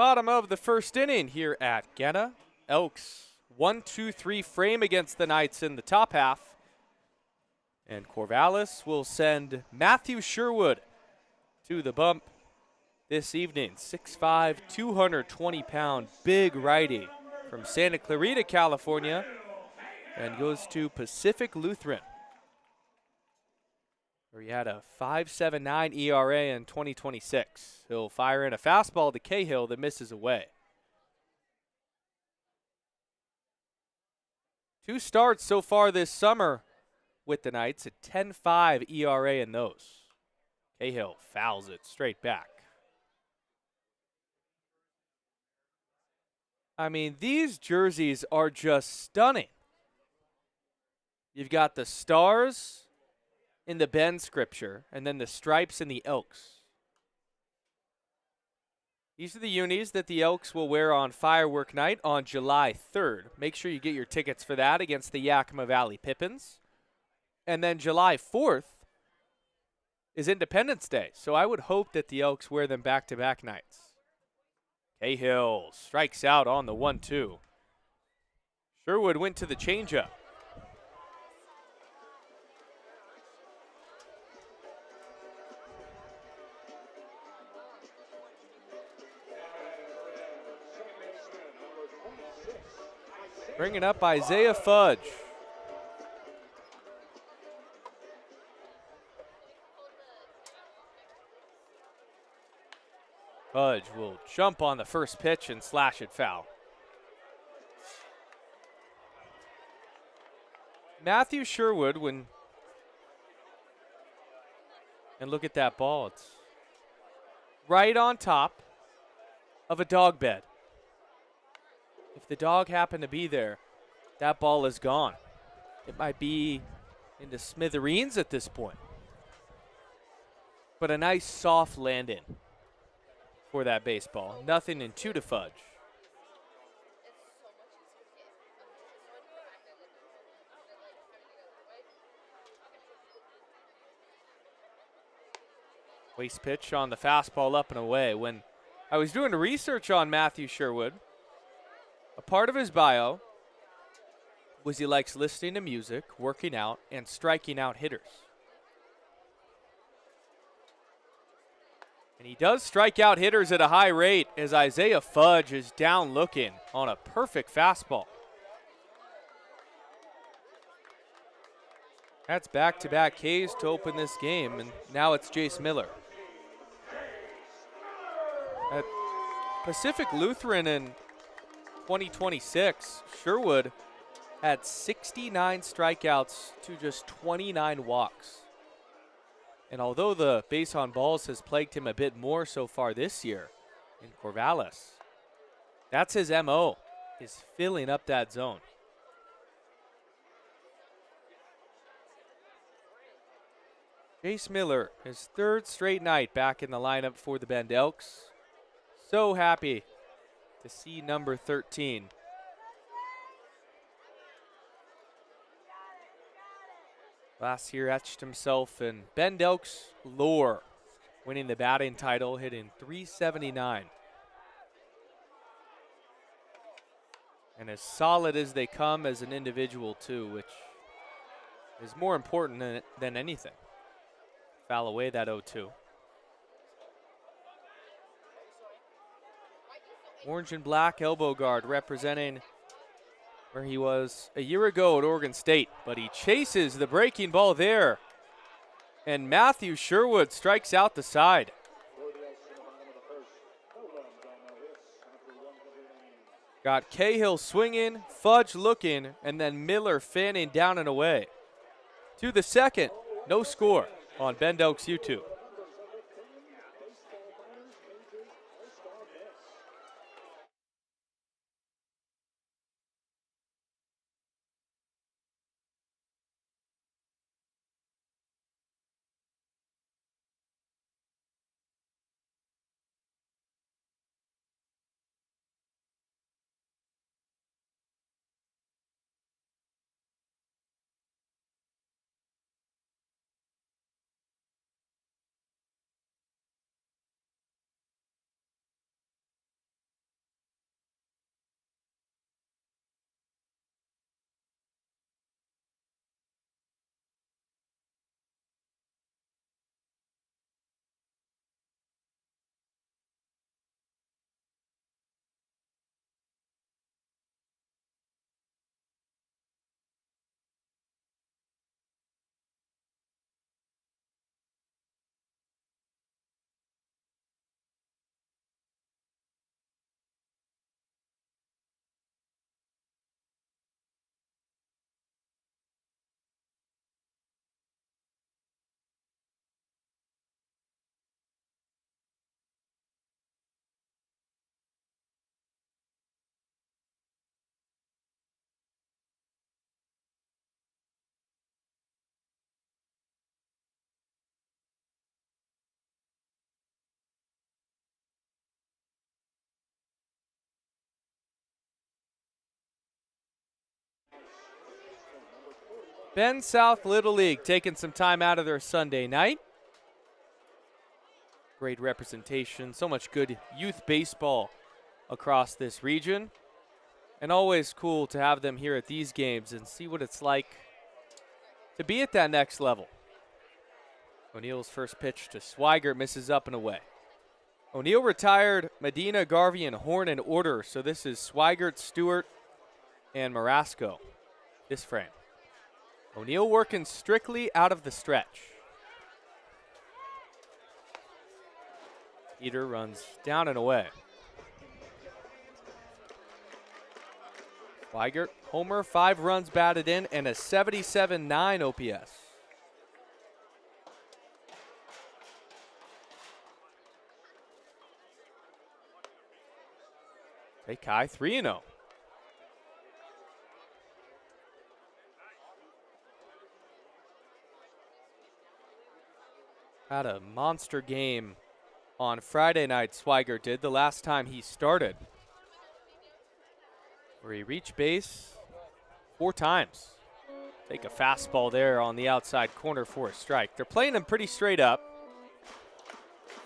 Bottom of the first inning here at Genna. Elks 1-2-3 frame against the Knights in the top half. And Corvallis will send Matthew Sherwood to the bump this evening. 6'5", 220-pound big righty from Santa Clarita, California, and goes to Pacific Lutheran, where he had a 5.79 ERA in 2026. He'll fire in a fastball to Cahill that misses away. 2 starts so far this summer with the Knights, a 10.5 ERA in those. Cahill fouls it straight back. I mean, these jerseys are just stunning. You've got the stars in the Bend scripture, and then the stripes in the Elks. These are the unis that the Elks will wear on Firework Night on July 3rd. Make sure you get your tickets for that against the Yakima Valley Pippins. And then July 4th is Independence Day, so I would hope that the Elks wear them back-to-back nights. Cahill strikes out on the 1-2. Sherwood went to the changeup. Bringing up Isaiah Fudge. Fudge will jump on the first pitch and slash it foul. Matthew Sherwood, and look at that ball. It's right on top of a dog bed. If the dog happened to be there, that ball is gone. It might be into smithereens at this point. But a nice soft landing for that baseball. Nothing in 2 to Fudge. Waste pitch on the fastball up and away. When I was doing research on Matthew Sherwood, a part of his bio was he likes listening to music, working out, and striking out hitters. And he does strike out hitters at a high rate as Isaiah Fudge is down looking on a perfect fastball. That's back-to-back Ks to open this game, and now it's Jace Miller. At Pacific Lutheran in 2026, Sherwood had 69 strikeouts to just 29 walks. And although the base on balls has plagued him a bit more so far this year in Corvallis, that's his MO, is filling up that zone. Jace Miller, his 3rd straight night back in the lineup for the Bend Elks. So happy to see number 13. Last year etched himself in Bend Elks lore, winning the batting title, hitting .379. And as solid as they come as an individual too, which is more important than anything. Foul away that 0-2. Orange and black elbow guard representing where he was a year ago at Oregon State, but he chases the breaking ball there. And Matthew Sherwood strikes out the side. Got Cahill swinging, Fudge looking, and then Miller fanning down and away. To the second, no score on Bend Elks YouTube. Bend South Little League taking some time out of their Sunday night. Great representation, so much good youth baseball across this region. And always cool to have them here at these games and see what it's like to be at that next level. O'Neill's first pitch to Swigert misses up and away. O'Neill retired Medina, Garvey, and Horn in order, so this is Swigert, Stewart, and Marasco, this frame. O'Neill working strictly out of the stretch. Eater runs down and away. Swigert, homer, 5 runs batted in, and a 77.9 OPS. Hey, Kai, 3-0. Had a monster game on Friday night, Swigert did, the last time he started, where he reached base 4 times. Take a fastball there on the outside corner for a strike. They're playing him pretty straight up.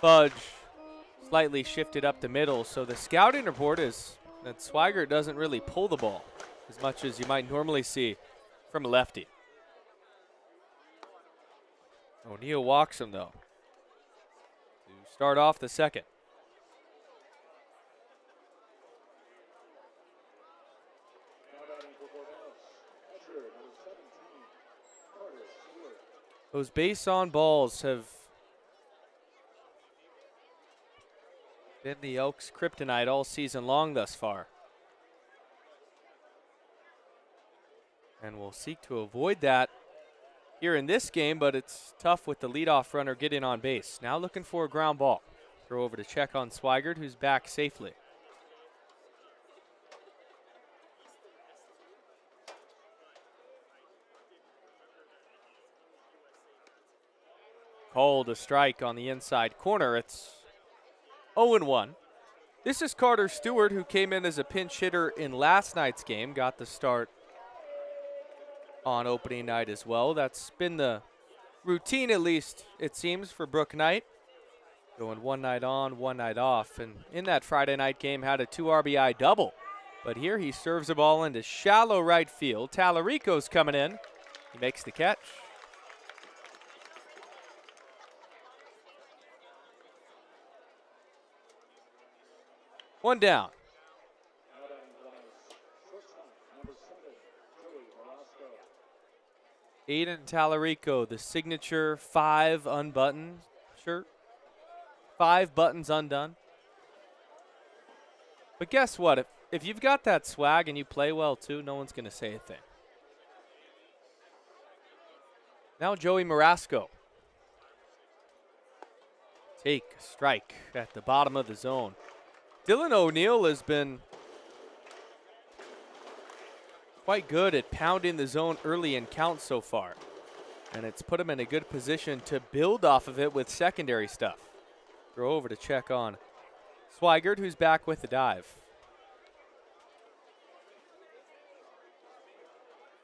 Fudge slightly shifted up the middle, so the scouting report is that Swigert doesn't really pull the ball as much as you might normally see from a lefty. O'Neill walks him, though, to start off the second. Those base on balls have been the Elks' kryptonite all season long thus far. And we'll seek to avoid that here in this game, but it's tough with the leadoff runner getting on base. Now looking for a ground ball. Throw over to check on Swigert, who's back safely. Called a strike on the inside corner. It's 0-1. This is Carter Stewart, who came in as a pinch hitter in last night's game. Got the start on opening night as well. That's been the routine, at least, it seems, for Brook Knight. Going one night on, one night off. And in that Friday night game, had a 2 RBI double. But here he serves the ball into shallow right field. Tallarico's coming in. He makes the catch. One down. Aiden Tallarico, the signature 5 unbuttoned shirt. 5 buttons undone. But guess what? If you've got that swag and you play well too, no one's going to say a thing. Now Joey Marasco. Take a strike at the bottom of the zone. Dylan O'Neill has been quite good at pounding the zone early in counts so far. And it's put him in a good position to build off of it with secondary stuff. Throw over to check on Swigert, who's back with the dive.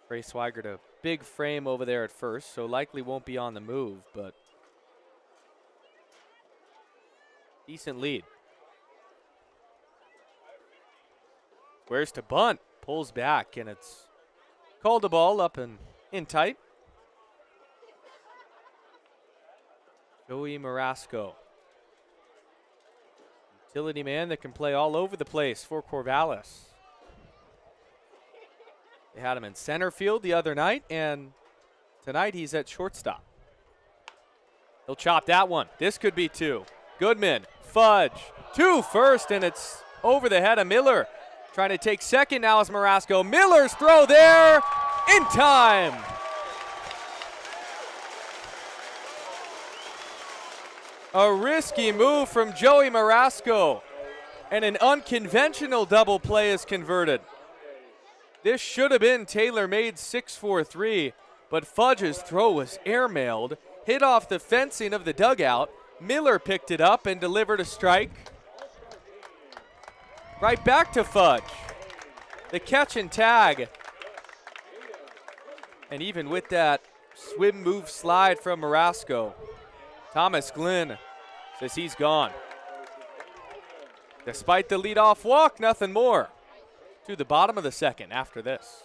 Ray Swigert, a big frame over there at first, so likely won't be on the move, but decent lead. Where's to bunt? Pulls back, and it's called the ball up and in tight. Joey Marasco. Utility man that can play all over the place for Corvallis. They had him in center field the other night, and tonight he's at shortstop. He'll chop that one. This could be 2. Goodman, Fudge, 2 first, and it's over the head of Miller. Trying to take second now is Marasco. Miller's throw there in time. A risky move from Joey Marasco, and an unconventional double play is converted. This should have been tailor-made 6-4-3, but Fudge's throw was airmailed, hit off the fencing of the dugout. Miller picked it up and delivered a strike. Right back to Fudge. The catch and tag And even with that swim move slide from Marasco, Thomas Glynn says he's gone. Despite the leadoff walk, nothing more. To the bottom of the second after this.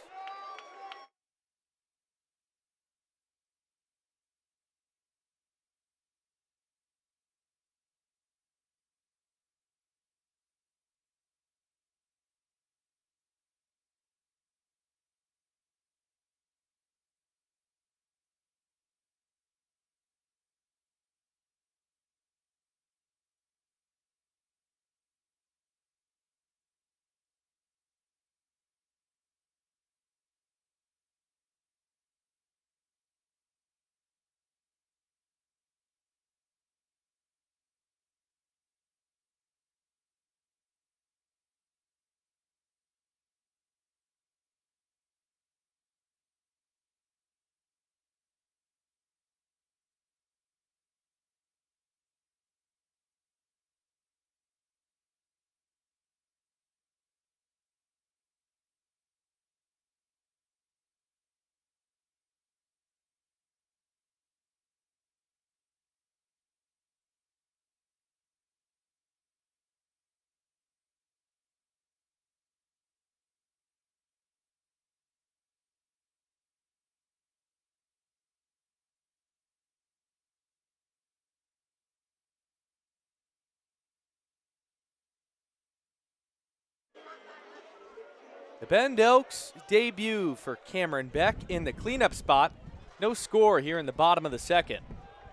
The Bend Elks debut for Cameron Beck in the cleanup spot. No score here in the bottom of the second.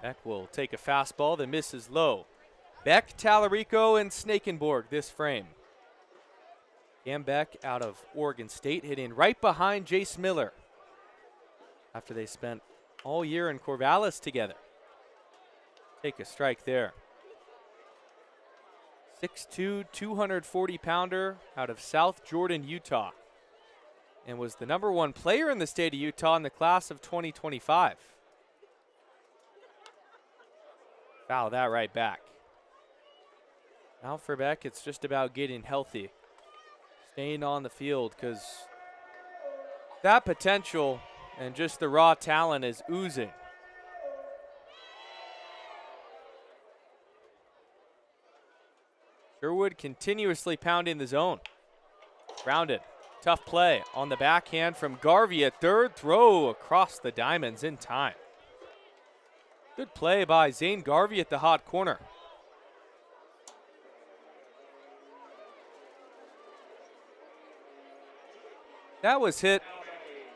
Beck will take a fastball that misses low. Beck, Tallarico, and Snakenborg this frame. Cam Beck out of Oregon State hitting right behind Jace Miller after they spent all year in Corvallis together. Take a strike there. 6'2", 240-pounder out of South Jordan, Utah, and was the #1 player in the state of Utah in the class of 2025. Foul that right back. Now for Beck, it's just about getting healthy, staying on the field, because that potential and just the raw talent is oozing. Sherwood continuously pounding the zone. Grounded. Tough play on the backhand from Garvey at third. Throw across the diamonds in time. Good play by Zane Garvey at the hot corner. That was hit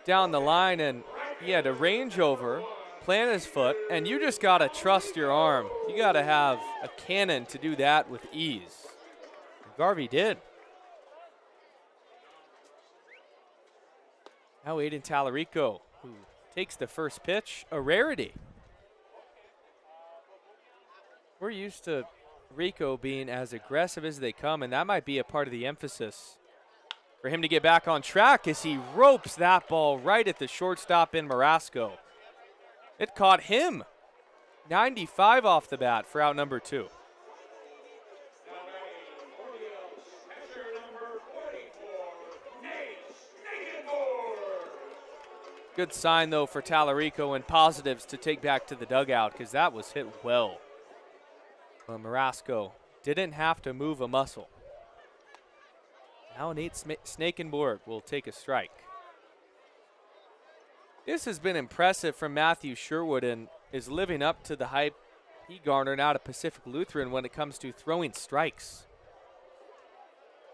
down the line, and he had a range over, plant his foot, and you just got to trust your arm. You got to have a cannon to do that with ease. Garvey did. Now Aiden Tallarico, who takes the first pitch, a rarity. We're used to Rico being as aggressive as they come, and that might be a part of the emphasis for him to get back on track as he ropes that ball right at the shortstop in Marasco. It caught him. 95 off the bat for out number 2. Good sign, though, for Tallarico and positives to take back to the dugout, because that was hit well. But Marasco didn't have to move a muscle. Now Nate Snakenborg will take a strike. This has been impressive from Matthew Sherwood and is living up to the hype he garnered out of Pacific Lutheran when it comes to throwing strikes.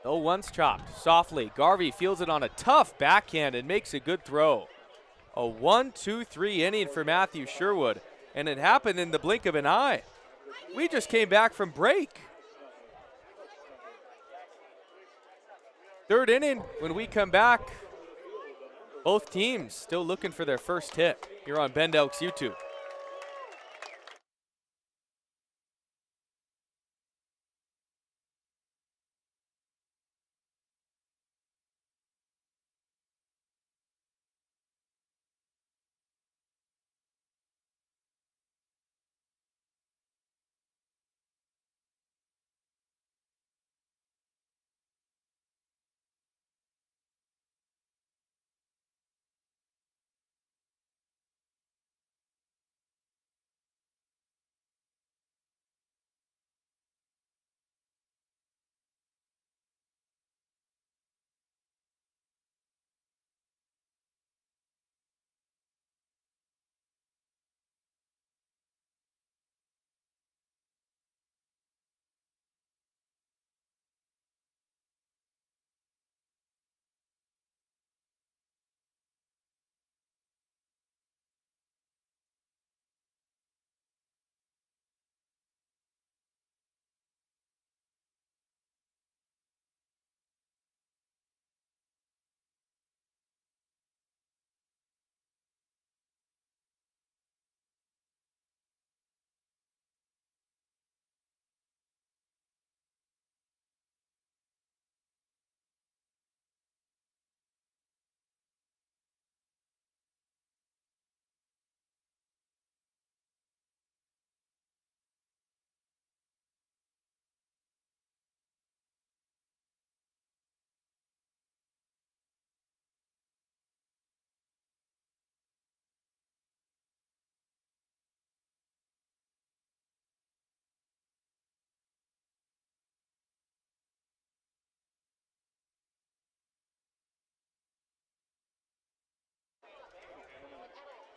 Though once chopped softly, Garvey fields it on a tough backhand and makes a good throw. A 1-2-3 inning for Matthew Sherwood, and it happened in the blink of an eye. We just came back from break. Third inning, when we come back, both teams still looking for their first hit here on Bend Elks YouTube.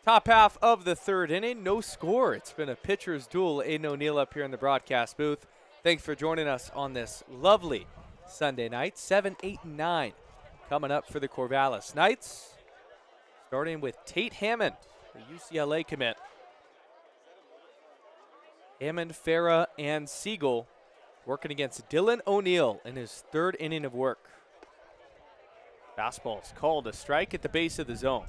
Top half of the third inning, no score. It's been a pitcher's duel. Aiden O'Neill up here in the broadcast booth. Thanks for joining us on this lovely Sunday night. 7, 8, and 9 coming up for the Corvallis Knights. Starting with Tate Hammond, the UCLA commit. Hammond, Farah, and Siegel working against Dylan O'Neill in his third inning of work. Fastball's called a strike at the base of the zone.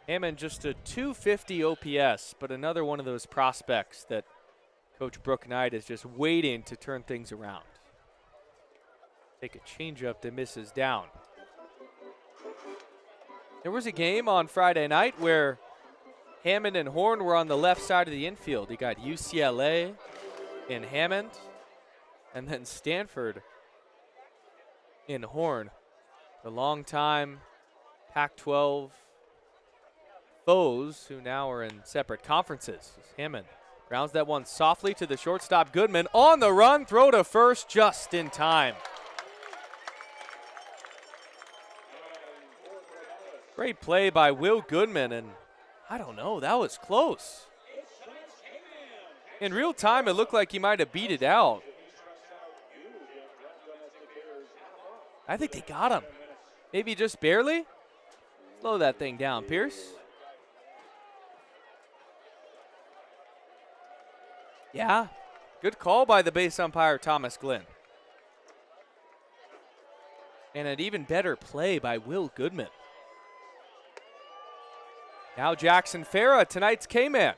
Hammond just a 250 OPS, but another one of those prospects that Coach Brooke Knight is just waiting to turn things around. Take a changeup that misses down. There was a game on Friday night where Hammond and Horn were on the left side of the infield. You got UCLA in Hammond, and then Stanford in Horn. The longtime Pac-12 foes who now are in separate conferences. Hammond grounds that one softly to the shortstop. Goodman on the run, throw to first just in time. Great play by Will Goodman, and I don't know, that was close. In real time, it looked like he might have beat it out. I think they got him. Maybe just barely. Slow that thing down, Pierce. Yeah, good call by the base umpire, Thomas Glenn. And an even better play by Will Goodman. Now Jackson Farah, tonight's K-Man.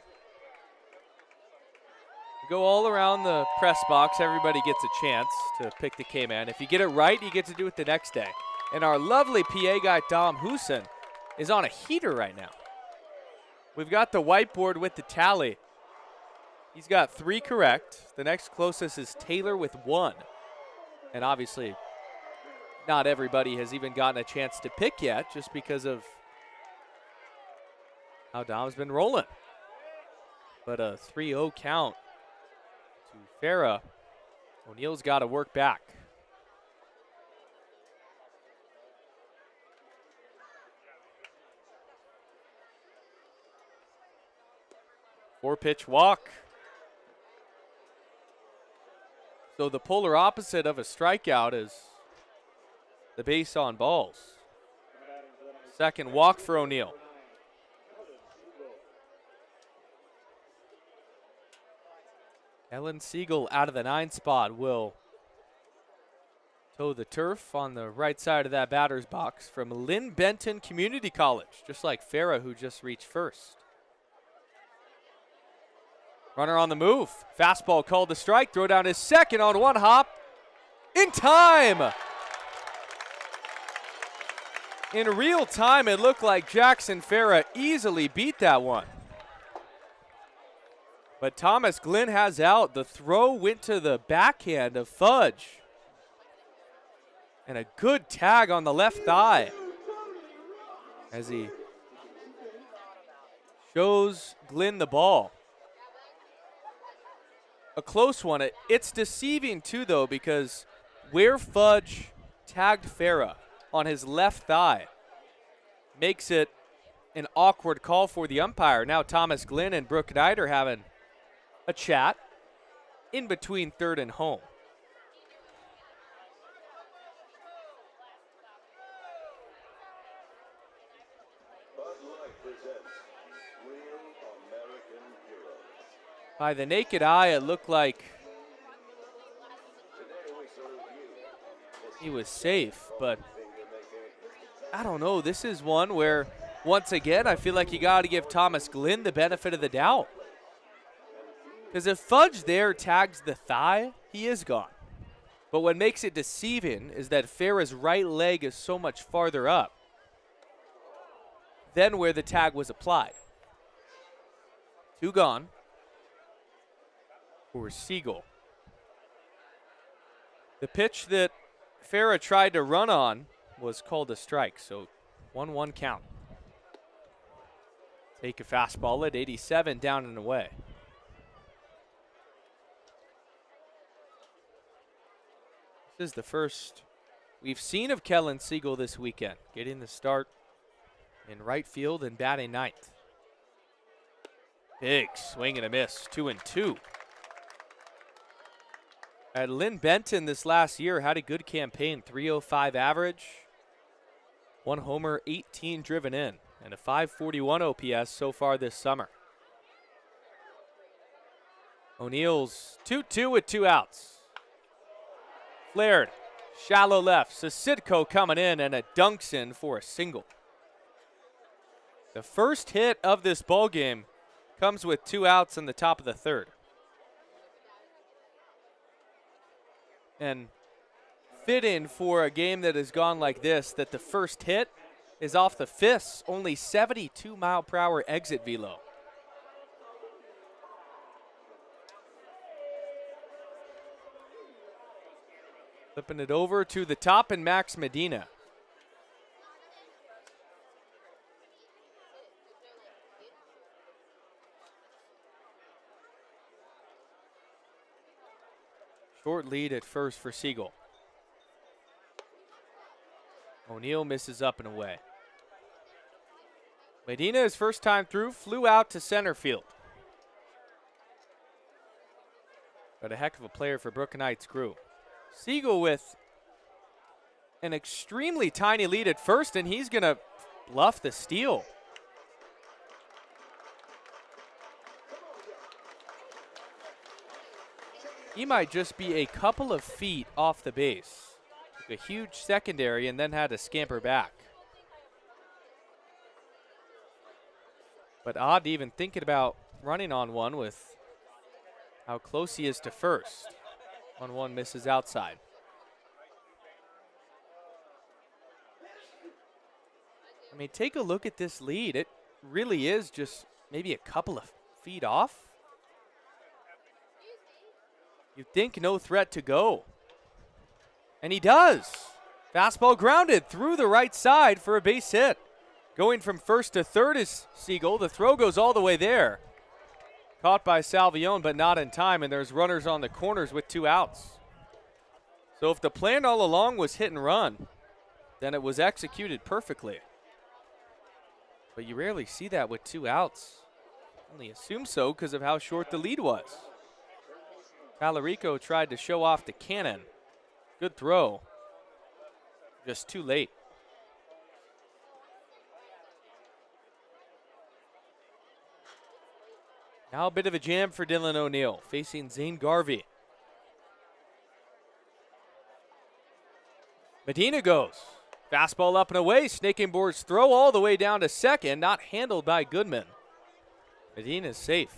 You go all around the press box, everybody gets a chance to pick the K-Man. If you get it right, you get to do it the next day. And our lovely PA guy, Dom Husin, is on a heater right now. We've got the whiteboard with the tally. He's got 3 correct. The next closest is Taylor with 1. And obviously, not everybody has even gotten a chance to pick yet just because of how Dom's been rolling. But a 3-0 count to Farah. O'Neill's got to work back. Four-pitch walk. So the polar opposite of a strikeout is the base on balls. Second walk for O'Neill. Ellen Siegel out of the 9 spot will toe the turf on the right side of that batter's box from Lynn Benton Community College, just like Farah, who just reached first. Runner on the move. Fastball called the strike. Throw down his second on one hop. In time! In real time, it looked like Jackson Farah easily beat that one. But Thomas Glenn has out. The throw went to the backhand of Fudge. And a good tag on the left thigh as he shows Glenn the ball. A close one. It's deceiving too, though, because where Fudge tagged Farah on his left thigh makes it an awkward call for the umpire. Now Thomas Glenn and Brooke Knight are having a chat in between third and home. By the naked eye, it looked like he was safe, but I don't know. This is one where, once again, I feel like you got to give Thomas Glenn the benefit of the doubt. Because if Fudge there tags the thigh, he is gone. But what makes it deceiving is that Farah's right leg is so much farther up than where the tag was applied. 2 gone for Siegel. The pitch that Farah tried to run on was called a strike, so 1-1 count. Take a fastball at 87, down and away. This is the first we've seen of Kellen Siegel this weekend, getting the start in right field and batting ninth. Big swing and a miss, 2-2. Lynn Benton this last year had a good campaign, 305 average, 1 homer, 18 driven in, and a 541 OPS so far this summer. O'Neill's 2-2 with 2 outs. Flared, shallow left, Sisitko coming in, and a dunks in for a single. The first hit of this ball game comes with 2 outs in the top of the third. And fit in for a game that has gone like this, that the first hit is off the fists, only 72 mile per hour exit velo. Flipping it over to the top and Max Medina. Short lead at first for Siegel. O'Neill misses up and away. Medina, his first time through, flew out to center field. But a heck of a player for Brooklyn Heights crew. Siegel with an extremely tiny lead at first, and he's going to bluff the steal. He might just be a couple of feet off the base. Took a huge secondary and then had to scamper back. But odd even thinking about running on one with how close he is to first. 1-1 misses outside. I mean, take a look at this lead. It really is just maybe a couple of feet off. You'd think no threat to go. And he does. Fastball grounded through the right side for a base hit. Going from first to third is Siegel. The throw goes all the way there. Caught by Salvione, but not in time, and there's runners on the corners with 2 outs. So if the plan all along was hit and run, then it was executed perfectly. But you rarely see that with 2 outs. Only assume so because of how short the lead was. Talarico tried to show off the cannon. Good throw. Just too late. Now a bit of a jam for Dylan O'Neill, facing Zane Garvey. Medina goes. Fastball up and away. Snaking boards throw all the way down to second. Not handled by Goodman. Medina's safe.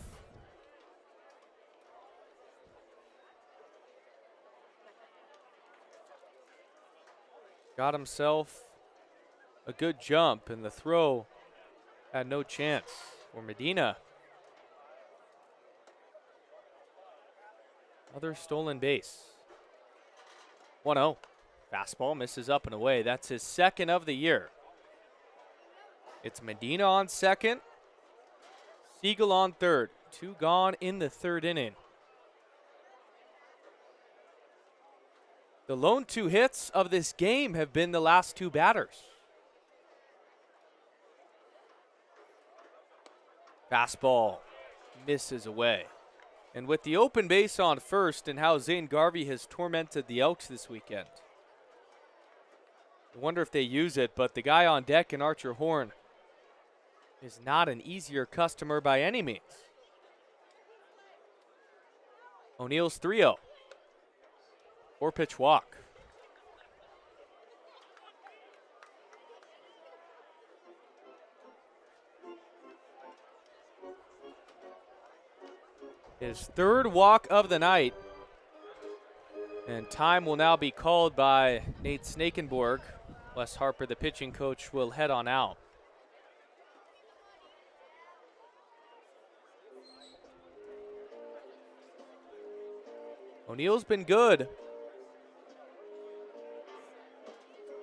Got himself a good jump, and the throw had no chance for Medina. Another stolen base. 1-0. Fastball misses up and away. That's his second of the year. It's Medina on second. Siegel on third. 2 gone in the third inning. The lone 2 hits of this game have been the last 2 batters. Fastball misses away. And with the open base on first and how Zane Garvey has tormented the Elks this weekend, I wonder if they use it, but the guy on deck in Archer Horn is not an easier customer by any means. O'Neill's 3-0. 4-pitch walk. His third walk of the night. And time will now be called by Nate Snakenborg. Wes Harper, the pitching coach, will head on out. O'Neill's been good,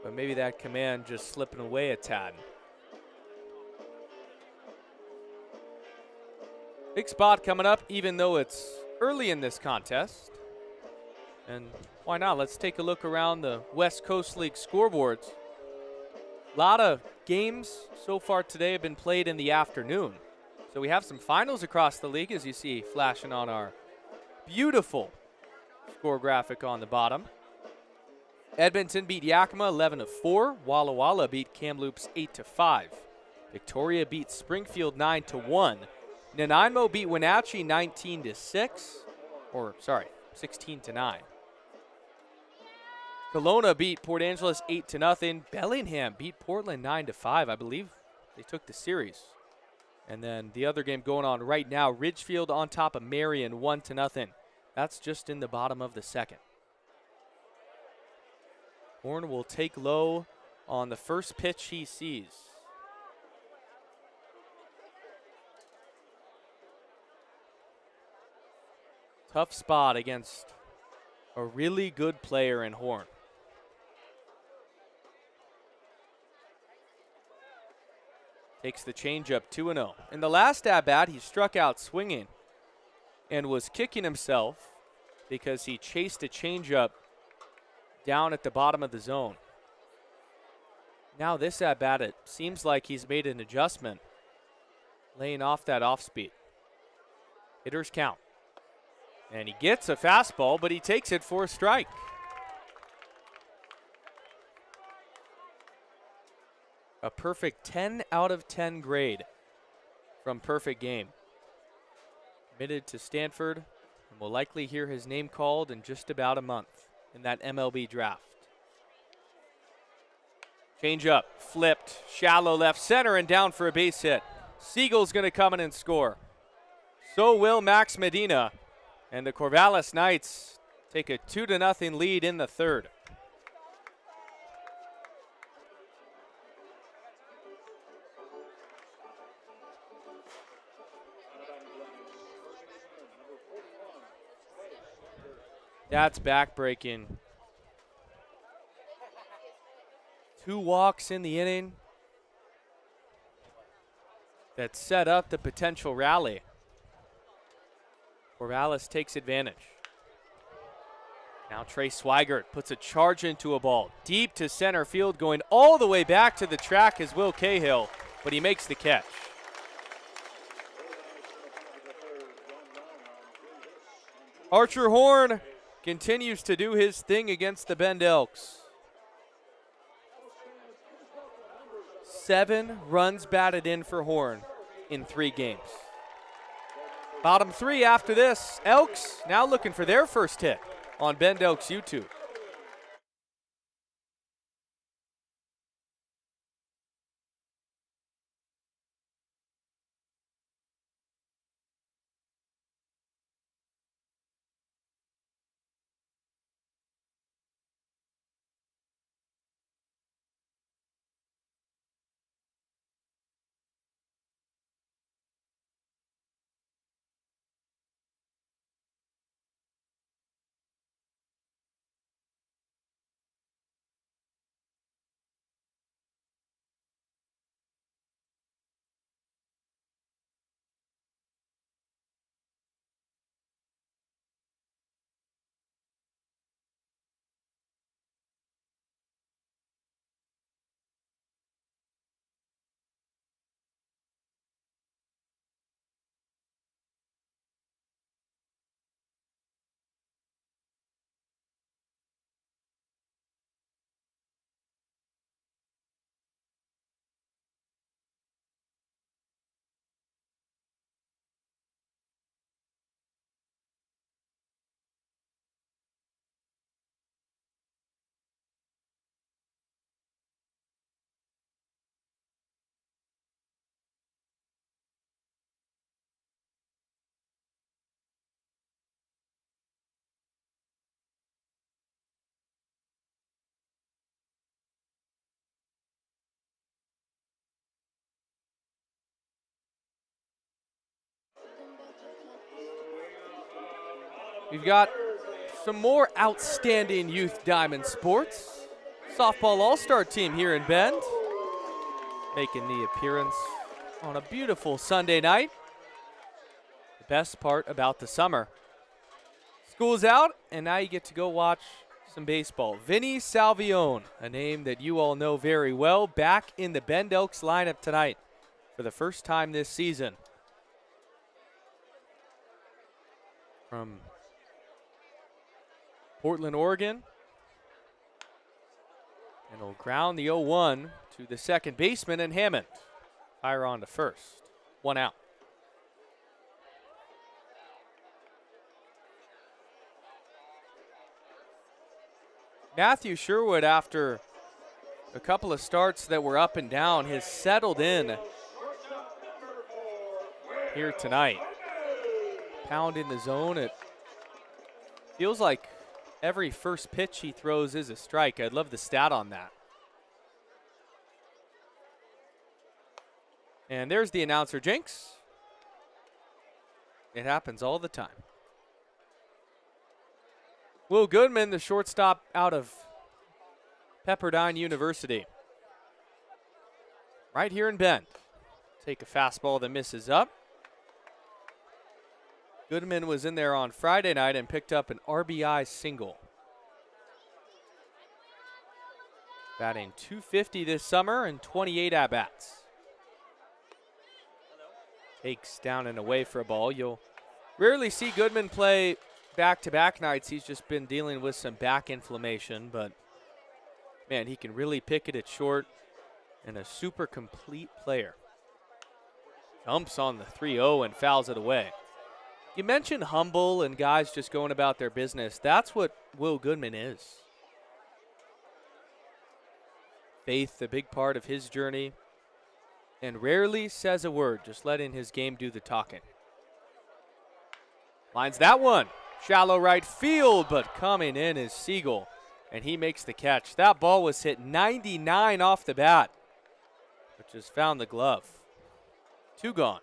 but maybe that command just slipping away a tad. Big spot coming up, even though it's early in this contest. And why not? Let's take a look around the West Coast League scoreboards. A lot of games so far today have been played in the afternoon. So we have some finals across the league, as you see flashing on our beautiful score graphic on the bottom. Edmonton beat Yakima 11-4. Walla Walla beat Kamloops 8-5. Victoria beat Springfield 9-1. Nanaimo beat Wenatchee 16-9. Kelowna beat Port Angeles 8-0. Bellingham beat Portland 9-5. I believe they took the series. And then the other game going on right now, Ridgefield on top of Marion 1-0. That's just in the bottom of the second. Horn will take low on the first pitch he sees. Tough spot against a really good player in Horn. Takes the changeup 2-0. In the last at-bat, he struck out swinging and was kicking himself because he chased a changeup down at the bottom of the zone. Now this at-bat, it seems like he's made an adjustment, laying off that off-speed. Hitters count. And he gets a fastball, but he takes it for a strike. A perfect 10 out of 10 grade from Perfect Game. Committed to Stanford, and will likely hear his name called in just about a month in that MLB draft. Change up, flipped, shallow left center and down for a base hit. Siegel's going to come in and score. So will Max Medina. And the Corvallis Knights take a 2-0 lead in the third. That's backbreaking. 2 walks in the inning that set up the potential rally. Corvallis takes advantage. Now Trey Swigert puts a charge into a ball deep to center field, going all the way back to the track is Will Cahill, but he makes the catch. Archer Horn continues to do his thing against the Bend Elks. 7 runs batted in for Horn in 3 games. Bottom 3 after this. Elks now looking for their first hit on Bend Elks YouTube. We've got some more outstanding youth diamond sports. Softball all-star team here in Bend, making the appearance on a beautiful Sunday night. The best part about the summer. School's out, and now you get to go watch some baseball. Vinny Salvione, a name that you all know very well, back in the Bend Elks lineup tonight for the first time this season. From Portland, Oregon. And he'll ground the 0-1 to the second baseman and Hammond. Fire on to first. 1 out. Matthew Sherwood, after a couple of starts that were up and down, has settled in here tonight. Pound in the zone. It feels like every first pitch he throws is a strike. I'd love the stat on that. And there's the announcer jinx. It happens all the time. Will Goodman, the shortstop out of Pepperdine University. Right here in Bend. Take a fastball that misses up. Goodman was in there on Friday night and picked up an RBI single. Batting .250 this summer and 28 at-bats. Takes down and away for a ball. You'll rarely see Goodman play back-to-back nights. He's just been dealing with some back inflammation, but man, he can really pick it at short and a super complete player. Jumps on the 3-0 and fouls it away. You mentioned humble and guys just going about their business. That's what Will Goodman is. Faith, a big part of his journey, and rarely says a word, just letting his game do the talking. Lines that one. Shallow right field, but coming in is Siegel, and he makes the catch. That ball was hit 99 off the bat, but just found the glove. 2 gone.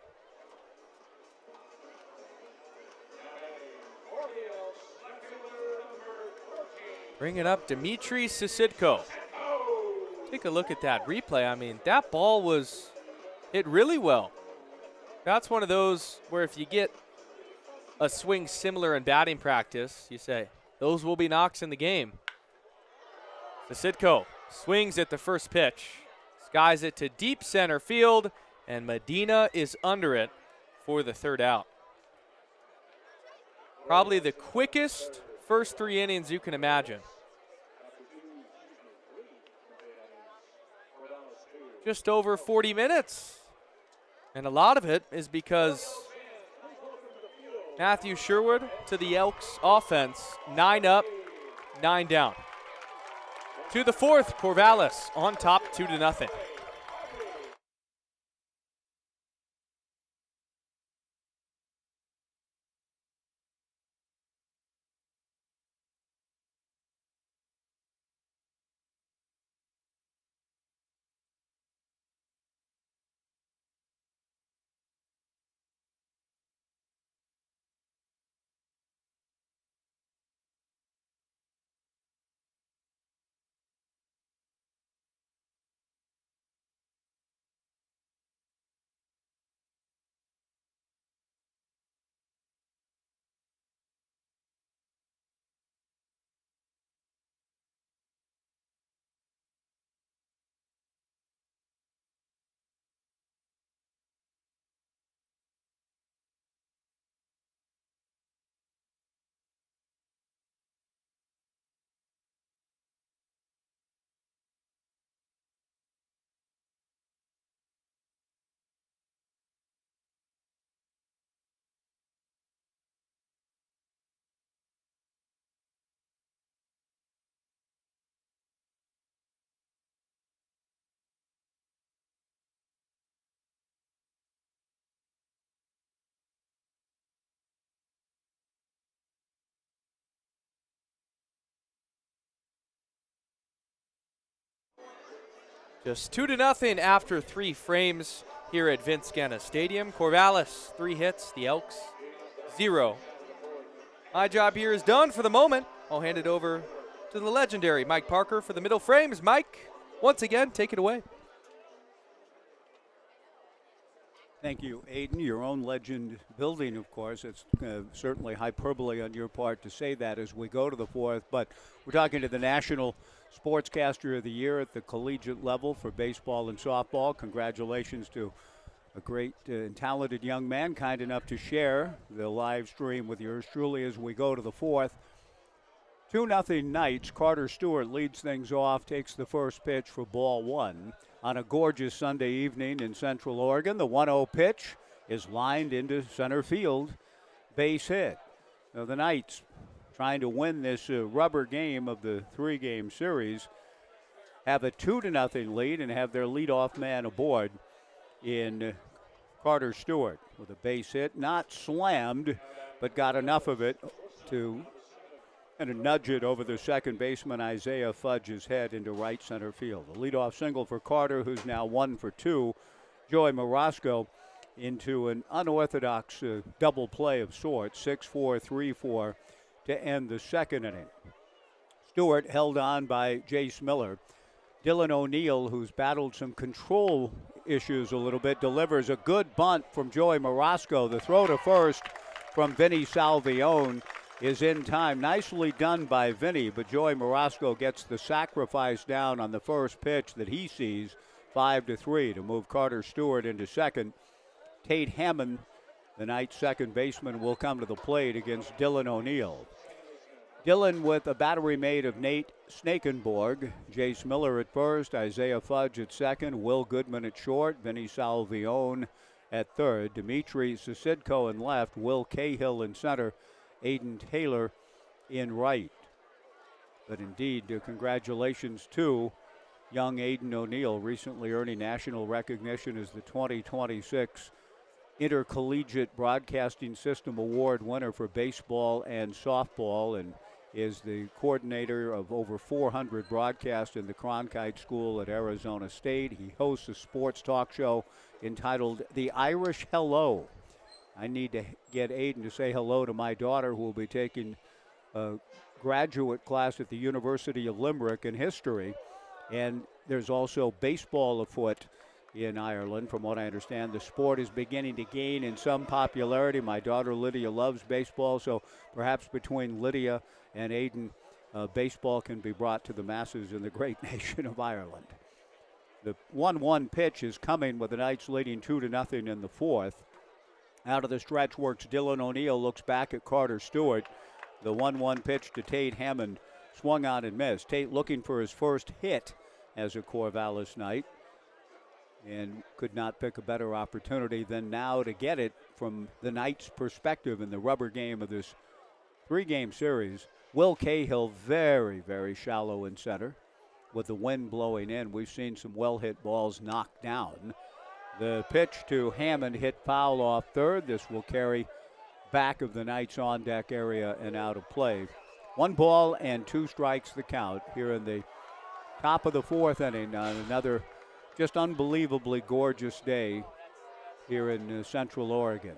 Bring it up, Dmitry Sisidko. Take a look at that replay. I mean, that ball was hit really well. That's one of those where if you get a swing similar in batting practice, you say, those will be knocks in the game. Sisidko swings at the first pitch, skies it to deep center field, and Medina is under it for the 3rd out. Probably the quickest first 3 innings you can imagine. Just over 40 minutes. And a lot of it is because Matthew Sherwood to the Elks offense. 9 up, 9 down. To the 4th, Corvallis on top 2-0. Just 2-0 after 3 frames here at Vince Genna Stadium. Corvallis, 3 hits. The Elks, 0. My job here is done for the moment. I'll hand it over to the legendary Mike Parker for the middle frames. Mike, once again, take it away. Thank you, Aiden. Your own legend building, of course. It's certainly hyperbole on your part to say that as we go to the fourth, but we're talking to the National Sportscaster of the Year at the collegiate level for baseball and softball. Congratulations to a great and talented young man, kind enough to share the live stream with yours truly as we go to the fourth. 2-0 Knights. Carter Stewart leads things off, takes the first pitch for ball one. On a gorgeous Sunday evening in Central Oregon, the 1-0 pitch is lined into center field, base hit. Now the Knights trying to win this rubber game of the three-game series have a 2-0 lead and have their leadoff man aboard in Carter Stewart with a base hit. Not slammed, but got enough of it to nudge it over the second baseman Isaiah Fudge's head into right center field. The leadoff single for Carter, who's now 1 for 2. Joey Marasco into an unorthodox double play of sorts, 6-4, 3-4 to end the second inning. Stewart held on by Jace Miller. Dylan O'Neill, who's battled some control issues a little bit, delivers a good bunt from Joey Marasco. The throw to first from Vinny Salvione is in time. Nicely done by Vinny, but Joey Marasco gets the sacrifice down on the first pitch that he sees, 5-3 to move Carter Stewart into second. Tate Hammond, the Knights' second baseman, will come to the plate against Dylan O'Neill. Dylan with a battery made of Nate Snakenborg, Jace Miller at first, Isaiah Fudge at second, Will Goodman at short, Vinny Salvione at third, Dimitri Sasidko in left, Will Cahill in center, Aiden Taylor in right. But indeed, congratulations to young Aiden O'Neill, recently earning national recognition as the 2026 Intercollegiate Broadcasting System Award winner for baseball and softball, and is the coordinator of over 400 broadcasts in the Cronkite School at Arizona State. He hosts a sports talk show entitled The Irish Hello. I need to get Aiden to say hello to my daughter, who will be taking a graduate class at the University of Limerick in history. And there's also baseball afoot in Ireland, from what I understand. The sport is beginning to gain in some popularity. My daughter Lydia loves baseball, so perhaps between Lydia and Aiden, baseball can be brought to the masses in the great nation of Ireland. The 1-1 pitch is coming with the Knights leading 2-0 in the fourth. Out of the stretch works Dylan O'Neill, looks back at Carter Stewart. The 1-1 pitch to Tate Hammond, swung on and missed. Tate looking for his first hit as a Corvallis Knight, and could not pick a better opportunity than now to get it from the Knights' perspective in the rubber game of this three-game series. Will Cahill very, very shallow in center with the wind blowing in. We've seen some well-hit balls knocked down. The pitch to Hammond hit foul off third. This will carry back of the Knights on deck area and out of play. 1 ball and 2 strikes the count here in the top of the fourth inning on another just unbelievably gorgeous day here in Central Oregon.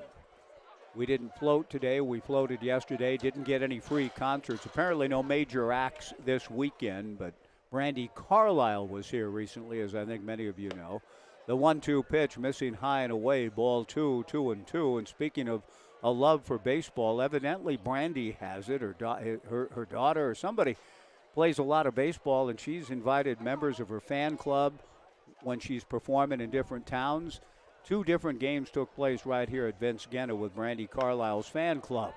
We didn't float today. We floated yesterday. Didn't get any free concerts. Apparently no major acts this weekend, but Brandi Carlile was here recently, as I think many of you know. The 1-2 pitch missing high and away, ball 2, 2-2. And speaking of a love for baseball, evidently Brandi has it, her daughter or somebody plays a lot of baseball, and she's invited members of her fan club when she's performing in different towns. 2 different games took place right here at Vince Genna with Brandi Carlile's fan club.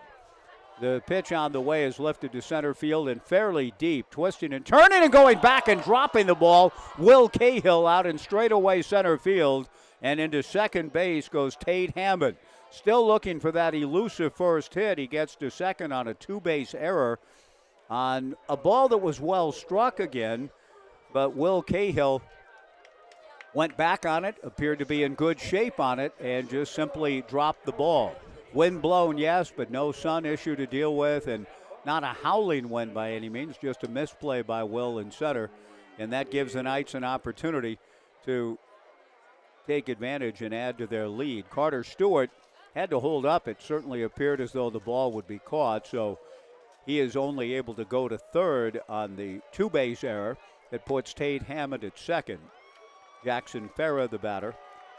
The pitch on the way is lifted to center field and fairly deep, twisting and turning and going back and dropping the ball. Will Cahill out in straightaway center field, and into second base goes Tate Hammond. Still looking for that elusive first hit. He gets to second on a 2-base error on a ball that was well struck again, but Will Cahill went back on it, appeared to be in good shape on it, and just simply dropped the ball. Wind blown, yes, but no sun issue to deal with, and not a howling wind by any means, just a misplay by Will in center, and that gives the Knights an opportunity to take advantage and add to their lead. Carter Stewart had to hold up. It certainly appeared as though the ball would be caught, so he is only able to go to third on the 2-base error that puts Tate Hammond at second. Jackson Farah, the batter,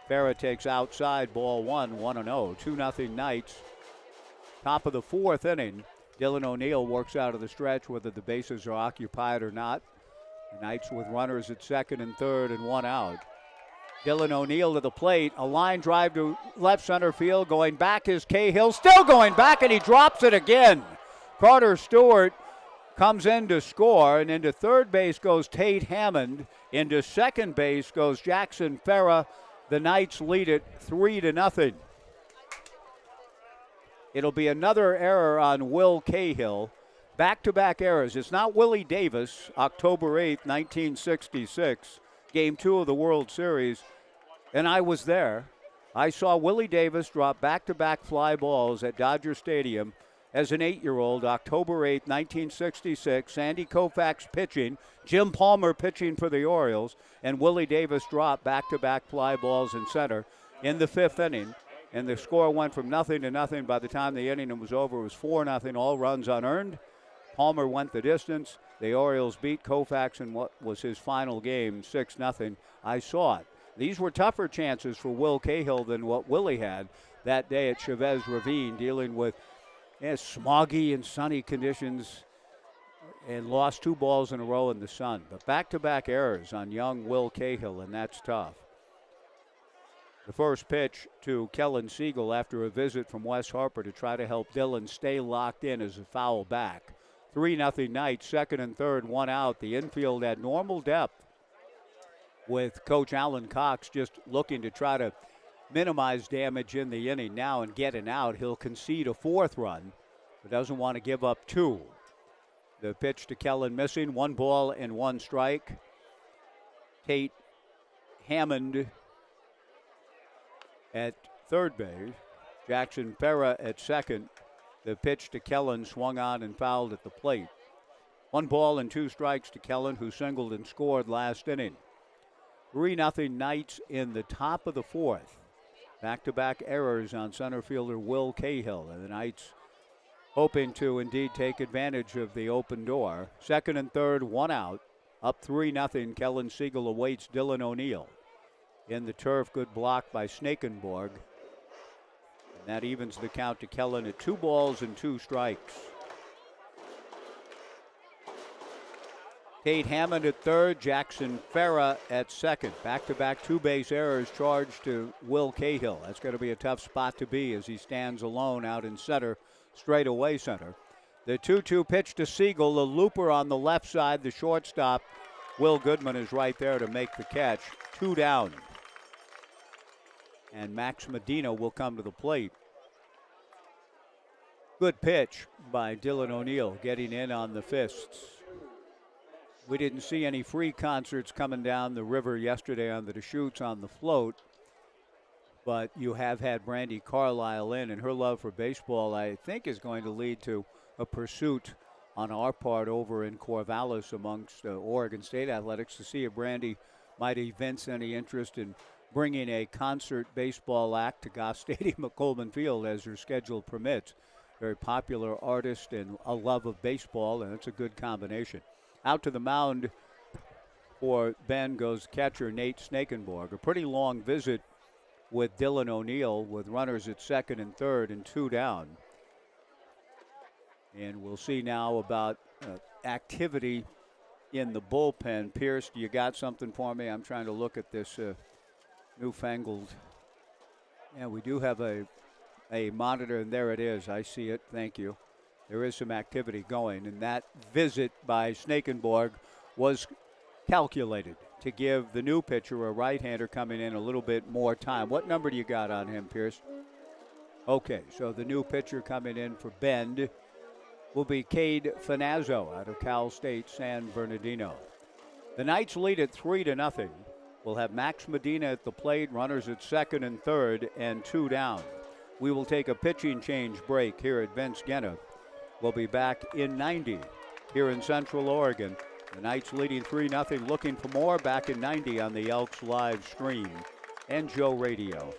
Farah takes outside, ball one, 1-0. 2-0 Knights. Top of the fourth inning. Dylan O'Neill works out of the stretch whether the bases are occupied or not. The Knights with runners at second and third and one out. Dylan O'Neill to the plate. A line drive to left center field. Going back is Cahill. Still going back, and he drops it again. Carter Stewart comes in to score, and into third base goes Tate Hammond. Into second base goes Jackson Farah. The Knights lead it 3-0. It'll be another error on Will Cahill. Back-to-back errors. It's not Willie Davis, October 8th, 1966, Game 2 of the World Series, and I was there. I saw Willie Davis drop back-to-back fly balls at Dodger Stadium as an 8-year-old, October 8th, 1966. Sandy Koufax pitching, Jim Palmer pitching for the Orioles, and Willie Davis dropped back-to-back fly balls in center in the fifth inning. And the score went from 0-0. By the time the inning was over, it was 4-0, all runs unearned. Palmer went the distance. The Orioles beat Koufax in what was his final game, 6-0. I saw it. These were tougher chances for Will Cahill than what Willie had that day at Chavez Ravine, dealing with smoggy and sunny conditions, and lost 2 balls in a row in the sun. But back-to-back errors on young Will Cahill, and that's tough. The first pitch to Kellen Siegel after a visit from Wes Harper to try to help Dylan stay locked in as a foul back. 3-0 Knights, second and third, one out. The infield at normal depth with Coach Alan Cox just looking to try to minimize damage in the inning now and get an out. He'll concede a fourth run, but doesn't want to give up 2. The pitch to Kellen missing, 1 ball and 1 strike. Tate Hammond at third base. Jackson Farah at second. The pitch to Kellen swung on and fouled at the plate. 1 ball and 2 strikes to Kellen, who singled and scored last inning. 3-0 Knights in the top of the fourth. Back-to-back errors on center fielder Will Cahill, and the Knights hoping to indeed take advantage of the open door. Second and third, 1 out. Up 3-0. Kellen Siegel awaits Dylan O'Neill. In the turf, good block by Snakenborg. And that evens the count to Kellen at 2 balls and 2 strikes. Tate Hammond at third, Jackson Farah at second. Back-to-back 2-base errors charged to Will Cahill. That's going to be a tough spot to be as he stands alone out in center, straightaway center. The 2-2 pitch to Siegel, the looper on the left side, the shortstop. Will Goodman is right there to make the catch. 2 down. And Max Medina will come to the plate. Good pitch by Dylan O'Neill, getting in on the fists. We didn't see any free concerts coming down the river yesterday on the Deschutes on the float, but you have had Brandy Carlisle in, and her love for baseball, I think, is going to lead to a pursuit on our part over in Corvallis amongst Oregon State athletics to see if Brandy might evince any interest in bringing a concert baseball act to Goff Stadium at Coleman Field as her schedule permits. Very popular artist and a love of baseball, and it's a good combination. Out to the mound for Bend goes catcher Nate Snakenborg. A pretty long visit with Dylan O'Neill with runners at second and third and 2 down. And we'll see now about activity in the bullpen. Pierce, you got something for me? I'm trying to look at this newfangled. Yeah, we do have a monitor, and there it is. I see it. Thank you. There is some activity going, and that visit by Snakenborg was calculated to give the new pitcher, a right-hander coming in, a little bit more time. What number do you got on him, Pierce? Okay, so the new pitcher coming in for Bend will be Cade Finazzo out of Cal State San Bernardino. The Knights lead at 3-0. We'll have Max Medina at the plate, runners at second and third, and 2 down. We will take a pitching change break here at Vince Genna. We'll be back in 90 here in Central Oregon. The Knights leading 3-0, looking for more back in 90 on the Elks live stream and Joe Radio.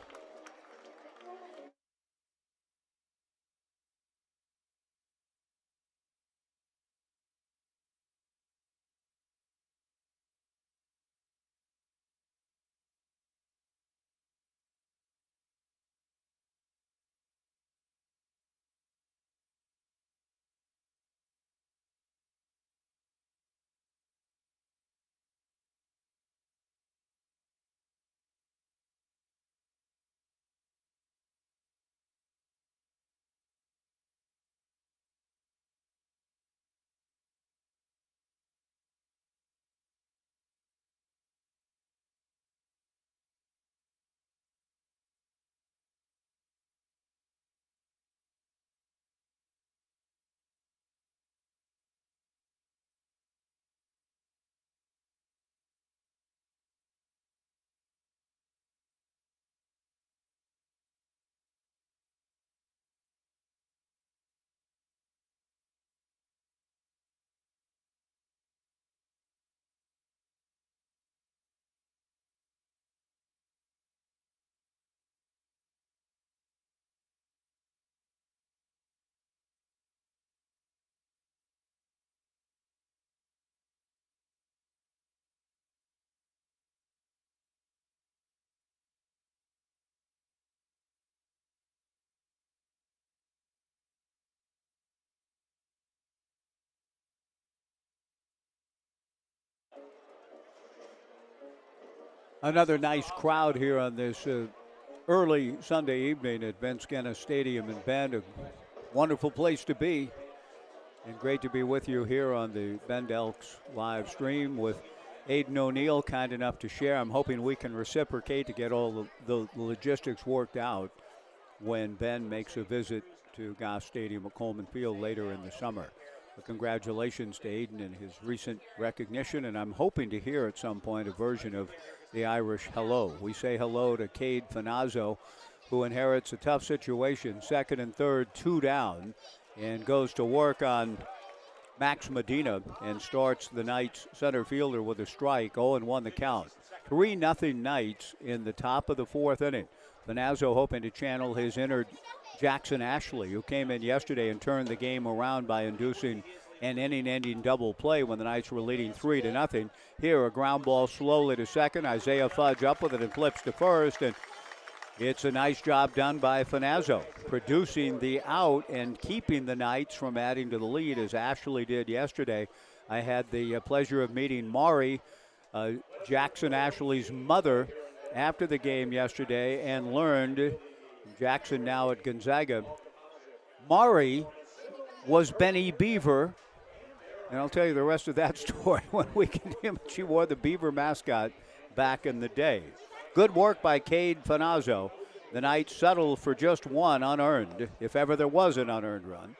Another nice crowd here on this early Sunday evening at Genna Stadium in Bend. A wonderful place to be, and great to be with you here on the Bend Elks live stream with Aiden O'Neill, kind enough to share. I'm hoping we can reciprocate to get all the logistics worked out when Ben makes a visit to Goss Stadium at Coleman Field later in the summer. But congratulations to Aiden and his recent recognition, and I'm hoping to hear at some point a version of the Irish hello. We say hello to Cade Finazzo, who inherits a tough situation, second and third, 2 down, and goes to work on Max Medina and starts the Knights center fielder with a strike, 0-1 the count. 3-0 Knights in the top of the fourth inning. Finazzo hoping to channel his inner Jackson Ashley, who came in yesterday and turned the game around by inducing an inning-ending double play when the Knights were leading 3-0. Here, a ground ball slowly to second. Isaiah Fudge up with it and flips to first, and it's a nice job done by Finazzo, producing the out and keeping the Knights from adding to the lead as Ashley did yesterday. I had the pleasure of meeting Mari, Jackson Ashley's mother, after the game yesterday and learned, Jackson now at Gonzaga, Mari was Benny Beaver. And I'll tell you the rest of that story when we get him. She wore the Beaver mascot back in the day. Good work by Cade Finazzo. The Knights settled for just one unearned, if ever there was an unearned run.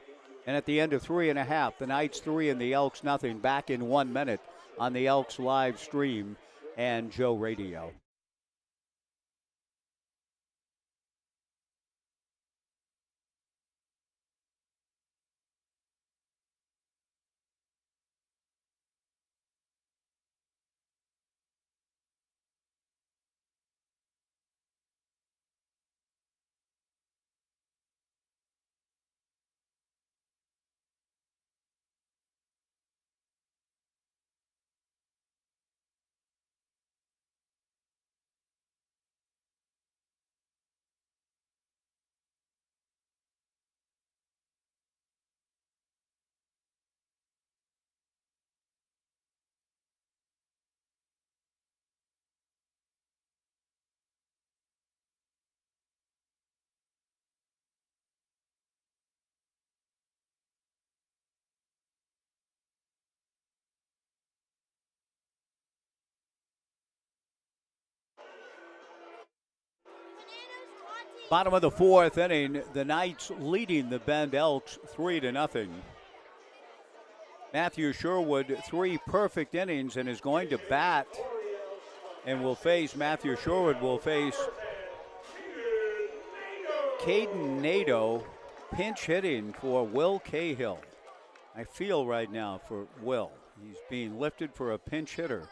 And at the end of 3.5, the Knights 3 and the Elks nothing, back in 1 minute on the Elks live stream and Joe Radio. Bottom of the fourth inning, the Knights leading the Bend Elks 3-0. Matthew Sherwood, 3 perfect innings and is going to bat and will face, Matthew Sherwood will face Caden Nadeau, pinch hitting for Will Cahill. I feel right now for Will. He's being lifted for a pinch hitter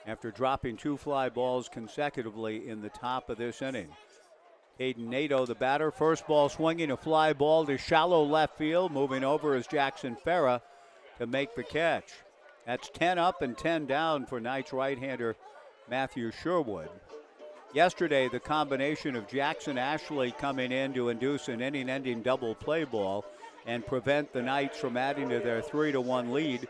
after dropping 2 fly balls consecutively in the top of this inning. Caden Nadeau, the batter. First ball swinging, a fly ball to shallow left field. Moving over is Jackson Farah to make the catch. That's 10 up and 10 down for Knights right-hander Matthew Sherwood. Yesterday, the combination of Jackson Ashley coming in to induce an inning-ending double play ball and prevent the Knights from adding to their 3-1 lead.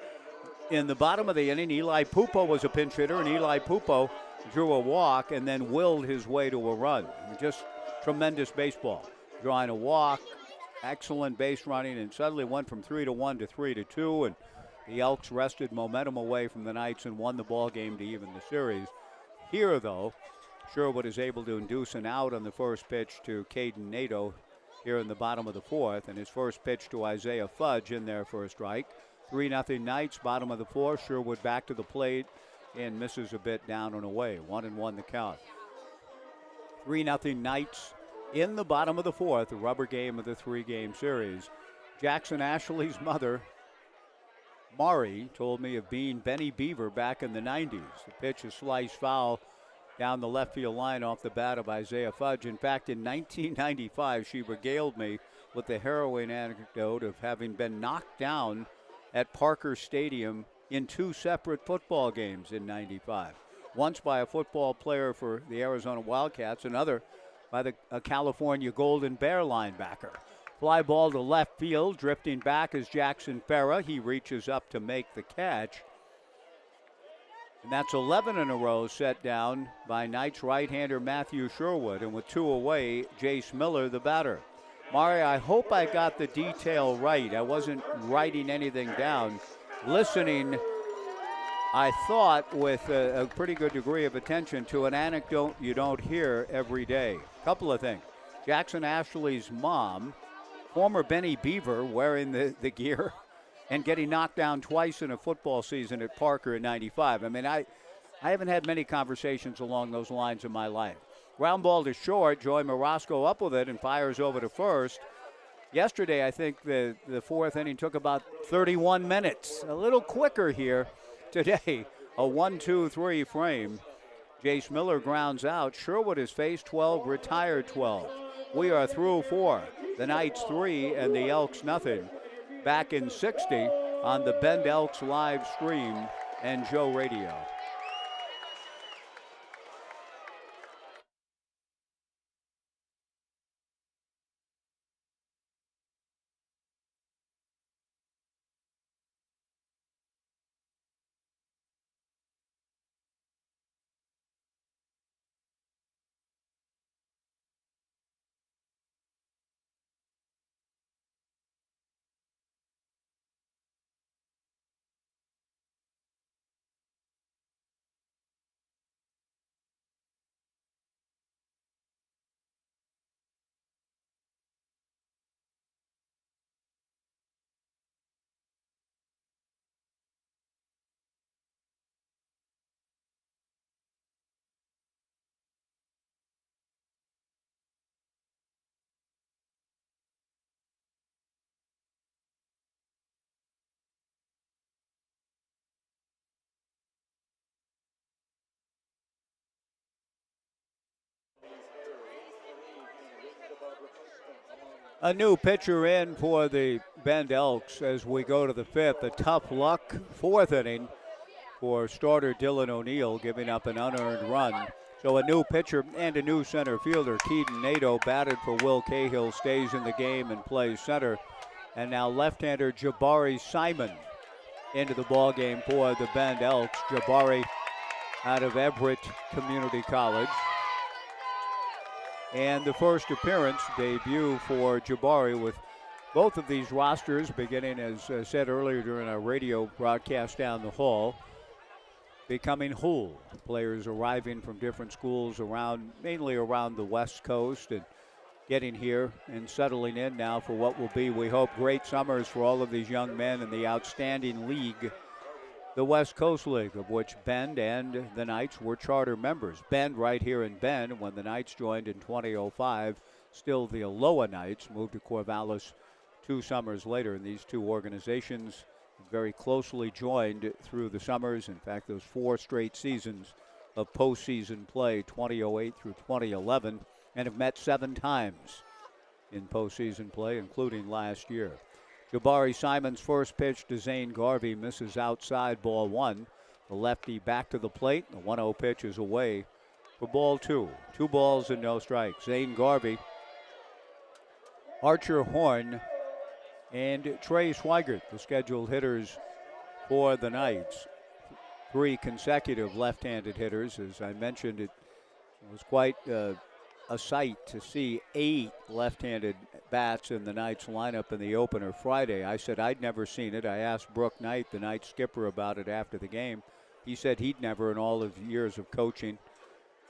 In the bottom of the inning, Eli Pupo was a pinch hitter, and Eli Pupo drew a walk and then willed his way to a run. Just tremendous baseball. Drawing a walk, excellent base running, and suddenly went from 3-1 to 3-2, and the Elks wrested momentum away from the Knights and won the ball game to even the series. Here, though, Sherwood is able to induce an out on the first pitch to Caden Nadeau here in the bottom of the fourth, and his first pitch to Isaiah Fudge in there for a strike. 3-0 Knights, bottom of the fourth. Sherwood back to the plate and misses a bit down and away. 1-1 the count. 3-0 Knights in the bottom of the fourth, the rubber game of the 3-game series. Jackson Ashley's mother, Mari, told me of being Benny Beaver back in the 90s. The pitch is sliced foul down the left field line off the bat of Isaiah Fudge. In fact, in 1995, she regaled me with the harrowing anecdote of having been knocked down at Parker Stadium in 2 separate football games in 95. Once by a football player for the Arizona Wildcats, another by a California Golden Bear linebacker. Fly ball to left field, drifting back is Jackson Farah. He reaches up to make the catch. And that's 11 in a row set down by Knights right-hander Matthew Sherwood. And with 2 away, Jace Miller, the batter. Mari, I hope I got the detail right. I wasn't writing anything down. Listening, I thought, with a pretty good degree of attention to an anecdote you don't hear every day. Couple of things. Jackson Ashley's mom, former Benny Beaver, wearing the gear and getting knocked down twice in a football season at Parker in '95. I mean, I haven't had many conversations along those lines in my life. Ground ball to short. Joey Morosco up with it and fires over to first. Yesterday, I think the fourth inning took about 31 minutes. A little quicker here today. A 1-2-3 frame. Jace Miller grounds out. Sherwood has faced 12, retired 12. We are through 4. The Knights 3 and the Elks nothing. Back in 60 on the Bend Elks live stream and Joe Radio. A new pitcher in for the Bend Elks as we go to the 5th. A tough luck 4th inning for starter Dylan O'Neill, giving up an unearned run. So a new pitcher and a new center fielder. Keaton Nato batted for Will Cahill, stays in the game and plays center. And now left-hander Jabari Simon into the ball game for the Bend Elks. Jabari out of Everett Community College. And the first appearance, debut for Jabari, with both of these rosters beginning, as said earlier during our radio broadcast down the hall, becoming whole. Players arriving from different schools around, mainly around the West Coast, and getting here and settling in now for what will be, we hope, great summers for all of these young men in the outstanding league, the West Coast League, of which Bend and the Knights were charter members. Bend right here in Bend, when the Knights joined in 2005, still the Aloha Knights, moved to Corvallis 2 summers later. And these 2 organizations very closely joined through the summers. In fact, those 4 straight seasons of postseason play, 2008 through 2011, and have met 7 times in postseason play, including last year. Jabari Simon's first pitch to Zane Garvey misses outside, ball 1. The lefty back to the plate. The 1-0 pitch is away for ball 2. 2 balls and no strikes. Zane Garvey, Archer Horn, and Trey Swigert, the scheduled hitters for the Knights. 3 consecutive left-handed hitters. As I mentioned, it was quite a sight to see 8 left-handed bats in the Knights lineup in the opener Friday. I said I'd never seen it. I asked Brooke Knight, the Knights skipper, about it after the game. He said he'd never in all of years of coaching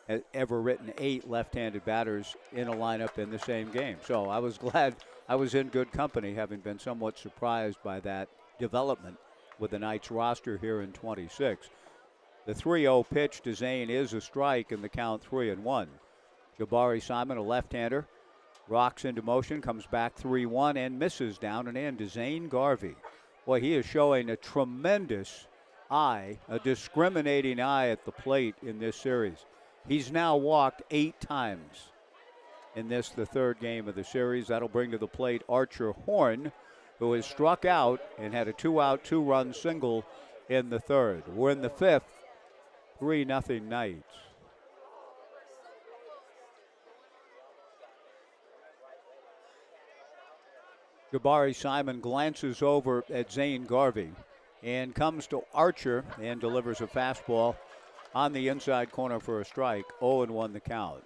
had ever written 8 left-handed batters in a lineup in the same game. So I was glad I was in good company, having been somewhat surprised by that development with the Knights roster here in 26. The 3-0 pitch to Zane is a strike, and the count 3-1. Jabari Simon, a left-hander, rocks into motion, comes back 3-1 and misses down and in to Zane Garvey. Boy, he is showing a tremendous eye, a discriminating eye at the plate in this series. He's now walked 8 times in this, the 3rd game of the series. That'll bring to the plate Archer Horn, who has struck out and had a 2-out, 2-run single in the 3rd. We're in the 5th, 3-0 Knights. Jabari Simon glances over at Zane Garvey. and comes to Archer and delivers a fastball on the inside corner for a strike. 0-1 the count.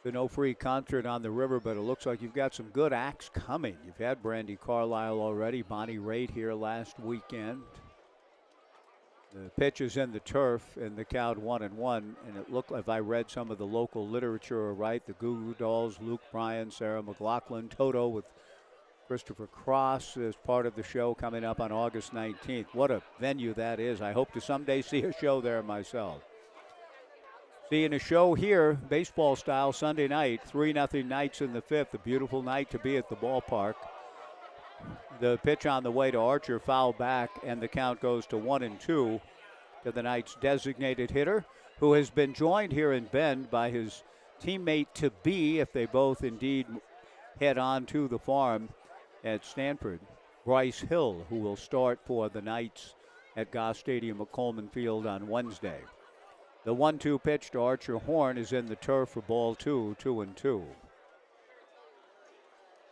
So no free concert on the river, but it looks like you've got some good acts coming. You've had Brandy Carlisle already, Bonnie Raitt here last weekend. The pitch is in the turf, and the count 1-1. And it looked, if I read some of the local literature right, the Goo Goo Dolls, Luke Bryan, Sarah McLaughlin, Toto with Christopher Cross is part of the show coming up on August 19th. What a venue that is. I hope to someday see a show there myself. Seeing a show here, baseball style, Sunday night, 3-0 Knights in the fifth. A beautiful night to be at the ballpark. The pitch on the way to Archer, foul back, and the count goes to 1-2 to the Knights' designated hitter, who has been joined here in Bend by his teammate-to-be, if they both indeed head on to the farm at Stanford, Bryce Hill, who will start for the Knights at Goss Stadium at Coleman Field on Wednesday. The 1-2 pitch to Archer Horn is in the turf for ball 2, 2-2.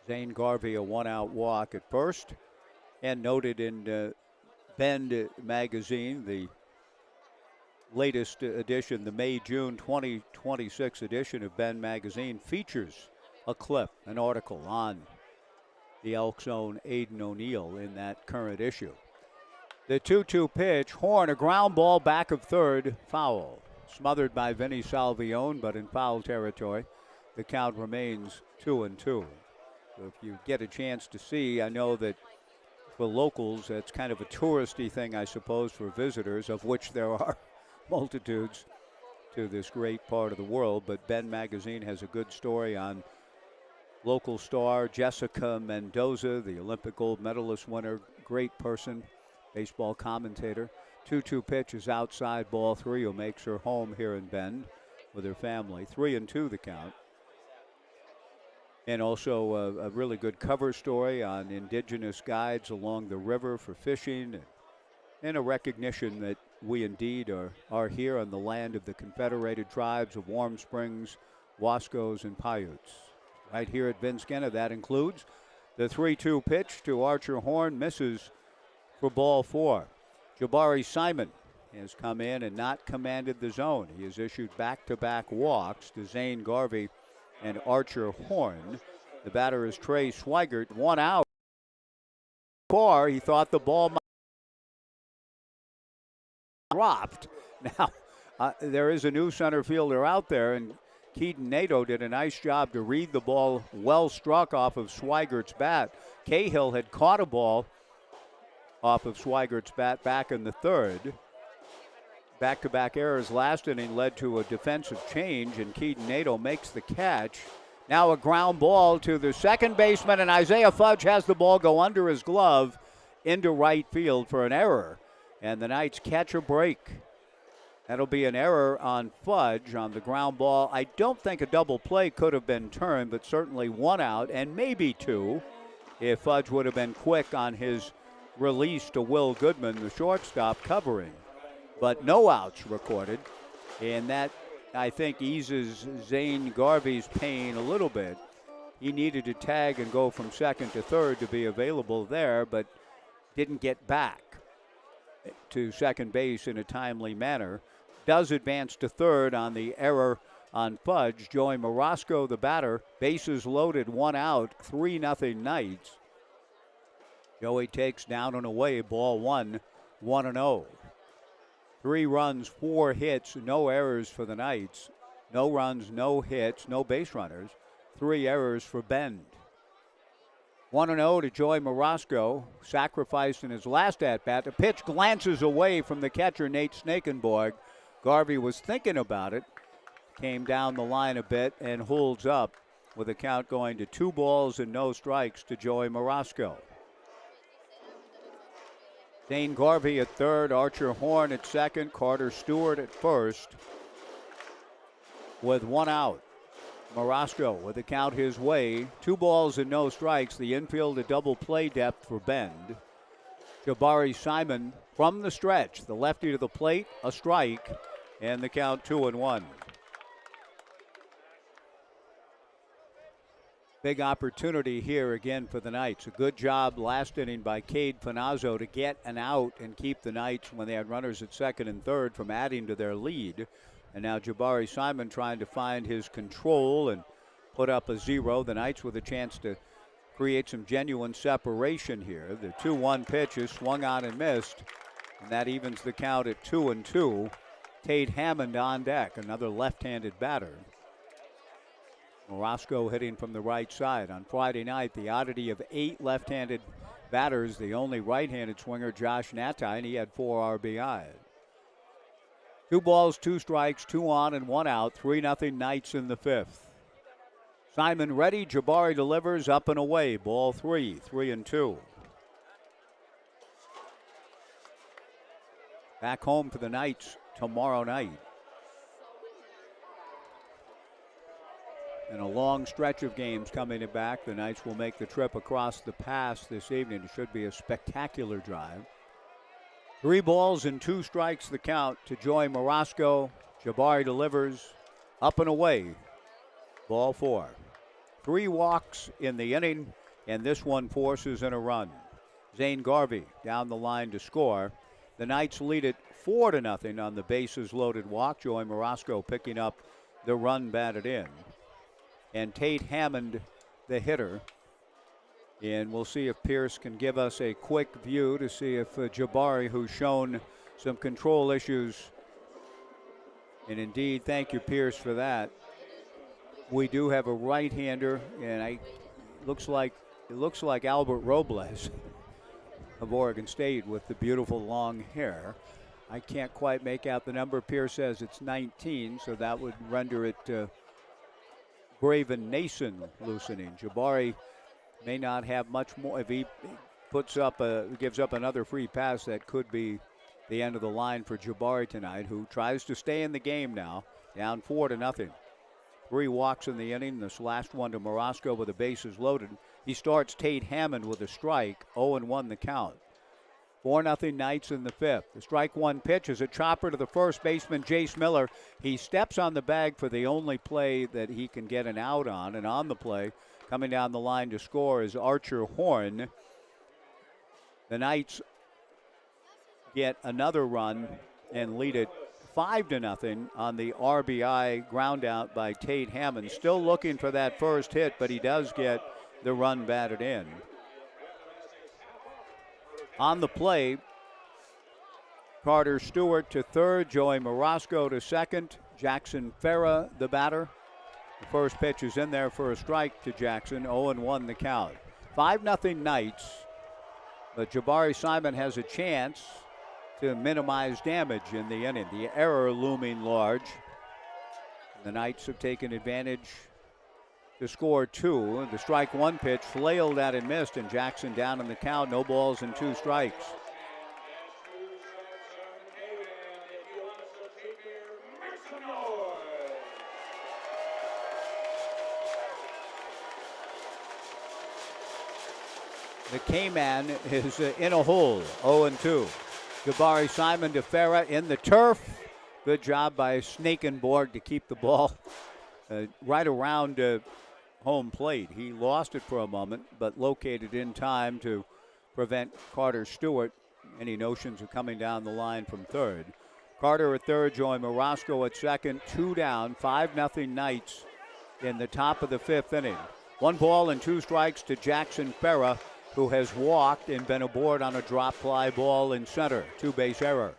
Zane Garvey, a one-out walk at first, and noted in Bend magazine, the latest edition, the May-June 2026 edition of Bend magazine, features a clip, an article on the Elks' own Aiden O'Neill in that current issue. The 2-2 pitch, Horn, a ground ball back of third, foul. Smothered by Vinny Salvione, but in foul territory. The count remains 2-2. So if you get a chance to see, I know that for locals, it's kind of a touristy thing, I suppose, for visitors, of which there are multitudes to this great part of the world. But Bend magazine has a good story on local star Jessica Mendoza, the Olympic gold medalist winner, great person, baseball commentator. 2-2 pitch is outside, ball 3, who makes her home here in Bend with her family. 3-2 the count. And also a really good cover story on indigenous guides along the river for fishing, and a recognition that we indeed are here on the land of the Confederated Tribes of Warm Springs, Wascos, and Paiutes. Right here at Bend Genna, that includes the 3-2 pitch to Archer Horn, misses for ball 4. Jabari Simon has come in and not commanded the zone. He has issued back-to-back walks to Zane Garvey and Archer Horn. The batter is Trey Swigert, 1 out. Far, he thought the ball might have dropped. Now, there is a new center fielder out there, and Keaton Nato did a nice job to read the ball well struck off of Swigert's bat. Cahill had caught a ball off of Swigert's bat back in the third. Back-to-back errors last inning led to a defensive change, and Keaton Nato makes the catch. Now a ground ball to the second baseman, and Isaiah Fudge has the ball go under his glove into right field for an error. And the Knights catch a break. That'll be an error on Fudge on the ground ball. I don't think a double play could have been turned, but certainly 1 out and maybe 2 if Fudge would have been quick on his release to Will Goodman, the shortstop, covering. But no outs recorded, and that, I think, eases Zane Garvey's pain a little bit. He needed to tag and go from second to third to be available there, but didn't get back to second base in a timely manner. Does advance to third on the error on Fudge. Joey Morosco, the batter, bases loaded, 1 out, 3-0 Knights. Joey takes down and away, ball 1, 1-0. 3 runs, 4 hits, no errors for the Knights. No runs, no hits, no base runners. 3 errors for Bend. 1-0 to Joey Morosco, sacrificed in his last at-bat. The pitch glances away from the catcher, Nate Snakenborg. Garvey was thinking about it, came down the line a bit, and holds up with a count going to 2 balls and no strikes to Joey Morosco. Zane Garvey at third, Archer Horn at second, Carter Stewart at first with 1 out. Morosco with the count his way, 2 balls and no strikes. The infield a double play depth for Bend. Jabari Simon from the stretch, the lefty to the plate, a strike, and the count 2-1. Big opportunity here again for the Knights. A good job last inning by Cade Panazzo to get an out and keep the Knights, when they had runners at second and third, from adding to their lead. And now Jabari Simon trying to find his control and put up a 0. The Knights with a chance to create some genuine separation here. The 2-1 pitch is swung on and missed, and that evens the count at 2-2. Tate Hammond on deck, another left-handed batter. Morosco hitting from the right side. On Friday night, the oddity of 8 left-handed batters, the only right-handed swinger, Josh Natai, and he had 4 RBIs. 2 balls, 2 strikes, 2 on and 1 out. 3-0 Knights in the 5th. Simon ready, Jabari delivers, up and away. Ball 3, 3-2. Back home for the Knights tomorrow night. And a long stretch of games coming back. The Knights will make the trip across the pass this evening. It should be a spectacular drive. 3 balls and 2 strikes the count to Joey Morosco. Jabari delivers, up and away. Ball 4. 3 walks in the inning, and this one forces in a run. Zane Garvey down the line to score. The Knights lead it 4-0 on the bases loaded walk. Joey Morosco picking up the run batted in. And Tate Hammond, the hitter. And we'll see if Pierce can give us a quick view to see if Jabari, who's shown some control issues, and indeed, thank you, Pierce, for that. We do have a right-hander, and it looks like Albert Robles of Oregon State with the beautiful long hair. I can't quite make out the number. Pierce says it's 19, so that would render it Graven Nason loosening. Jabari may not have much more. If he gives up another free pass, that could be the end of the line for Jabari tonight, who tries to stay in the game now, down 4-0. 3 walks in the inning. This last one to Morosco with the bases loaded. He starts Tate Hammond with a strike. 0-1 the count. 4-0 Knights in the 5th. The strike 1 pitch is a chopper to the first baseman, Jace Miller. He steps on the bag for the only play that he can get an out on. And on the play, coming down the line to score, is Archer Horn. The Knights get another run and lead it 5-0 on the RBI ground out by Tate Hammond. Still looking for that first hit, but he does get the run batted in. On the play, Carter Stewart to third, Joey Morosco to second, Jackson Farah the batter. The first pitch is in there for a strike to Jackson. 0-1 the count. 5-0 Knights, but Jabari Simon has a chance to minimize damage in the inning. The error looming large. The Knights have taken advantage to score 2. The strike 1 pitch flailed at and missed, and Jackson down in the count. No balls and 2 strikes. The K-Man is in a hole, 0-2. Jabari Simon to Farah in the turf. Good job by Snakenborg to keep the ball right around home plate. He lost it for a moment, but located in time to prevent Carter Stewart any notions of coming down the line from third. Carter at third, Joey Morosco at second, 2 down, 5-0 Knights in the top of the 5th inning. 1 ball and 2 strikes to Jackson Farah, who has walked and been aboard on a drop fly ball in center. 2-base error.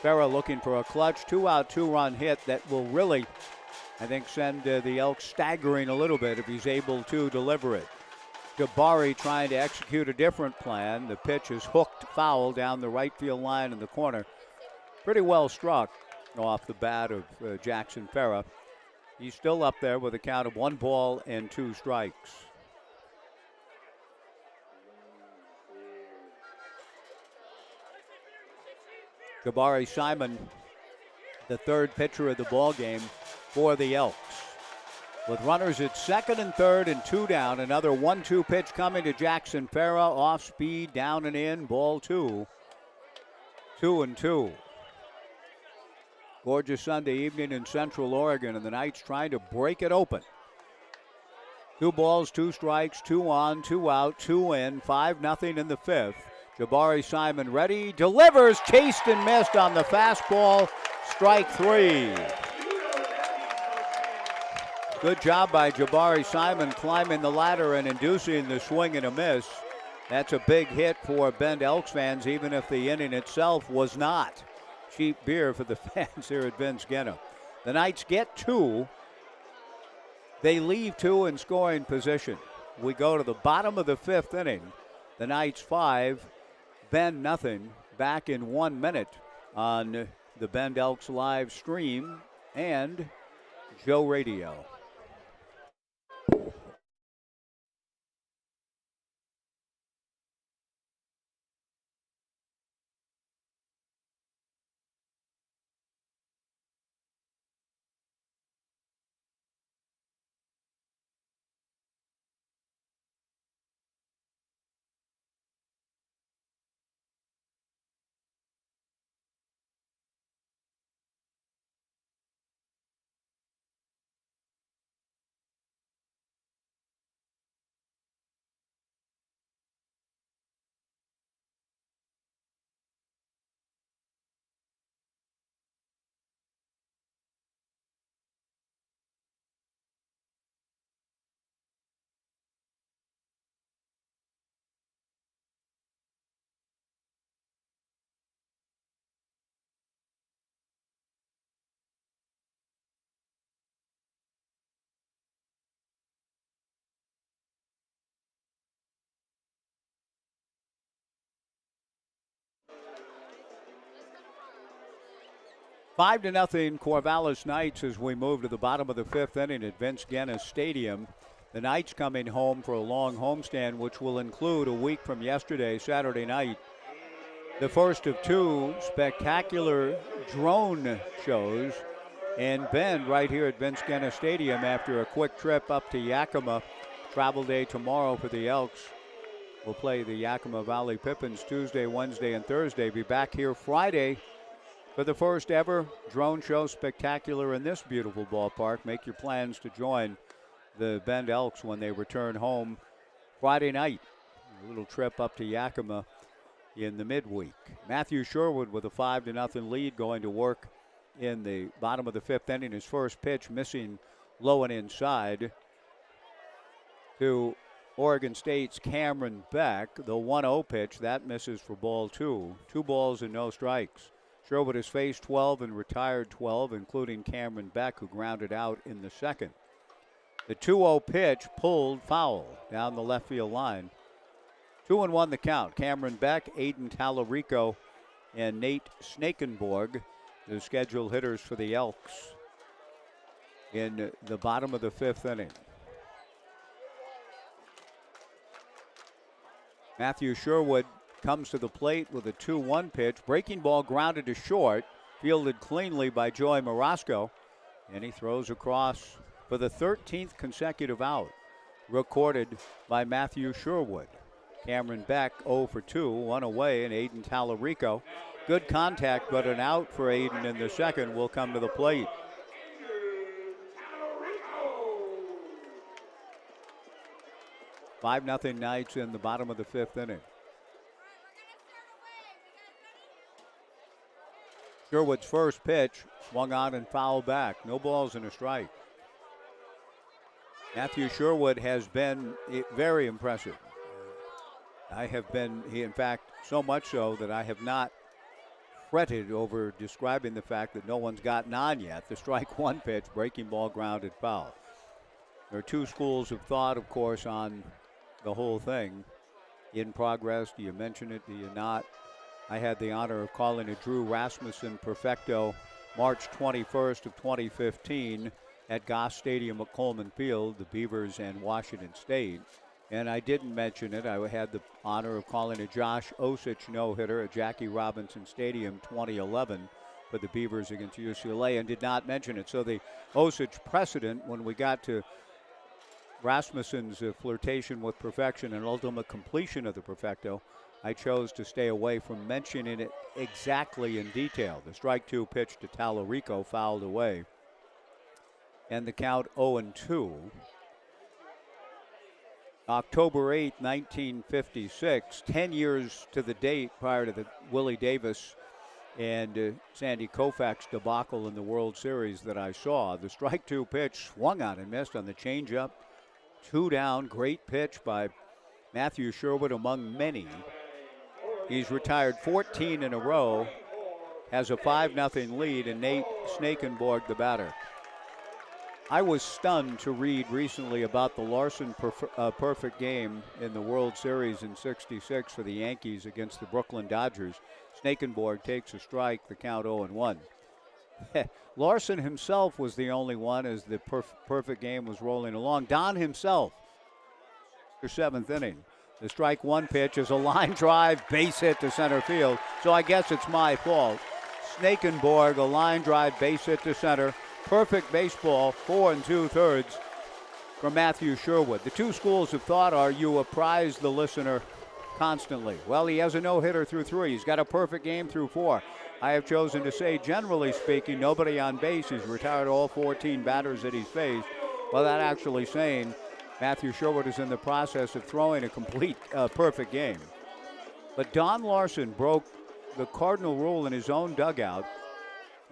Farah looking for a clutch 2-out, 2-run hit that will really, I think, send the Elks staggering a little bit if he's able to deliver it. Jabari trying to execute a different plan. The pitch is hooked foul down the right field line in the corner. Pretty well struck off the bat of Jackson Farah. He's still up there with a count of 1 ball and 2 strikes. Jabari Simon, the third pitcher of the ball game for the Elks. With runners at second and third and 2 down, another 1-2 pitch coming to Jackson Farah. Off speed, down and in, ball 2. 2-2. Gorgeous Sunday evening in Central Oregon, and the Knights trying to break it open. 2 balls, 2 strikes, 2 on, 2 out, 2 in, 5-0 in the 5th. Jabari Simon ready, delivers, chased and missed on the fastball, strike 3. Good job by Jabari Simon climbing the ladder and inducing the swing and a miss. That's a big hit for Bend Elks fans, even if the inning itself was not. Cheap beer for the fans here at Ben's Genna. The Knights get 2. They leave 2 in scoring position. We go to the bottom of the 5th inning. The Knights 5, Bend nothing. Back in 1 minute on the Bend Elks live stream and Joe Radio. Five to nothing, Corvallis Knights as we move to the bottom of the 5th inning at Vince Genna Stadium. The Knights coming home for a long homestand, which will include a week from yesterday, Saturday night. The first of 2 spectacular drone shows in Bend right here at Vince Genna Stadium after a quick trip up to Yakima. Travel day tomorrow for the Elks. We'll play the Yakima Valley Pippins Tuesday, Wednesday, and Thursday. Be back here Friday for the first ever drone show spectacular in this beautiful ballpark. Make your plans to join the Bend Elks when they return home Friday night. A little trip up to Yakima in the midweek. Matthew Sherwood with a 5-0 lead going to work in the bottom of the 5th inning. His first pitch missing low and inside to Oregon State's Cameron Beck. The 1-0 pitch, that misses for ball 2. 2 balls and no strikes. Sherwood has faced 12 and retired 12, including Cameron Beck, who grounded out in the second. The 2-0 pitch pulled foul down the left field line. 2-1 the count. Cameron Beck, Aiden Tallarico, and Nate Snakenborg, the scheduled hitters for the Elks in the bottom of the 5th inning. Matthew Sherwood comes to the plate with a 2-1 pitch. Breaking ball grounded to short, fielded cleanly by Joey Marasco, and he throws across for the 13th consecutive out, recorded by Matthew Sherwood. Cameron Beck 0 for 2, 1 away, and Aiden Tallarico. Good contact, but an out for Aiden in the second will come to the plate. Five nothing Knights in the bottom of the 5th inning. Sherwood's first pitch swung on and fouled back. No balls and a strike. Matthew Sherwood has been very impressive. In fact, so much so that I have not fretted over describing the fact that no one's gotten on yet. The strike 1 pitch, breaking ball grounded foul. There are 2 schools of thought, of course, on the whole thing. In progress, do you mention it, do you not? I had the honor of calling a Drew Rasmussen perfecto March 21st of 2015 at Goss Stadium at Coleman Field, the Beavers and Washington State. And I didn't mention it. I had the honor of calling a Josh Osich no-hitter at Jackie Robinson Stadium 2011 for the Beavers against UCLA and did not mention it. So the Osich precedent, when we got to Rasmussen's flirtation with perfection and ultimate completion of the perfecto, I chose to stay away from mentioning it exactly in detail. The strike 2 pitch to Tallarico fouled away. And the count 0-2. October 8, 1956, 10 years to the date prior to the Willie Davis and Sandy Koufax debacle in the World Series that I saw. The strike two pitch swung on and missed on the changeup. 2 down, great pitch by Matthew Sherwood among many. He's retired 14 in a row, has a 5-0 lead, and Nate Snakenborg the batter. I was stunned to read recently about the Larson perfect game in the World Series in '66 for the Yankees against the Brooklyn Dodgers. Snakenborg takes a strike, the count 0-1. Larson himself was the only one as the perfect game was rolling along. Don himself, the 7th inning. The strike one pitch is a line drive, base hit to center field. So I guess it's my fault. Snakenborg, a line drive, base hit to center. Perfect baseball, 4 2/3 from Matthew Sherwood. The two schools of thought are you apprise the listener constantly. Well, he has a no-hitter through 3. He's got a perfect game through 4. I have chosen to say, generally speaking, nobody on base. He's retired all 14 batters that he's faced. Well, that actually saying Matthew Sherwood is in the process of throwing a complete perfect game. But Don Larson broke the cardinal rule in his own dugout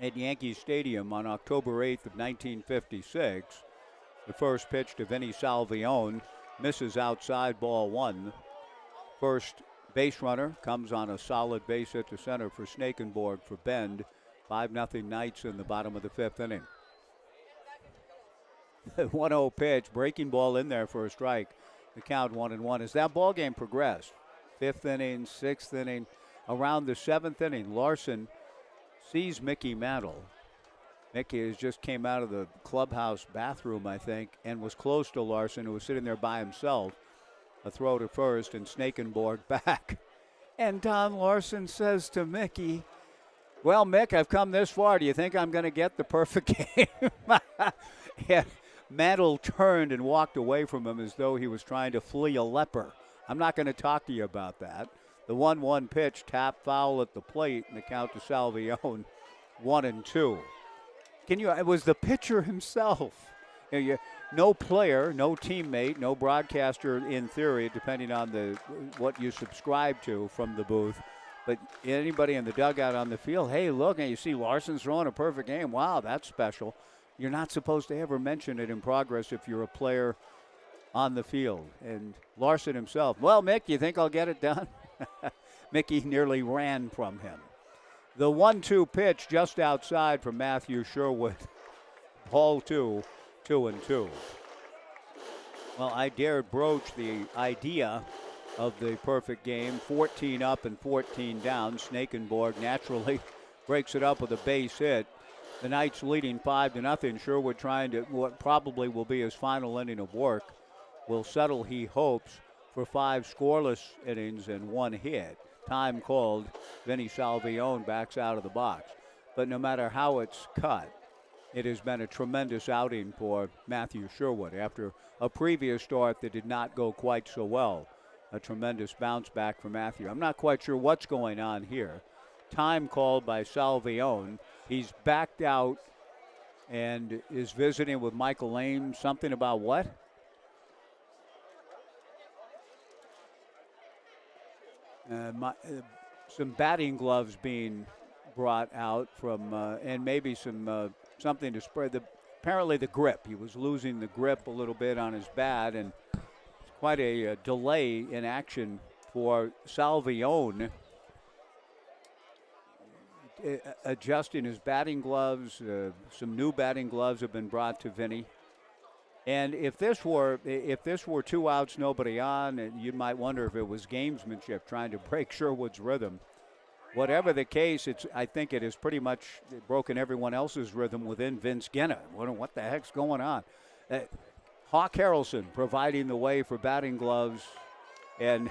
at Yankee Stadium on October 8th of 1956. The first pitch to Vinny Salvione misses outside, ball 1. First base runner comes on a solid base hit to center for Snakenborg for Bend. 5-0 Knights in the bottom of the 5th inning. 1-0 pitch, breaking ball in there for a strike. The count 1-1. As that ball game progressed, 5th inning, 6th inning, around the 7th inning, Larson sees Mickey Mantle. Mickey has just came out of the clubhouse bathroom, I think, and was close to Larson, who was sitting there by himself. A throw to first, and Snakenborg back. And Don Larson says to Mickey, well, Mick, I've come this far. Do you think I'm going to get the perfect game? And Mantle turned and walked away from him as though he was trying to flee a leper. I'm not going to talk to you about that. The 1-1 pitch, tap foul at the plate, and the count to Salvione, 1-2. It was the pitcher himself. No player, no teammate, no broadcaster in theory, depending on what you subscribe to from the booth. But anybody in the dugout on the field, hey, look, and you see Larson's throwing a perfect game. Wow, that's special. You're not supposed to ever mention it in progress if you're a player on the field. And Larson himself, well, Mick, you think I'll get it done? Mickey nearly ran from him. The 1-2 pitch just outside from Matthew Sherwood. Ball 2, 2-2. Well, I dared broach the idea of the perfect game. 14 up and 14 down. Snakenborg naturally breaks it up with a base hit. The Knights leading 5-0. Sherwood trying to what probably will be his final inning of work. Will settle, he hopes, for 5 scoreless innings and 1 hit. Time called. Vinny Salvione backs out of the box. But no matter how it's cut, it has been a tremendous outing for Matthew Sherwood. After a previous start that did not go quite so well, a tremendous bounce back for Matthew. I'm not quite sure what's going on here. Time called by Salvione. He's backed out and is visiting with Michael Lane. Something about what? Some batting gloves being brought out from, and maybe some something to spread. Apparently the grip. He was losing the grip a little bit on his bat, and it's quite a delay in action for Salvione. Adjusting his batting gloves. Some new batting gloves have been brought to Vinny. And if this were 2 outs, nobody on, you might wonder if it was gamesmanship trying to break Sherwood's rhythm. Whatever the case, I think it has pretty much broken everyone else's rhythm within Vince Genna. What the heck's going on? Hawk Harrelson providing the way for batting gloves and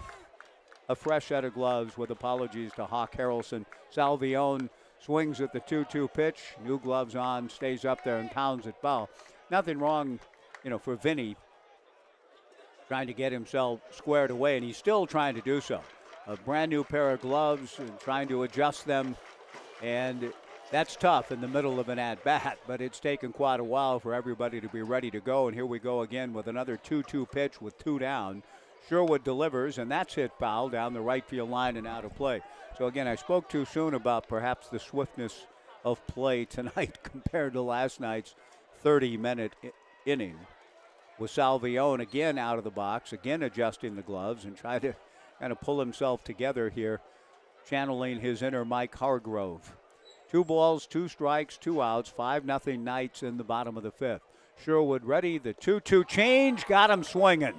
a fresh set of gloves with apologies to Hawk Harrelson. Salvione swings at the 2-2 pitch. New gloves on, stays up there and pounds it foul. Nothing wrong, for Vinny trying to get himself squared away, and he's still trying to do so. A brand new pair of gloves and trying to adjust them. And That's tough in the middle of an at-bat, but it's taken quite a while for everybody to be ready to go. And here we go again with another 2-2 pitch with 2 down. Sherwood delivers, and that's hit foul down the right field line and out of play. So again, I spoke too soon about perhaps the swiftness of play tonight compared to last night's 30-minute inning. With Salvione again out of the box, again adjusting the gloves and trying to kind of pull himself together here, channeling his inner Mike Hargrove. 2 balls, 2 strikes, 2 outs, 5-0 Knights in the bottom of the 5th. Sherwood ready, the 2-2 change, got him swinging.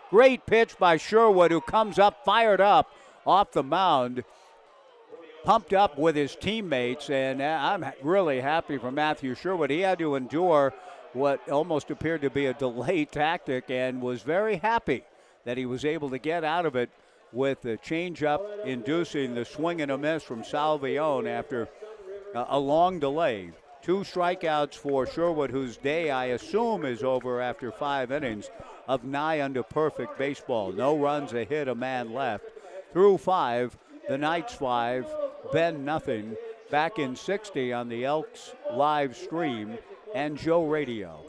Great pitch by Sherwood, who comes up, fired up off the mound, pumped up with his teammates, and I'm really happy for Matthew Sherwood. He had to endure what almost appeared to be a delay tactic and was very happy that he was able to get out of it with the changeup inducing the swing and a miss from Salvione after a long delay. 2 strikeouts for Sherwood, whose day I assume is over after 5 innings of nigh unto perfect baseball. No runs, a hit, a man left. Through 5, the Knights 5, Bend nothing. Back in 60 on the Elks live stream and Joe Radio.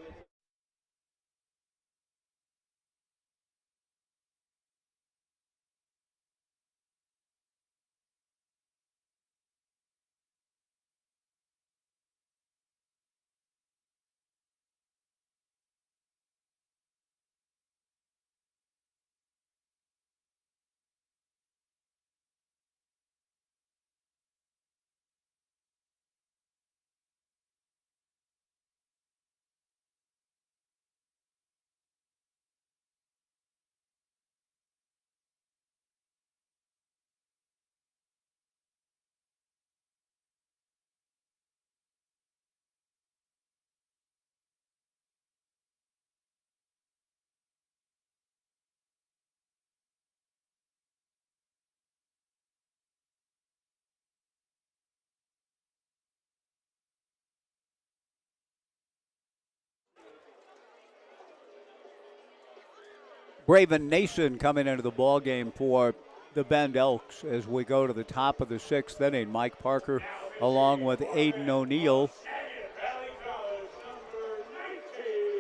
Braven Nason coming into the ball game for the Bend Elks as we go to the top of the 6th inning. Mike Parker along with Aiden O'Neill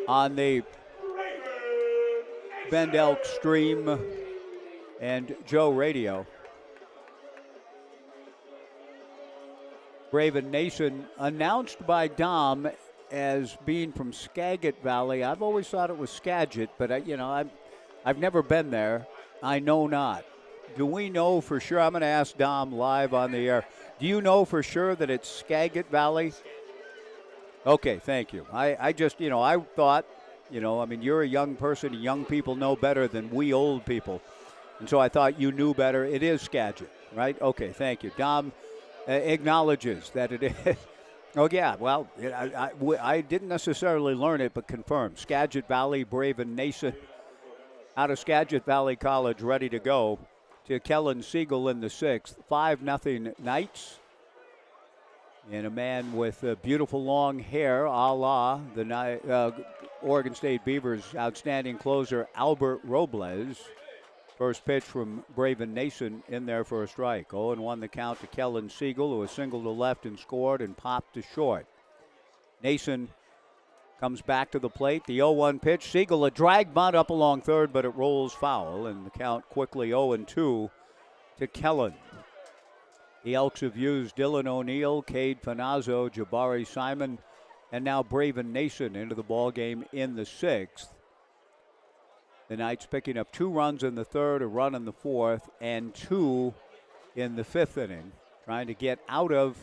on the Bend Elks stream and Joe Radio. Braven Nason announced by Dom as being from Skagit Valley. I've always thought it was Skagit, but I've never been there. I know not. Do we know for sure? I'm going to ask Dom live on the air. Do you know for sure that it's Skagit Valley? Okay, thank you. I just, I thought, you're a young person. Young people know better than we old people. And so I thought you knew better. It is Skagit, right? Okay, thank you. Dom acknowledges that it is. Oh, yeah. Well, I didn't necessarily learn it, but confirmed. Skagit Valley, Braven Nason out of Skagit Valley College, ready to go to Kellen Siegel in the 6th. 5-0 Knights. And a man with beautiful long hair, a la the Oregon State Beavers' outstanding closer, Albert Robles. First pitch from Braven Nason in there for a strike. 0-1 the count to Kellen Siegel, who was singled to left and scored and popped to short. Nason comes back to the plate. The 0-1 pitch. Siegel, a drag bunt up along third, but it rolls foul, and the count quickly 0-2 to Kellen. The Elks have used Dylan O'Neill, Cade Panazzo, Jabari Simon, and now Braven Nason into the ballgame in the 6th. The Knights picking up 2 runs in the 3rd, a run in the 4th, and 2 in the 5th inning. Trying to get out of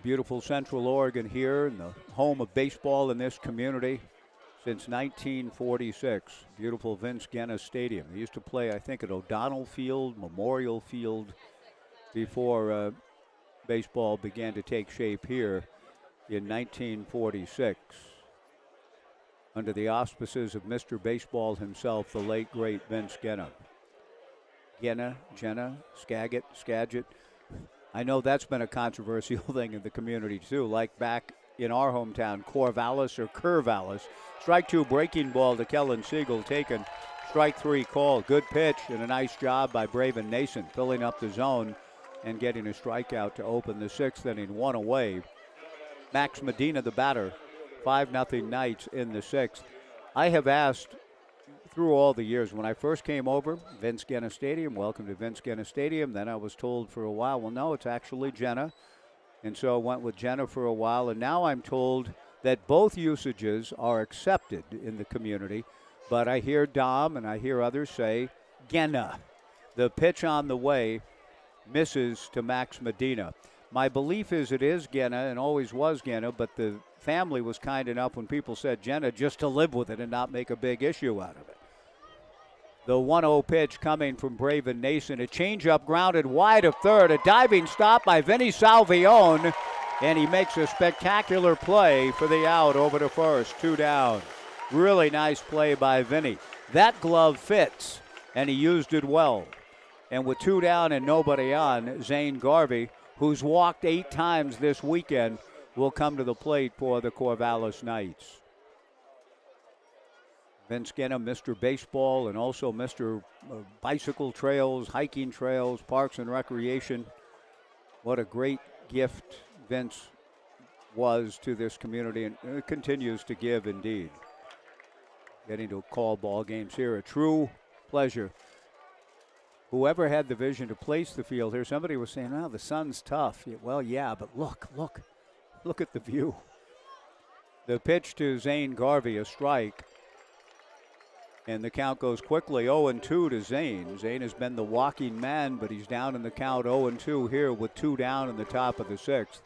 beautiful Central Oregon here, and the home of baseball in this community since 1946. Beautiful Vince Genna Stadium. They used to play, I think, at O'Donnell Field, Memorial Field, before baseball began to take shape here in 1946. Under the auspices of Mr. Baseball himself, the late, great Vince Genna. Genna, Skagit. I know that's been a controversial thing in the community, too, like back in our hometown, Corvallis or Corvallis. Strike 2 breaking ball to Kellen Siegel taken. Strike 3 call. Good pitch and a nice job by Braven Nason filling up the zone and getting a strikeout to open the sixth inning, one away. Max Medina, the batter, 5-0 Knights in the sixth. I have asked through all the years, when I first came over, Vince Genna Stadium, welcome to Vince Genna Stadium. Then I was told for a while, well, no, it's actually Genna. And so I went with Genna for a while. And now I'm told that both usages are accepted in the community. But I hear Dom and I hear others say Genna. The pitch on the way misses to Max Medina. My belief is it is Genna and always was Genna, but the family was kind enough when people said Genna just to live with it and not make a big issue out of it. The 1-0 pitch coming from Braven Nason. A changeup grounded wide of third. A diving stop by Vinny Salvione, and he makes a spectacular play for the out over to first. 2 down. Really nice play by Vinny. That glove fits, and he used it well. And with 2 down and nobody on, Zane Garvey, who's walked 8 times this weekend, will come to the plate for the Corvallis Knights. Vince Genna, Mr. Baseball, and also Mr. Bicycle Trails, Hiking Trails, Parks and Recreation. What a great gift Vince was to this community, and it continues to give indeed. Getting to call ball games here, a true pleasure. Whoever had the vision to place the field here, somebody was saying, oh, the sun's tough. Well, yeah, but look at the view. The pitch to Zane Garvey, a strike. And the count goes quickly, 0-2 to Zane. Zane has been the walking man, but he's down in the count 0-2 here with 2 down in the top of the sixth.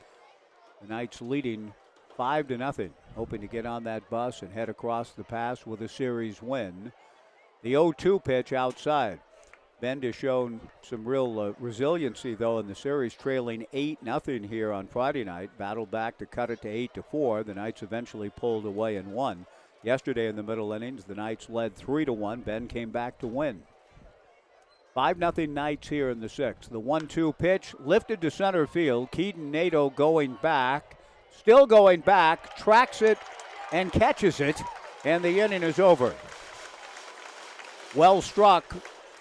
The Knights leading 5-0, hoping to get on that bus and head across the pass with a series win. The 0-2 pitch outside. Bend has shown some real resiliency, though, in the series, trailing 8-0 here on Friday night. Battled back to cut it to 8-4. The Knights eventually pulled away and won. Yesterday in the middle innings, the Knights led 3-1. Bend came back to win. 5-0 Knights here in the sixth. The 1-2 pitch lifted to center field. Keaton Nadeau going back, still going back, tracks it and catches it, and the inning is over. Well struck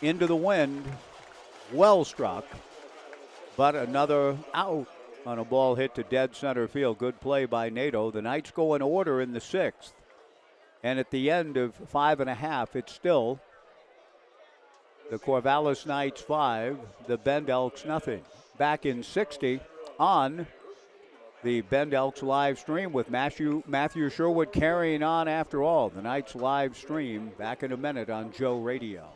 into the wind, well struck, but another out on a ball hit to dead center field. Good play by Nadeau. The Knights go in order in the sixth. And at the end of 5.5, it's still the Corvallis Knights 5, the Bend Elks nothing. Back in 60 on the Bend Elks live stream with Matthew Sherwood carrying on after all. The Knights live stream back in a minute on Joe Radio.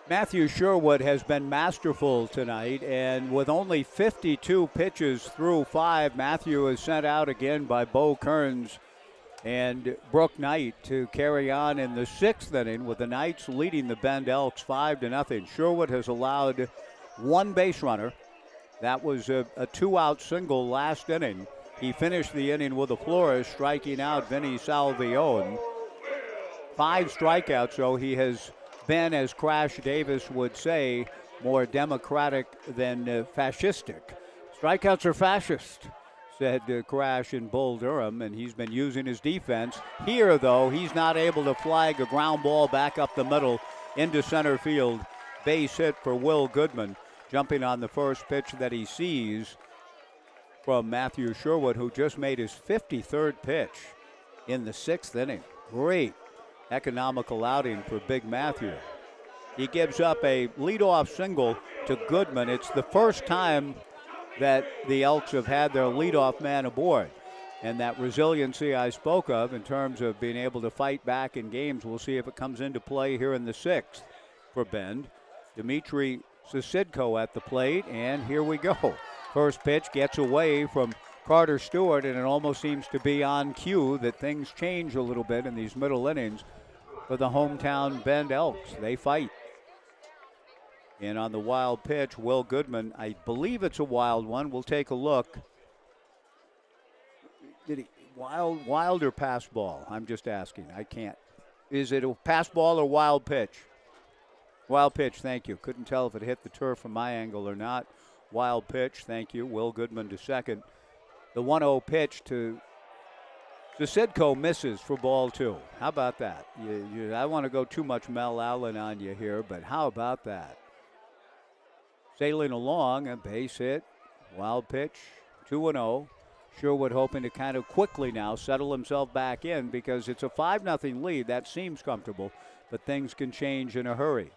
Matthew Sherwood has been masterful tonight, and with only 52 pitches through 5, Matthew is sent out again by Bo Kearns and Brooke Knight to carry on in the sixth inning with the Knights leading the Bend Elks 5-0. Sherwood has allowed 1 base runner. That was a 2-out single last inning. He finished the inning with a flourish, striking out Vinny Salvione. 5 strikeouts, so he has been, as Crash Davis would say, more democratic than fascistic. Strikeouts are fascist, said Crash in Bull Durham, and he's been using his defense. Here, though, he's not able to flag a ground ball back up the middle into center field. Base hit for Will Goodman, jumping on the first pitch that he sees from Matthew Sherwood, who just made his 53rd pitch in the 6th inning. Great economical outing for Big Matthew. He gives up a leadoff single to Goodman. It's the first time that the Elks have had their leadoff man aboard. And that resiliency I spoke of in terms of being able to fight back in games, we'll see if it comes into play here in the 6th for Bend. Dmitry Sisidko at the plate, and here we go. First pitch gets away from Carter Stewart, and it almost seems to be on cue that things change a little bit in these middle innings for the hometown Bend Elks. They fight. And on the wild pitch, Will Goodman, I believe it's a wild one. We'll take a look. Did he wild or pass ball? I'm just asking. I can't. Is it a pass ball or wild pitch? Wild pitch, thank you. Couldn't tell if it hit the turf from my angle or not. Wild pitch, thank you. Will Goodman to second. The 1-0 pitch to Sidko misses for ball 2. How about that? I want to go too much Mel Allen on you here, but how about that? Sailing along, a base hit, wild pitch, 2-0. Sherwood hoping to kind of quickly now settle himself back in because it's a 5-0 lead. That seems comfortable, but things can change in a hurry.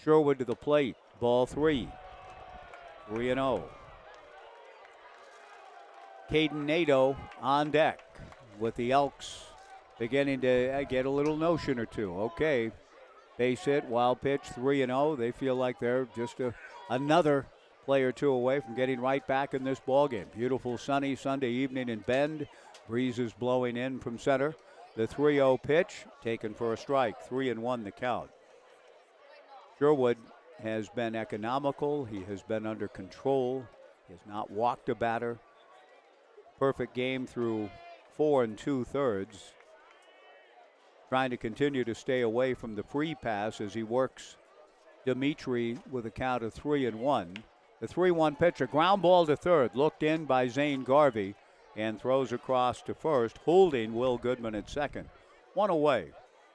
Sherwood to the plate, ball 3. 3-0. Caden Nadeau on deck with the Elks beginning to get a little notion or two. Okay, base hit, wild pitch, 3-0. They feel like they're just another play or two away from getting right back in this ballgame. Beautiful sunny Sunday evening in Bend. Breezes blowing in from center. The 3-0 pitch taken for a strike. 3-1 the count. Sherwood has been economical. He has been under control. He has not walked a batter. Perfect game through 4 2/3. Trying to continue to stay away from the free pass as he works Dimitri with a count of 3-1. The 3-1 pitch, a ground ball to third, looked in by Zane Garvey and throws across to first, holding Will Goodman at second. One away.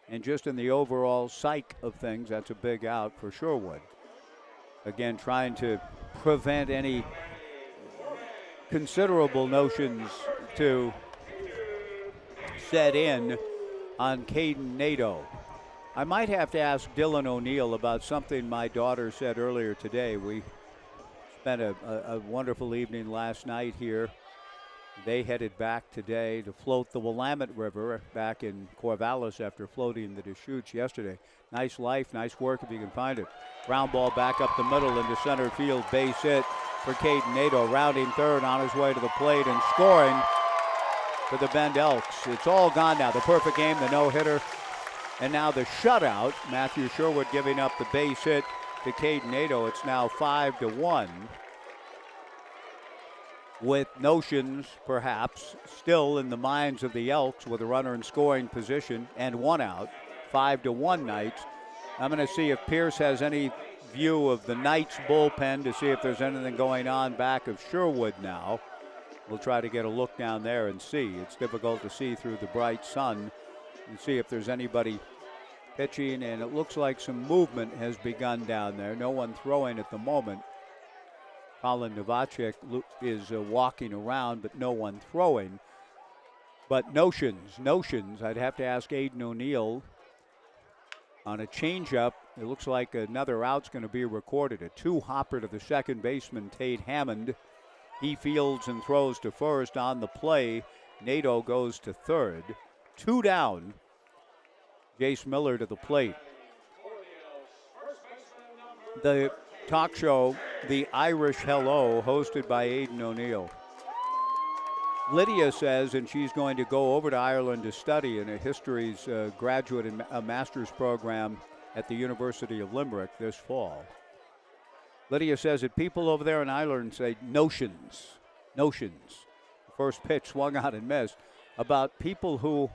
And just in the overall psyche of things, that's a big out for Sherwood. Again, trying to prevent any considerable notions to set in on Caden Nadeau. I might have to ask Dylan O'Neill about something my daughter said earlier today. We spent a wonderful evening last night here. They headed back today to float the Willamette River back in Corvallis after floating the Deschutes yesterday. Nice life, nice work if you can find it. Ground ball back up the middle into center field, base hit for Caden Nadeau, rounding third on his way to the plate and scoring for the Bend Elks. It's all gone now. The perfect game, the no-hitter, and now the shutout. Matthew Sherwood giving up the base hit to Caden Nadeau. It's now 5-1. With notions, perhaps, still in the minds of the Elks with a runner in scoring position and one out. 5-1 Knights. I'm going to see if Pierce has any view of the Knights bullpen to see if there's anything going on back of Sherwood now. We'll try to get a look down there and see. It's difficult to see through the bright sun and see if there's anybody pitching, and it looks like some movement has begun down there. No one throwing at the moment. Colin Novacek is walking around, but no one throwing. But notions. I'd have to ask Aiden O'Neill on a changeup. It looks like another out's going to be recorded. A two-hopper to the second baseman, Tate Hammond. He fields and throws to first on the play. Nadeau goes to third. 2 down. Jace Miller to the plate. The talk show, The Irish Hello, hosted by Aiden O'Neill. Lydia says, and she's going to go over to Ireland to study in a histories graduate and a master's program at the University of Limerick this fall. Lydia says that people over there in Ireland say notions. The first pitch swung out and missed. About people who,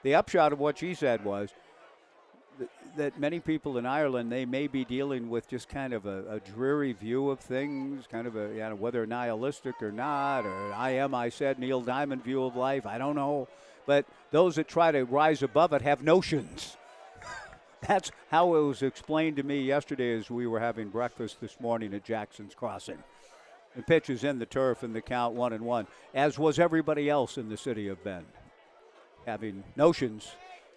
the upshot of what she said was that many people in Ireland, they may be dealing with just kind of a dreary view of things, kind of a, whether nihilistic or not, or I said, Neil Diamond view of life, I don't know. But those that try to rise above it have notions. That's how it was explained to me yesterday as we were having breakfast this morning at Jackson's Crossing. The pitch is in the turf and the count 1-1, as was everybody else in the city of Bend, having notions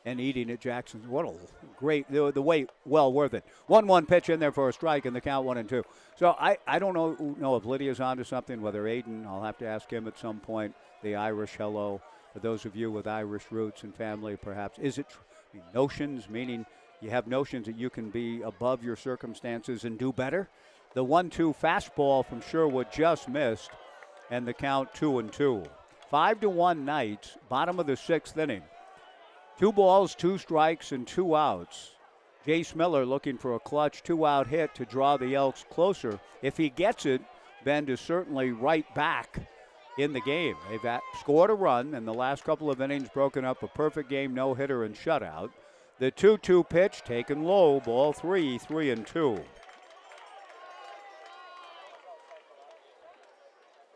and eating at Jackson. What a great, the wait, well worth it. 1-1 pitch in there for a strike, and the count 1-2. So I don't know if Lydia's onto something, whether Aiden, I'll have to ask him at some point, the Irish hello. For those of you with Irish roots and family, perhaps, is it notions, meaning you have notions that you can be above your circumstances and do better? The 1-2 fastball from Sherwood just missed, and the count 2-2. 5-1 Knights, bottom of the 6th inning. 2 balls, 2 strikes, and 2 outs. Jace Miller looking for a clutch 2-out hit to draw the Elks closer. If he gets it, Bend is certainly right back in the game. They've scored a run in the last couple of innings, broken up a perfect game, no-hitter and shutout. The 2-2 pitch taken low, ball 3, 3-2.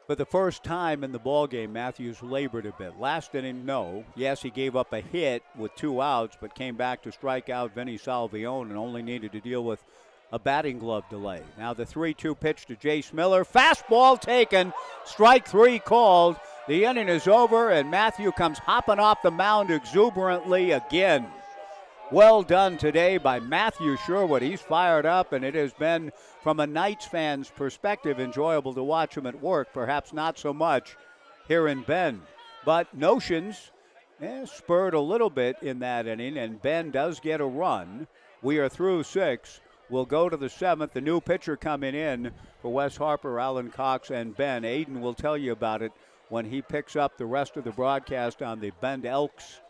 For the first time in the ballgame, Matthews labored a bit. Last inning, no. Yes, he gave up a hit with 2 outs, but came back to strike out Vinny Salvione and only needed to deal with a batting glove delay. Now the 3-2 pitch to Jace Miller. Fastball taken. Strike 3 called. The inning is over, and Matthew comes hopping off the mound exuberantly again. Well done today by Matthew Sherwood. He's fired up, and it has been, from a Knights fan's perspective, enjoyable to watch him at work. Perhaps not so much here in Bend. But notions spurred a little bit in that inning, and Bend does get a run. We are through 6. We'll go to the 7th. The new pitcher coming in for Wes Harper, Alan Cox, and Ben. Aiden will tell you about it when he picks up the rest of the broadcast on the Bend Elks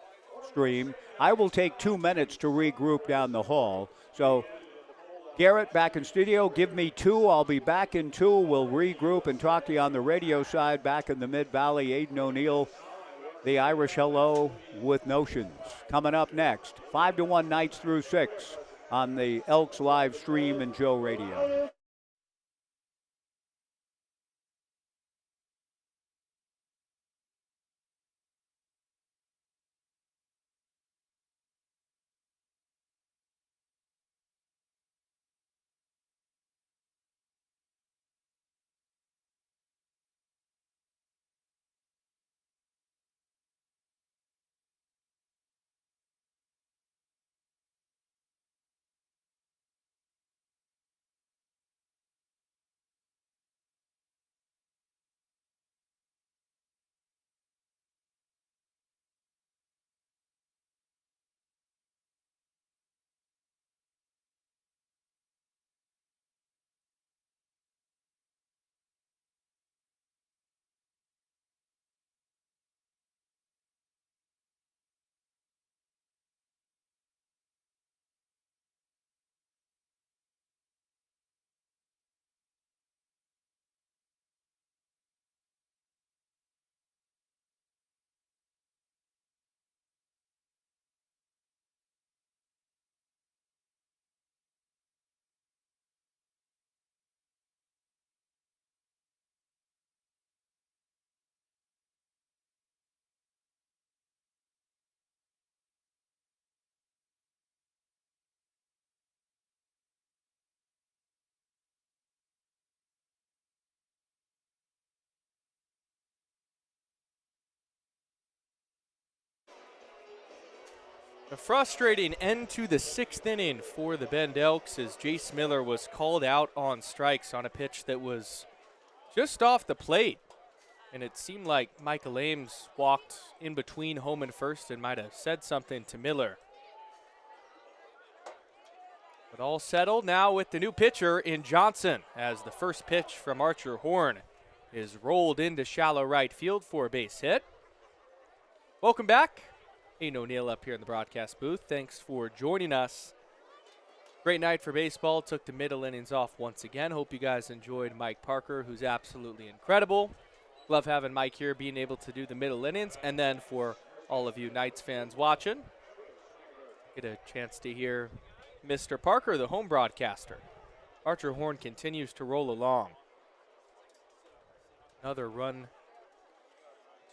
stream. I will take 2 minutes to regroup down the hall. So, Garrett, back in studio, give me 2. I'll be back in 2. We'll regroup and talk to you on the radio side back in the Mid-Valley. Aiden O'Neill, the Irish hello with notions. Coming up next, 5-1 Knights through 6 on the Elks live stream and Joe Radio. A frustrating end to the 6th inning for the Bend Elks as Jace Miller was called out on strikes on a pitch that was just off the plate. And it seemed like Michael Ames walked in between home and first and might have said something to Miller. But all settled now with the new pitcher in Johnson as the first pitch from Archer Horn is rolled into shallow right field for a base hit. Welcome back. Aiden O'Neill up here in the broadcast booth. Thanks for joining us. Great night for baseball. Took the middle innings off once again. Hope you guys enjoyed Mike Parker, who's absolutely incredible. Love having Mike here, being able to do the middle innings. And then for all of you Knights fans watching, get a chance to hear Mr. Parker, the home broadcaster. Archer Horn continues to roll along. Another run.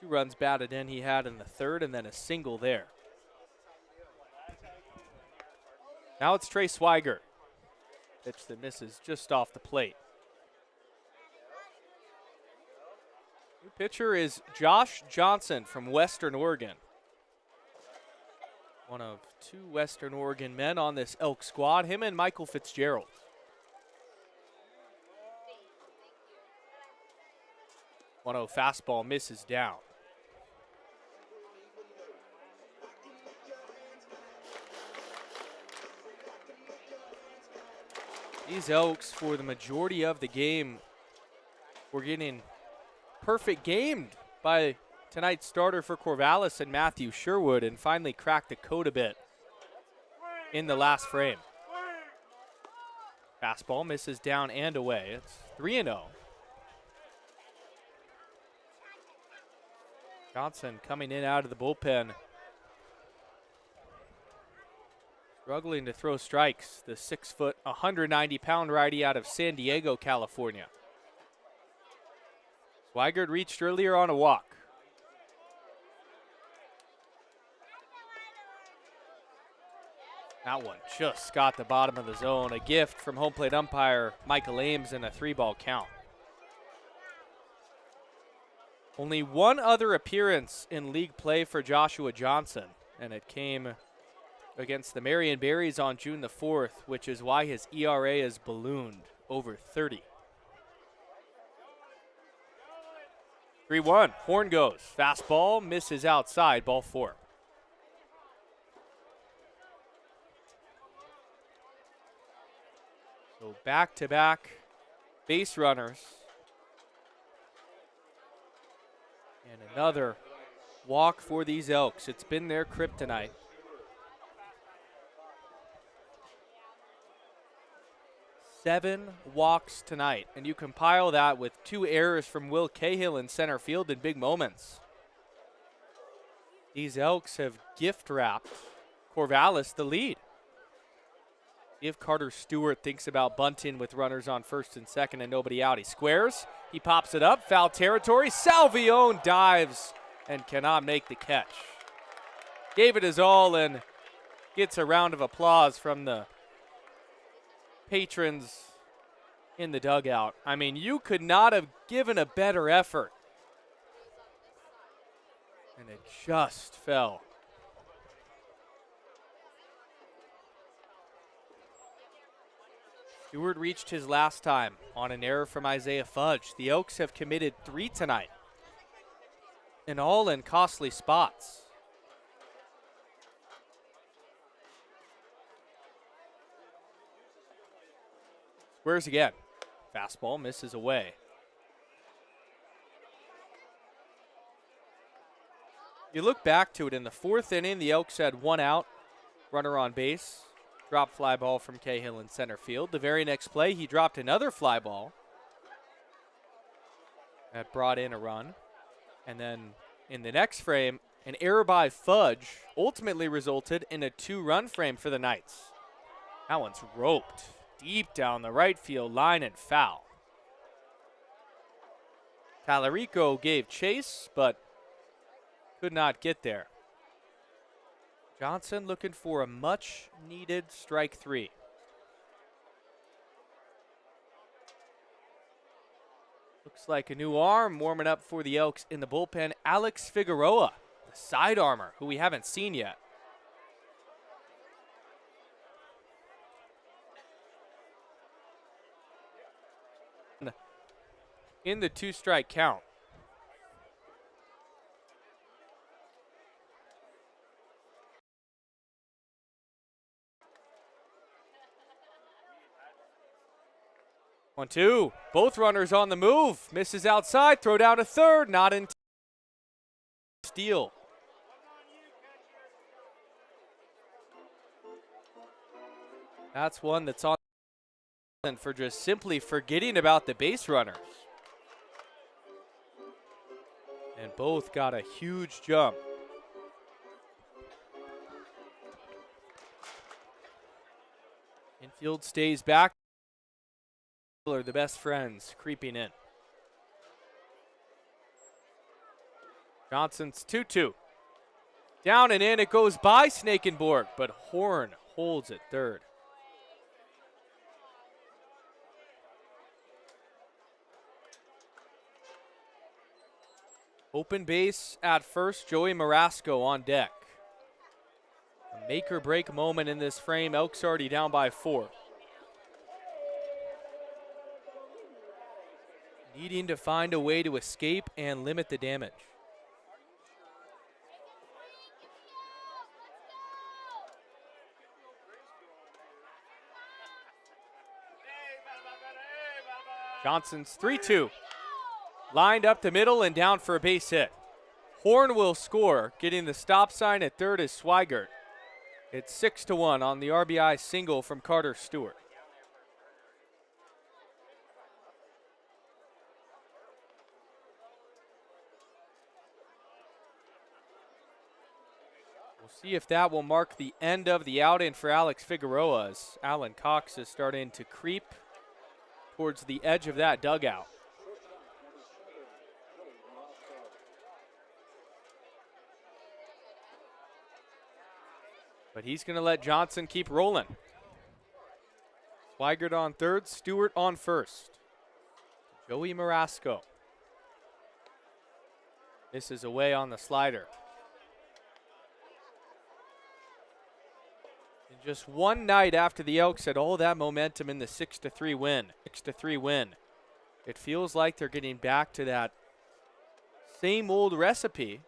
2 runs batted in he had in the 3rd, and then a single there. Now it's Trey Swiger. Pitch that misses just off the plate. New pitcher is Josh Johnson from Western Oregon. One of two Western Oregon men on this Elk squad, him and Michael Fitzgerald. 1-0 fastball misses down. These Elks, for the majority of the game, were getting perfect gamed by tonight's starter for Corvallis and Matthew Sherwood, and finally cracked the code a bit in the last frame. Fastball misses down and away. It's 3-0. Johnson coming in out of the bullpen, struggling to throw strikes. The 6-foot, 190-pound righty out of San Diego, California. Swigert reached earlier on a walk. That one just got the bottom of the zone. A gift from home plate umpire Michael Ames and a 3-ball count. Only one other appearance in league play for Joshua Johnson, and it came against the Marion Berries on June the 4th, which is why his ERA is ballooned over 30. 3-1, Horn goes. Fastball misses outside, ball 4. So back-to-back base runners. And another walk for these Elks. It's been their kryptonite. Seven walks tonight, and you compile that with 2 errors from Will Cahill in center field in big moments. These Elks have gift-wrapped Corvallis the lead. If Carter Stewart thinks about bunting with runners on first and second and nobody out, he squares, he pops it up, foul territory. Salvione dives and cannot make the catch. Gave it his all and gets a round of applause from the patrons in the dugout. I mean, you could not have given a better effort. And it just fell. Stewart reached his last time on an error from Isaiah Fudge. The Elks have committed 3 tonight, and all in costly spots. Squares again. Fastball misses away. You look back to it, in the 4th inning, the Elks had 1 out, runner on base. Drop fly ball from Cahill in center field. The very next play, he dropped another fly ball that brought in a run. And then in the next frame, an error by Fudge ultimately resulted in a 2-run frame for the Knights. That one's roped deep down the right field line and foul. Talarico gave chase, but could not get there. Johnson looking for a much-needed strike 3. Looks like a new arm warming up for the Elks in the bullpen. Alex Figueroa, the side armor, who we haven't seen yet. In the 2-strike count. One, two. Both runners on the move. Misses outside. Throw down to third. Not in. Steal. That's one that's on for just simply forgetting about the base runners. And both got a huge jump. Infield stays back. Are the best friends creeping in. Johnson's 2-2. Down and in, it goes by Snakenborg, but Horn holds at third. Open base at first, Joey Marasco on deck. make or break moment in this frame. Elks already down by 4. Needing to find a way to escape and limit the damage. Johnson's 3-2. Lined up the middle and down for a base hit. Horn will score, getting the stop sign at third is Swigert. It's 6-1 on the RBI single from Carter Stewart. We'll see if that will mark the end of the outing for Alex Figueroa, as Alan Cox is starting to creep towards the edge of that dugout. But he's going to let Johnson keep rolling. Swigert on third, Stewart on first. Joey Marasco. This is away on the slider. In just one night after the Elks had all that momentum in the 6-3 win, it feels like they're getting back to that same old recipe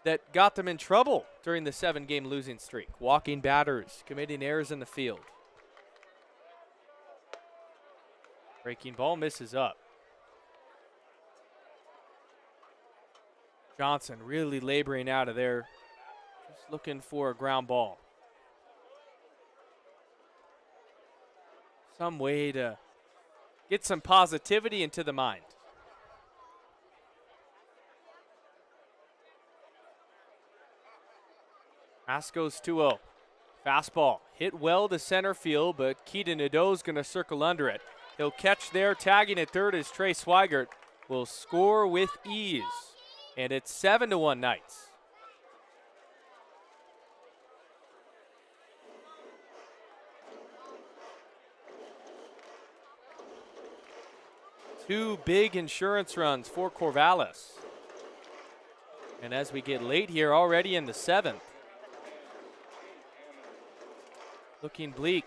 that got them in trouble during the 7-game losing streak. Walking batters, committing errors in the field. Breaking ball misses up. Johnson really laboring out of there, just looking for a ground ball. Some way to get some positivity into the mind. Asco's 2-0. Fastball hit well to center field, but Keaton Nadeau's going to circle under it. He'll catch there, tagging at third as Trey Swigert will score with ease. And it's 7-1 Knights. Two big insurance runs for Corvallis. And as we get late here, already in the 7th, looking bleak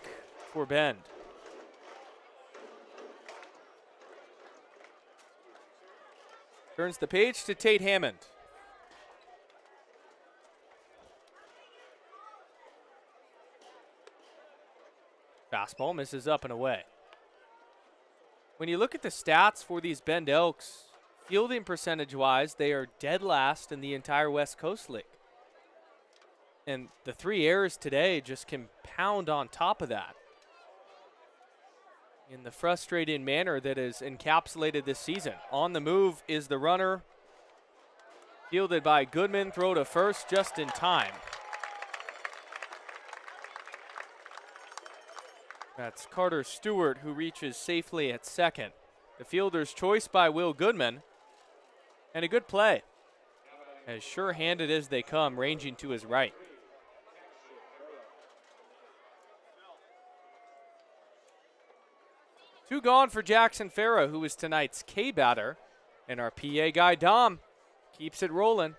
for Bend. Turns the page to Tate Hammond. Fastball misses up and away. When you look at the stats for these Bend Elks, fielding percentage-wise, they are dead last in the entire West Coast League. And the 3 errors today just compound on top of that in the frustrating manner that is encapsulated this season. On the move is the runner, fielded by Goodman, throw to first just in time. That's Carter Stewart who reaches safely at second. The fielder's choice by Will Goodman, and a good play, as sure-handed as they come, ranging to his right. Two gone for Jackson Farah, who is tonight's K batter. And our PA guy, Dom, keeps it rolling.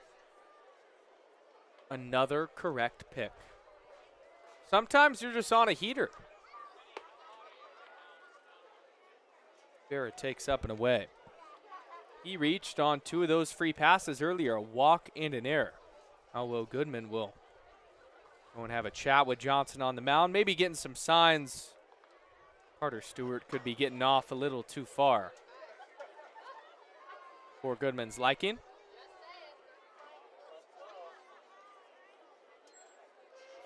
Another correct pick. Sometimes you're just on a heater. Farah takes up and away. He reached on 2 of those free passes earlier, a walk and an error. Now Will Goodman will go and have a chat with Johnson on the mound, maybe getting some signs Carter Stewart could be getting off a little too far for Goodman's liking.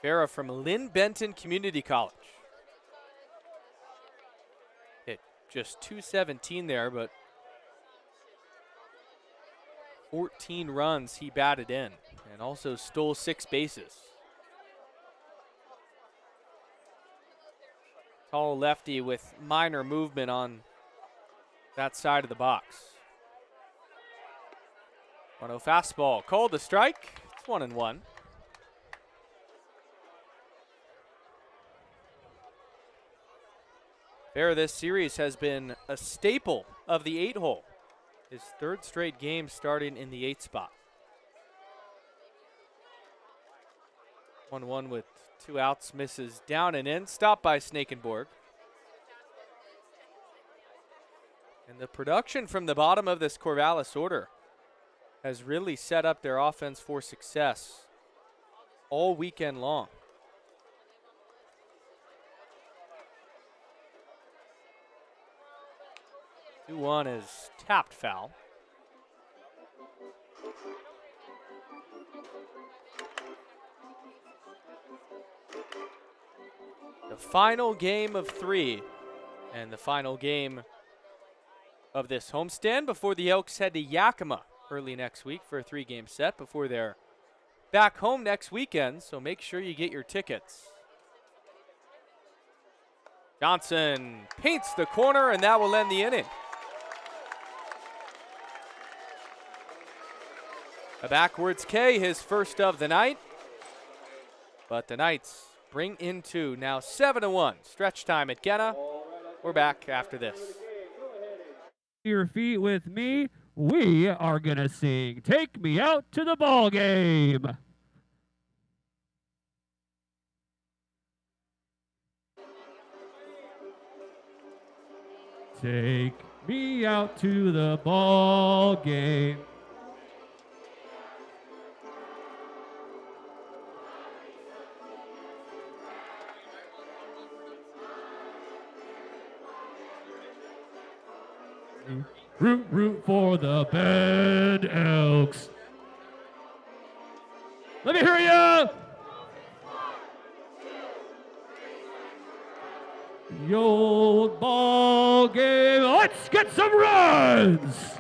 Farah from Lynn Benton Community College. Hit just .217 there, but 14 runs he batted in and also stole 6 bases. Tall lefty with minor movement on that side of the box. 1-0 fastball, called the strike. It's 1-1. Farah this series has been a staple of the 8-hole. His 3rd straight game starting in the 8th spot. 1-1 with 2 outs, misses down and in, stopped by Snakenborg. And the production from the bottom of this Corvallis order has really set up their offense for success all weekend long. 2-1 is tapped foul. The final game of 3 and the final game of this homestand before the Elks head to Yakima early next week for a 3-game set before they're back home next weekend, so make sure you get your tickets. Johnson paints the corner, and that will end the inning. A backwards K, his first of the night, but the Knights bring in 2, now 7-1. Stretch time at Genna. We're back after this. Your feet with me. We are gonna sing "Take Me Out to the Ball Game." Take me out to the ball game. Root, root for the Bend Elks. Let me hear ya! The old ball game. Let's get some runs!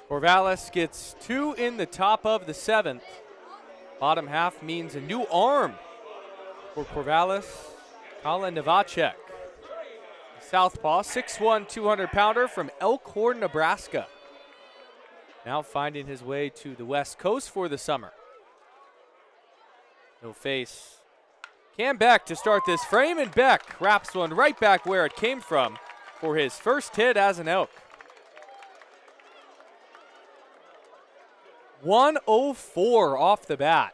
Corvallis gets 2 in the top of the 7th. Bottom half means a new arm for Corvallis, Colin Novacek. Southpaw, 6'1", 200-pounder from Elkhorn, Nebraska. Now finding his way to the West Coast for the summer. He'll face Cam Beck to start this frame, and Beck wraps one right back where it came from for his first hit as an Elk. 104 off the bat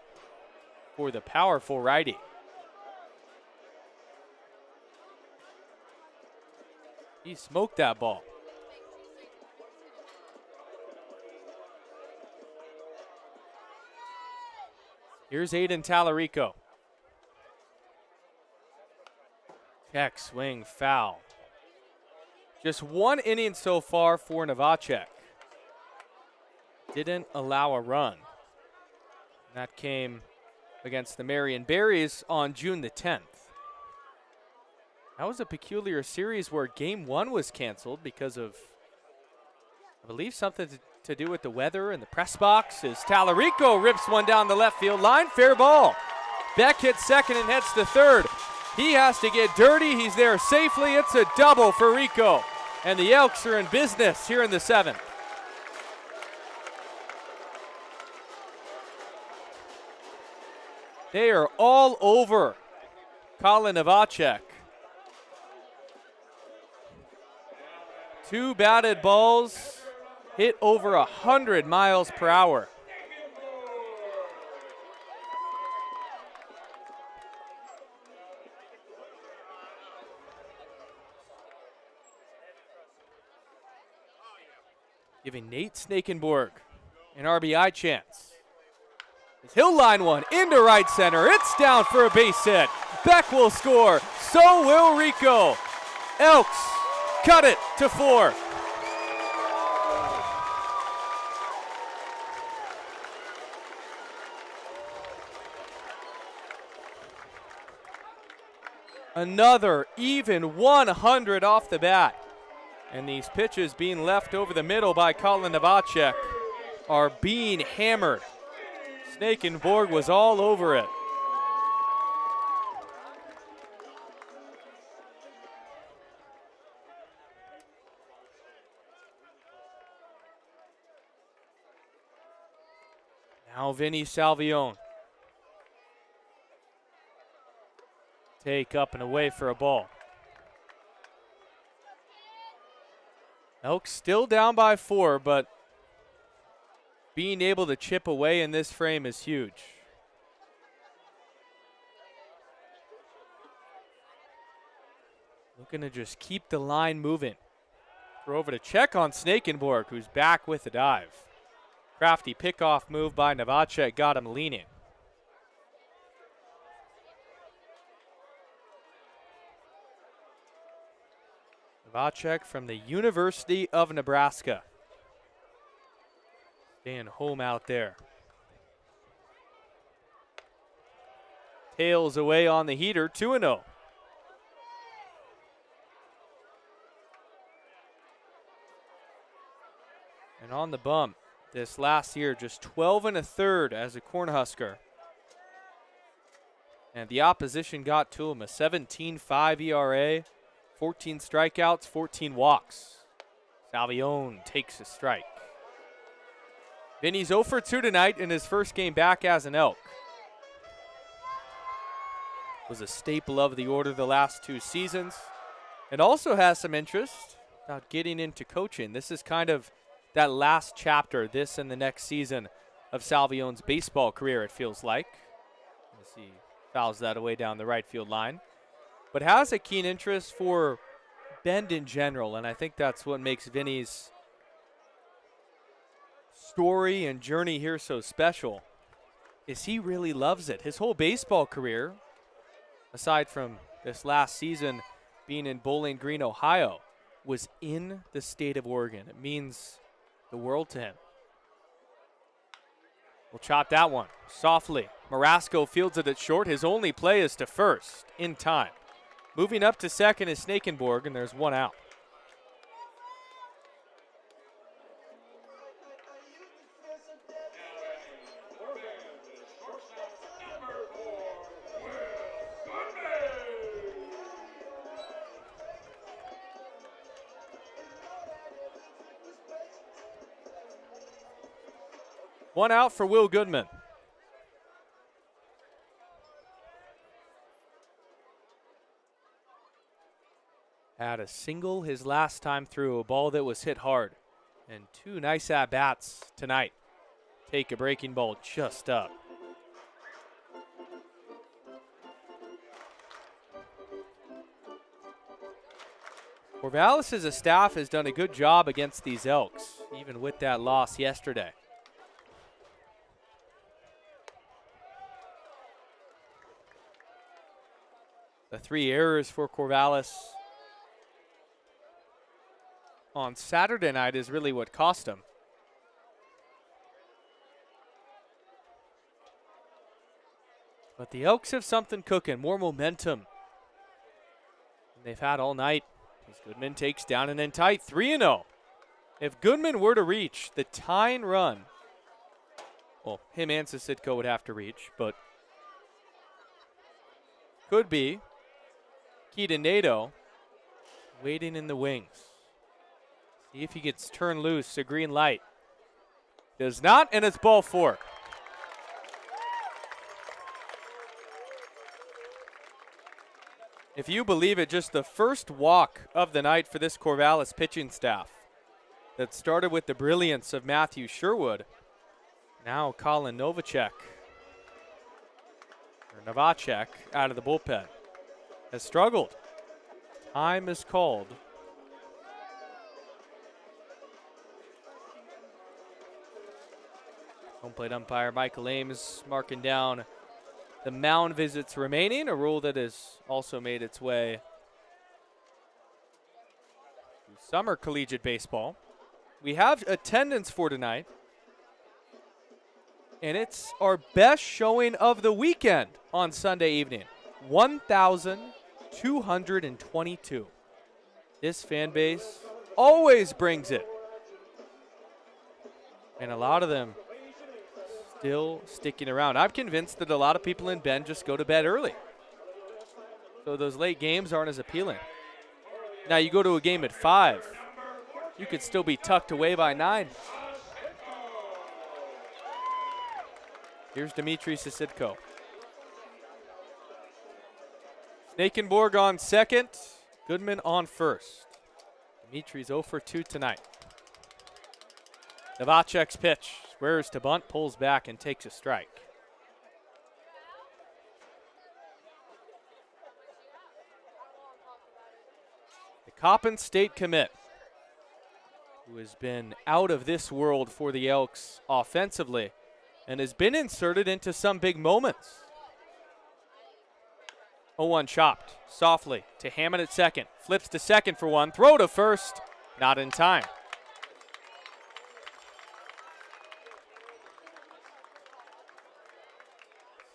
for the powerful righty. He smoked that ball. Here's Aiden Tallarico. Check, swing, foul. Just 1 inning so far for Novacek. Didn't allow a run. That came against the Marion Berries on June the 10th. That was a peculiar series where game 1 was canceled because of, I believe, something to do with the weather in the press box. As Tallarico rips one down the left field line, fair ball. Beck hits second and heads to third. He has to get dirty. He's there safely. It's a double for Rico. And the Elks are in business here in the 7th. They are all over Colin Novacek. 2 batted balls hit over 100 miles per hour. Giving Nate Snakenborg an RBI chance. He'll line one into right center. It's down for a base hit. Beck will score. So will Rico. Elks cut it to 4. Another even 100 off the bat. And these pitches being left over the middle by Colin Novacek are being hammered. Snakenborg was all over it. Now Vinny Salvione. Take up and away for a ball. Elks still down by 4, but being able to chip away in this frame is huge. Looking to just keep the line moving. Throw over to check on Snakenborg, who's back with the dive. Crafty pickoff move by Novacek got him leaning. Novacek from the University of Nebraska. Staying home out there. Tails away on the heater, 2-0. And on the bump, this last year, just 12 1/3 as a Cornhusker. And the opposition got to him, a 17.5 ERA, 14 strikeouts, 14 walks. Salvione takes a strike. Vinny's 0 for 2 tonight in his first game back as an Elk. Was a staple of the order the last 2 seasons. And also has some interest about getting into coaching. This is kind of that last chapter, this and the next season, of Salvione's baseball career, it feels like. As he fouls that away down the right field line. But has a keen interest for Bend in general, and I think that's what makes Vinny's story and journey here so special, is he really loves it. His whole baseball career, aside from this last season being in Bowling Green, Ohio, was in the state of Oregon. It means the world to him. We'll chop that one softly. Marasco fields it at short. His only play is to first in time. Moving up to second is Snakenborg, and there's 1 out. One out for Will Goodman. Had a single his last time through, a ball that was hit hard. And 2 nice at-bats tonight. Take a breaking ball just up. Corvallis as a staff has done a good job against these Elks, even with that loss yesterday. The 3 errors for Corvallis on Saturday night is really what cost him. But the Elks have something cooking, more momentum than they've had all night. As Goodman takes down and in tight, 3-0. If Goodman were to reach the tying run, well, him and Sisitko would have to reach, but could be. Keaton Nato waiting in the wings. See if he gets turned loose, a green light. Does not, and it's ball 4. If you believe it, just the first walk of the night for this Corvallis pitching staff that started with the brilliance of Matthew Sherwood. Now Colin Novacek out of the bullpen has struggled. Time is called. Home plate umpire Michael Ames marking down the mound visits remaining, a rule that has also made its way through summer collegiate baseball. We have attendance for tonight, and it's our best showing of the weekend on Sunday evening. 1,222. This fan base always brings it. And a lot of them still sticking around. I'm convinced that a lot of people in Bend just go to bed early, so those late games aren't as appealing. Now you go to a game at 5, you could still be tucked away by 9. Here's Dmitry Sisitko. Snakenborg on second, Goodman on first. Dimitri's 0 for 2 tonight. Novacek's pitch. Squares to bunt, pulls back, and takes a strike. The Coppin State commit, who has been out of this world for the Elks offensively and has been inserted into some big moments. 0-1 chopped softly to Hammond at second. Flips to second for one. Throw to first. Not in time.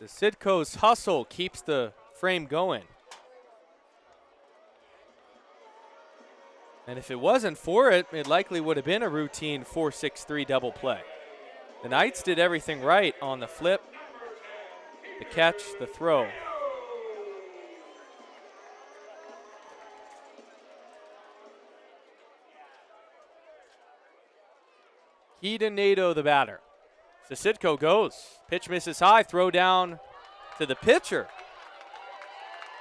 The Sidco's hustle keeps the frame going. And if it wasn't for it, it likely would have been a routine 4-6-3 double play. The Knights did everything right on the flip, the catch, the throw. Keaton Nadeau, the batter. Sisitko goes. Pitch misses high. Throw down to the pitcher.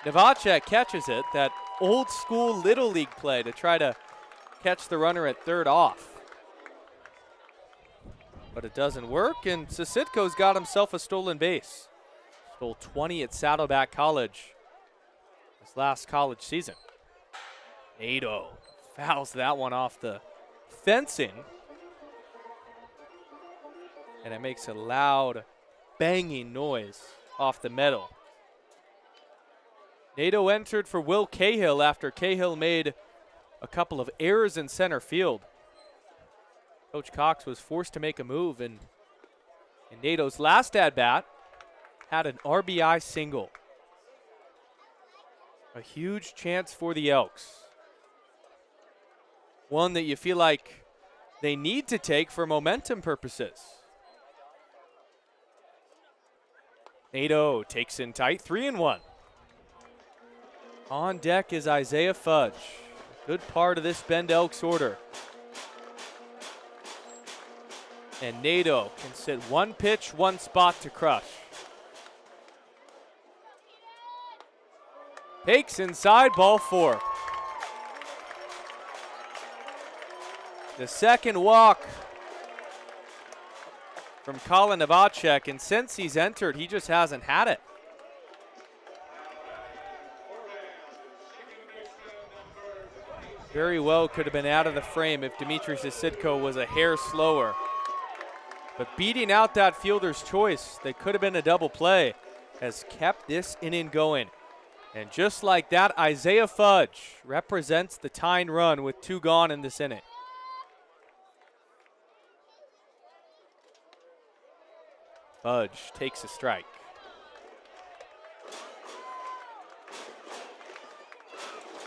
Novacek catches it. That old school Little League play to try to catch the runner at third off. But it doesn't work, and Sisitko's got himself a stolen base. Stole 20 at Saddleback College his last college season. Nadeau fouls that one off the fencing. And it makes a loud, banging noise off the metal. Nadeau entered for Will Cahill after Cahill made a couple of errors in center field. Coach Cox was forced to make a move, and in Nadeau's last at-bat, had an RBI single. A huge chance for the Elks. One that you feel like they need to take for momentum purposes. Nadeau takes in tight, 3-1. On deck is Isaiah Fudge. Good part of this Bend Elks order. And Nadeau can sit one pitch, one spot to crush. Takes inside, ball 4. The second walk from Colin Novacek, and since he's entered, he just hasn't had it. Very well could have been out of the frame if Dmitry Sisitko was a hair slower. But beating out that fielder's choice that could have been a double play has kept this inning going. And just like that, Isaiah Fudge represents the tying run with 2 gone in this inning. Fudge takes a strike.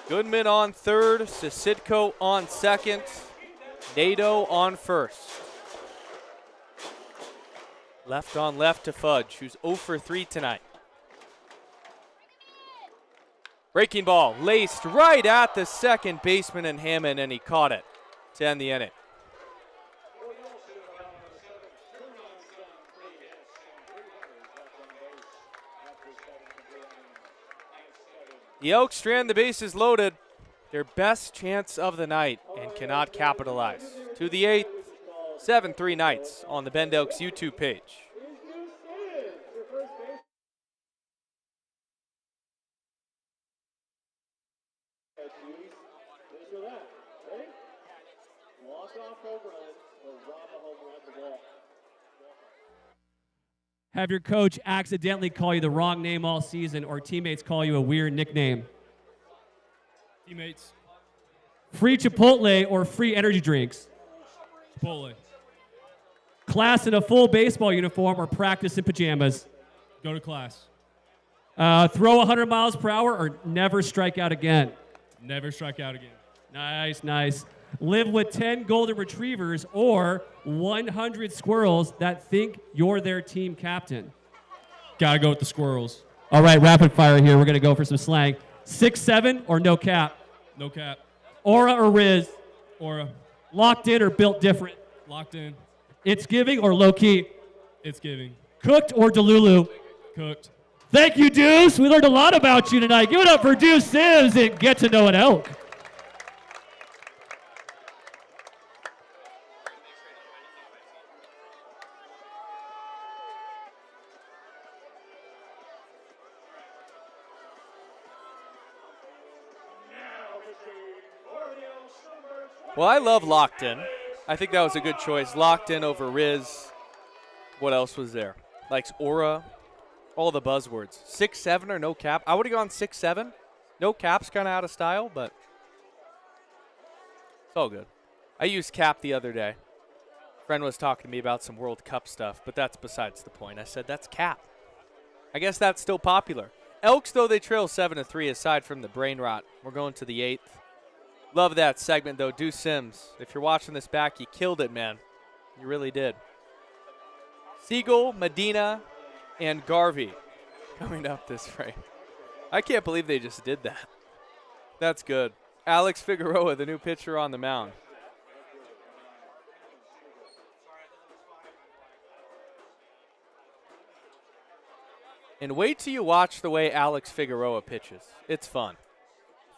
Goodman on third, Sisitko on second, Nadeau on first. Left on left to Fudge, who's 0 for 3 tonight. Breaking ball, laced right at the second baseman and Hammond, and he caught it. to end the inning. The Elks strand the bases loaded, their best chance of the night, and cannot capitalize. To the 8th, 7-3 Knights on the Bend Elks YouTube page. Have your coach accidentally call you the wrong name all season, or teammates call you a weird nickname? Teammates. Free Chipotle or free energy drinks? Chipotle. Class in a full baseball uniform or practice in pajamas? Go to class. Throw 100 miles per hour or never strike out again? Never strike out again. Nice, nice. Live with 10 golden retrievers or 100 squirrels that think you're their team captain? Gotta go with the squirrels. All right, rapid fire here. We're going to go for some slang. 6'7" or no cap? No cap. Aura or Riz? Aura. Locked in or built different? Locked in. It's giving or low key? It's giving. Cooked or Delulu? Cooked. Thank you, Deuce. We learned a lot about you tonight. Give it up for Deuce Sims and Get to Know an Elk. Well, I love Locked In. I think that was a good choice. Locked In over Riz. What else was there? Likes Aura. All the buzzwords. 6'7" or no cap. I would have gone 6'7". No cap's kind of out of style, but it's all good. I used cap the other day. Friend was talking to me about some World Cup stuff, but that's besides the point. I said, that's cap. I guess that's still popular. Elks, though, they trail 7-3 aside from the brain rot. We're going to the 8th. Love that segment, though. Deuce Sims, if you're watching this back, you killed it, man. You really did. Siegel, Medina, and Garvey coming up this frame. I can't believe they just did that. That's good. Alex Figueroa, the new pitcher on the mound. And wait till you watch the way Alex Figueroa pitches. It's fun.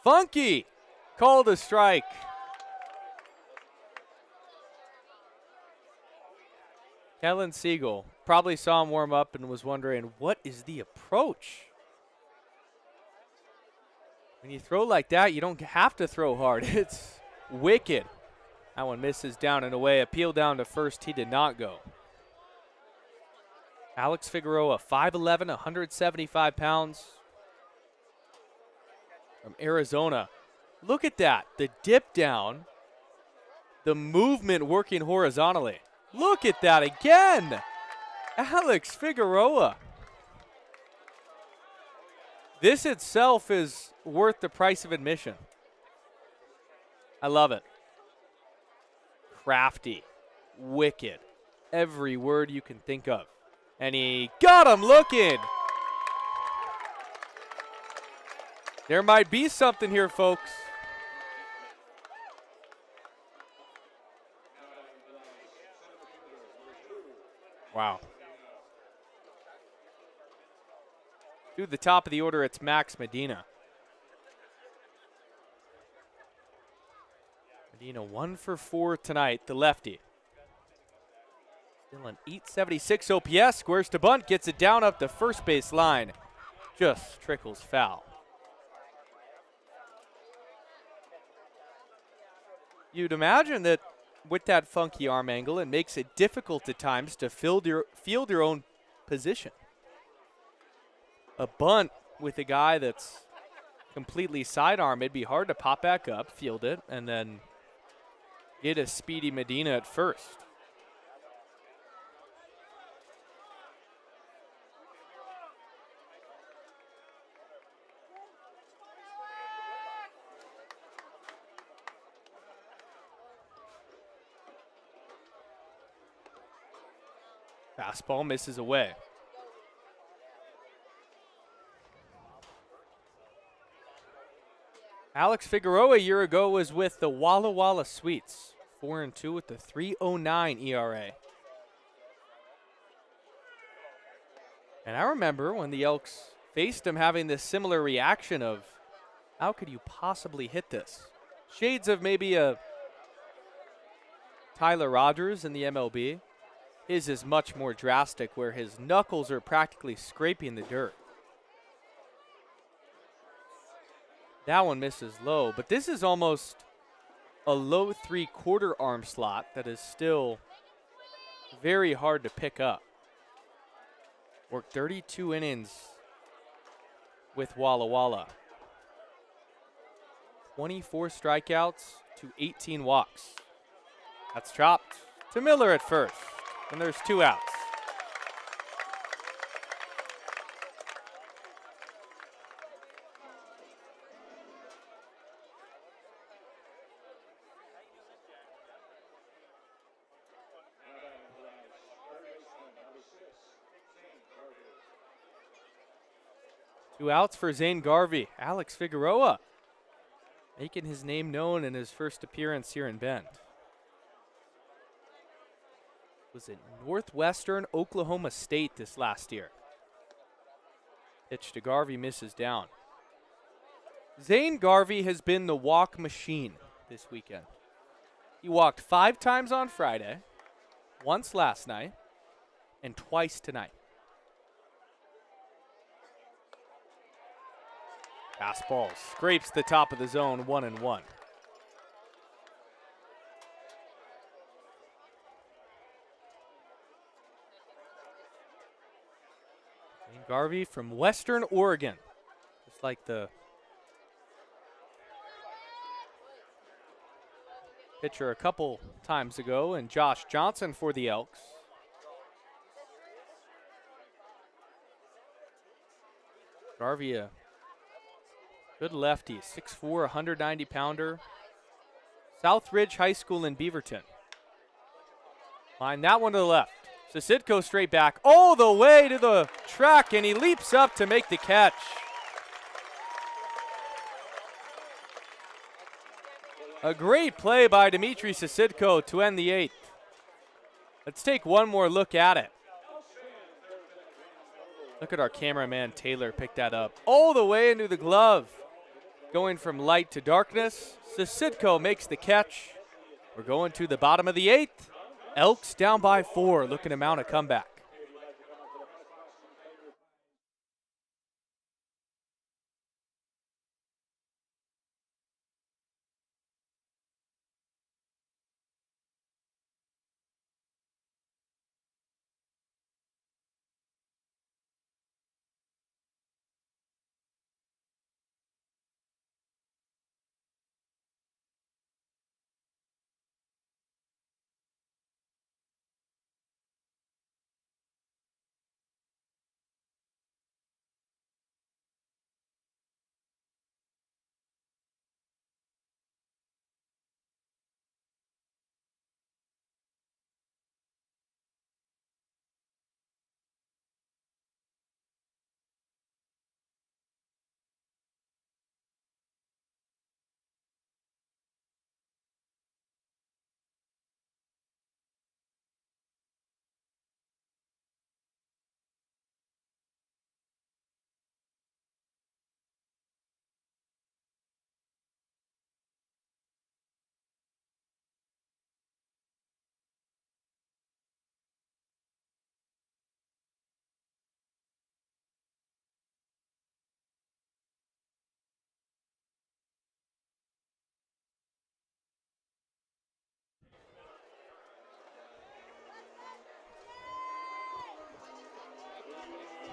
Funky! Called a strike. Kellen Siegel probably saw him warm up and was wondering, what is the approach? When you throw like that, you don't have to throw hard. It's wicked. That one misses down and away. Appeal down to first. He did not go. Alex Figueroa, 5'11", 175 pounds. From Arizona. Look at that. The dip down. The movement working horizontally. Look at that again. Alex Figueroa. This itself is worth the price of admission. I love it. Crafty. Wicked. Every word you can think of. And he got him looking. There might be something here, folks. Wow. To the top of the order, it's Max Medina. Medina 1 for 4 tonight, the lefty. Still an 876 OPS, squares to bunt, gets it down up the first base line. Just trickles foul. You'd imagine that with that funky arm angle, it makes it difficult at times to field your own position. A bunt with a guy that's completely sidearm, it'd be hard to pop back up, field it, and then get a speedy Medina at first. Fastball misses away. Alex Figueroa a year ago was with the Walla Walla Sweets. 4-2 with the 3.09 ERA. And I remember when the Elks faced him having this similar reaction of, how could you possibly hit this? Shades of maybe a Tyler Rogers in the MLB. His is much more drastic, where his knuckles are practically scraping the dirt. That one misses low, but this is almost a low 3/4 arm slot that is still very hard to pick up. Worked 32 innings with Walla Walla. 24 strikeouts to 18 walks. That's chopped to Miller at first, and there's 2 outs. Two outs for Zane Garvey. Alex Figueroa making his name known in his first appearance here in Bend. Was it Northwestern Oklahoma State this last year? Pitch to Garvey, misses down. Zane Garvey has been the walk machine this weekend. He walked 5 times on Friday, once last night, and twice tonight. Fastball scrapes the top of the zone, 1-1. Zane Garvey from Western Oregon, just like the pitcher a couple times ago, and Josh Johnson for the Elks. Garvey, a good lefty, 6'4", 190-pounder. Southridge High School in Beaverton. Line that one to the left. Sasidko straight back all the way to the track, and he leaps up to make the catch. A great play by Dimitri Sasidko to end the 8th. Let's take one more look at it. Look at our cameraman Taylor pick that up all the way into the glove. Going from light to darkness, Sasidko makes the catch. We're going to the bottom of the 8th. Elks down by 4, looking to mount a comeback.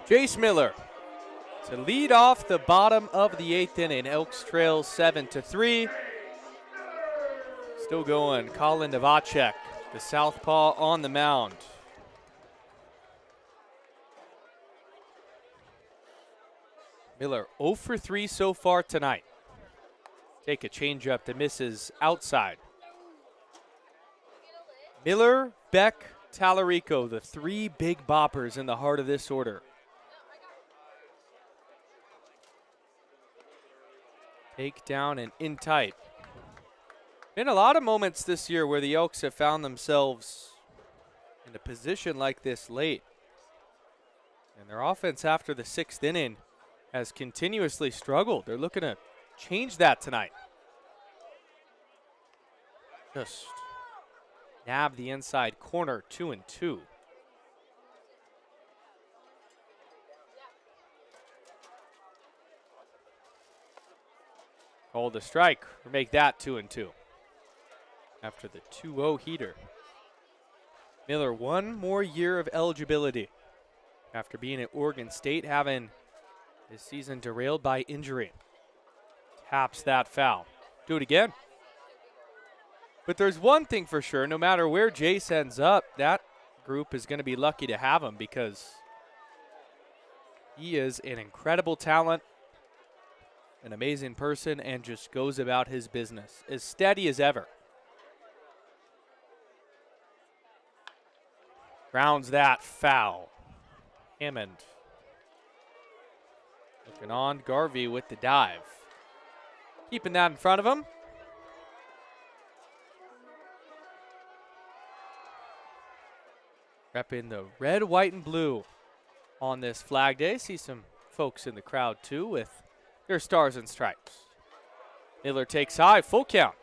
Jace Miller to lead off the bottom of the 8th inning. Elks trails 7-3. Still going, Colin Novacek, the southpaw on the mound. Miller 0 for 3 so far tonight. Take a changeup that misses outside. Miller, Beck, Tallarico, the 3 big boppers in the heart of this order. Take down and in tight. Been a lot of moments this year where the Elks have found themselves in a position like this late. And their offense after the 6th inning has continuously struggled. They're looking to change that tonight. Just nab the inside corner, 2-2. Called a strike, or make that 2-2. After the 2-0 heater. Miller, one more year of eligibility after being at Oregon State, having his season derailed by injury. Taps that foul. Do it again. But there's one thing for sure, no matter where Jace ends up, that group is going to be lucky to have him because he is an incredible talent, an amazing person, and just goes about his business as steady as ever. Grounds that foul. Hammond looking on. Garvey with the dive. Keeping that in front of him. Repping the red, white, and blue on this Flag Day. See some folks in the crowd too with their stars and stripes. Miller takes high, full count.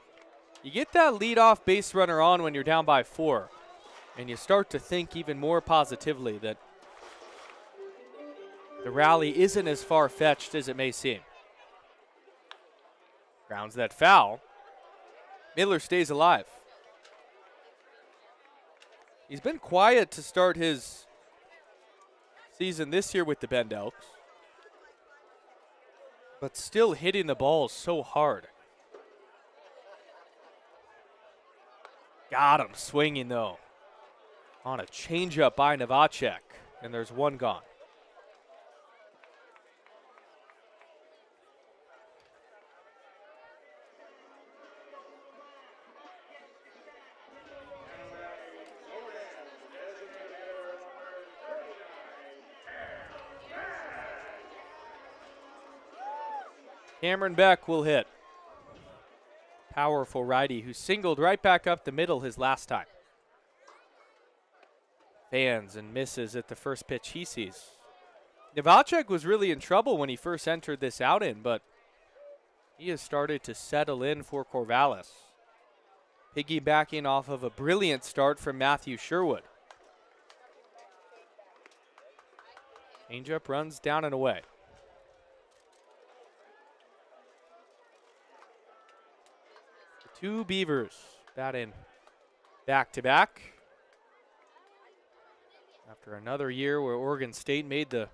You get that leadoff base runner on when you're down by 4, and you start to think even more positively that the rally isn't as far-fetched as it may seem. Grounds that foul. Miller stays alive. He's been quiet to start his season this year with the Bend Elks, but still hitting the ball so hard. Got him swinging, though, on a changeup by Novacek, and there's one gone. Cameron Beck will hit. Powerful righty who singled right back up the middle his last time. Fans and misses at the first pitch he sees. Novacek was really in trouble when he first entered this outing, but he has started to settle in for Corvallis. Piggybacking off of a brilliant start from Matthew Sherwood. Changeup runs down and away. Two Beavers batting back-to-back. After another year where Oregon State made the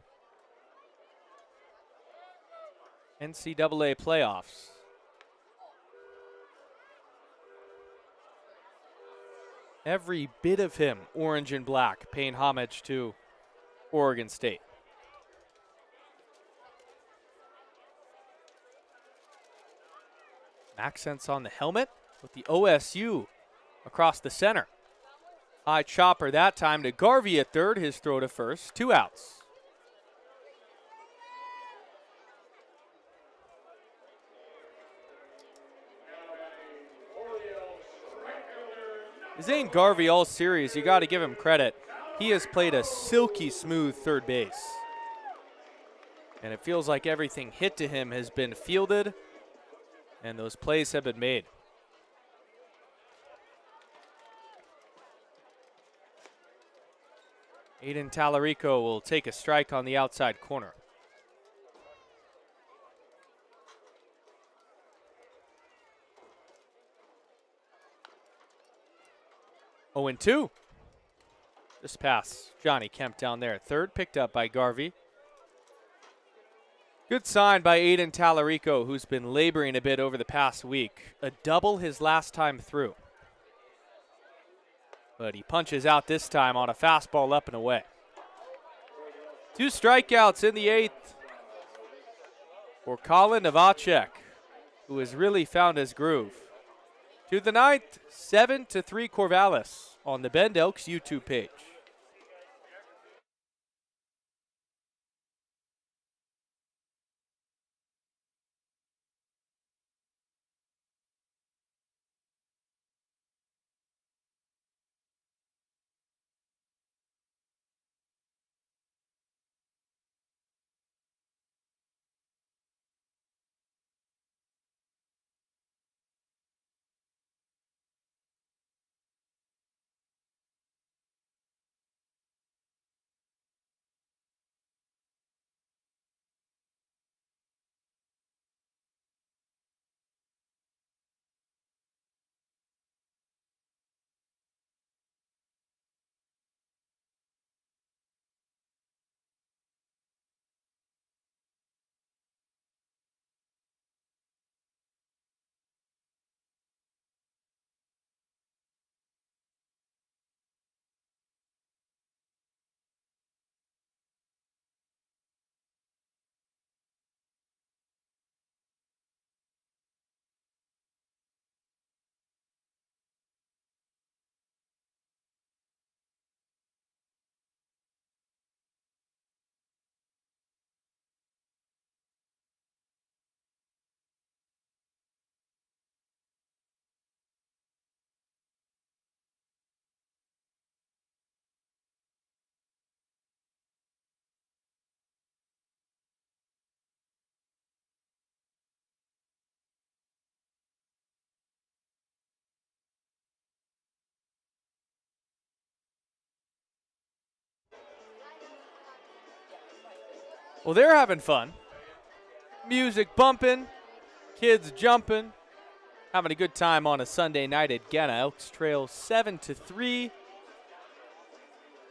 NCAA playoffs. Every bit of him, orange and black, paying homage to Oregon State. Accents on the helmet with the OSU across the center. High chopper that time to Garvey at third, his throw to first, 2 outs. Zane Garvey all series, you got to give him credit. He has played a silky smooth third base. And it feels like everything hit to him has been fielded, and those plays have been made. Aiden Tallarico will take a strike on the outside corner. Oh, and 2. Just pass Johnny Kemp down there at third, picked up by Garvey. Good sign by Aiden Tallarico, who's been laboring a bit over the past week. A double his last time through. But he punches out this time on a fastball up and away. 2 strikeouts in the 8th for Colin Novacek, who has really found his groove. To the 9th, 7-3 Corvallis on the Bend Elks YouTube page. Well, they're having fun. Music bumping, kids jumping, having a good time on a Sunday night at Genna. Elks trail 7-3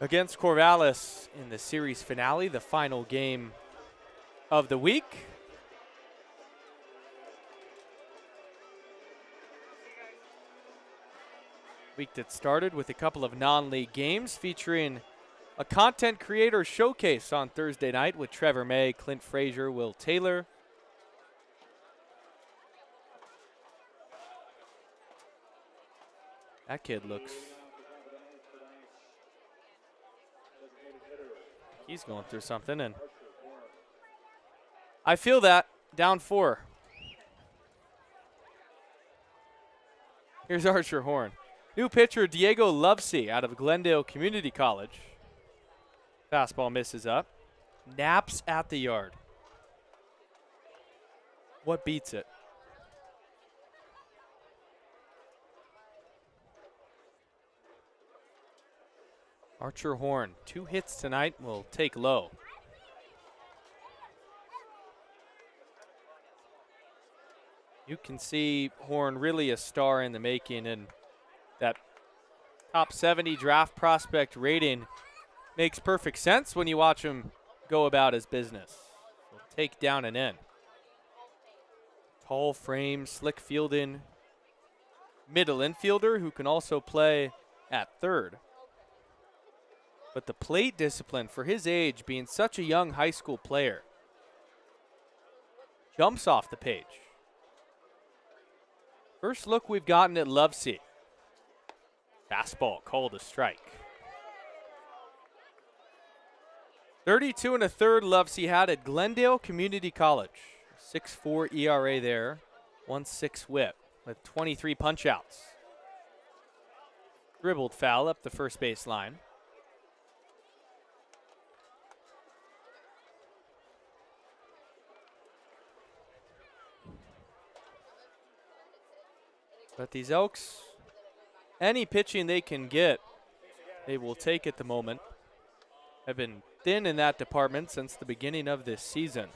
against Corvallis in the series finale, the final game of the week. Week that started with a couple of non-league games featuring a content creator showcase on Thursday night with Trevor May, Clint Frazier, Will Taylor. That kid looks, he's going through something, and I feel that. Down 4. Here's Archer Horn. New pitcher Diego Lovesey out of Glendale Community College. Fastball misses up. Naps at the yard. What beats it? Archer Horn, 2 hits tonight, will take low. You can see Horn really a star in the making, and that top 70 draft prospect rating makes perfect sense when you watch him go about his business. He'll take down and in. Tall frame, slick fielding, middle infielder who can also play at third. But the plate discipline for his age, being such a young high school player, jumps off the page. First look we've gotten at Lovesey. Fastball called a strike. 32 1/3 Lovesey had at Glendale Community College. 6.4 ERA there, 1.6 whip with 23 punch-outs. Dribbled foul up the first base line. But these Elks, any pitching they can get, they will take at the moment. Have been thin in that department since the beginning of this season.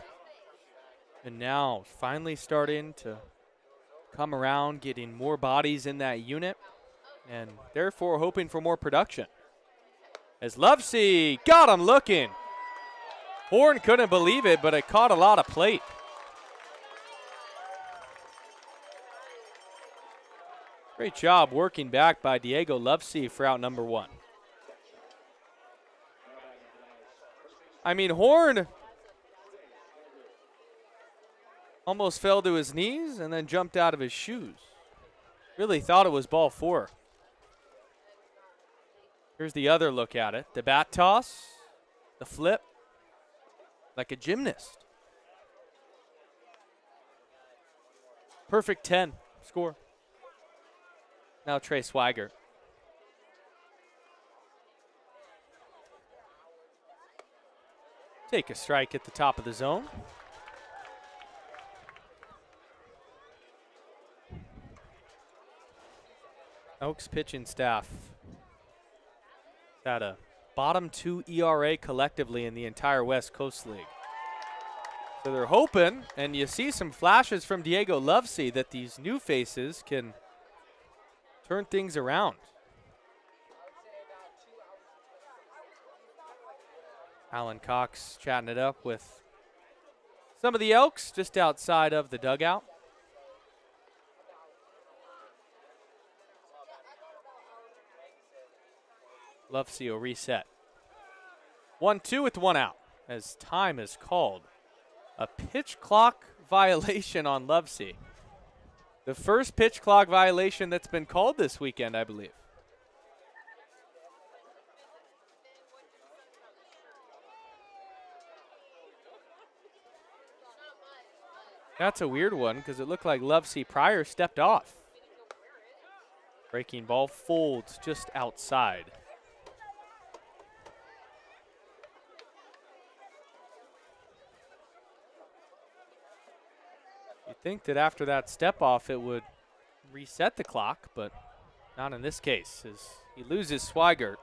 And now finally starting to come around, getting more bodies in that unit, and therefore hoping for more production. As Lovesey got him looking. Horn couldn't believe it, but it caught a lot of plate. Great job working back by Diego Lovesey for out number 1. I mean, Horn almost fell to his knees and then jumped out of his shoes. Really thought it was ball 4. Here's the other look at it. The bat toss, the flip, like a gymnast. Perfect 10 score. Now Trey Swigert. Take a strike at the top of the zone. Elks pitching staff had a bottom 2 ERA collectively in the entire West Coast League. So they're hoping, and you see some flashes from Diego Lovesey, that these new faces can turn things around. Alan Cox chatting it up with some of the Elks just outside of the dugout. Lovesey will reset. 1-2 with 1 out as time is called. A pitch clock violation on Lovesey. The first pitch clock violation that's been called this weekend, I believe. That's a weird one because it looked like Lovesey prior stepped off. Breaking ball folds just outside. You'd think that after that step off it would reset the clock, but not in this case as he loses Swigert.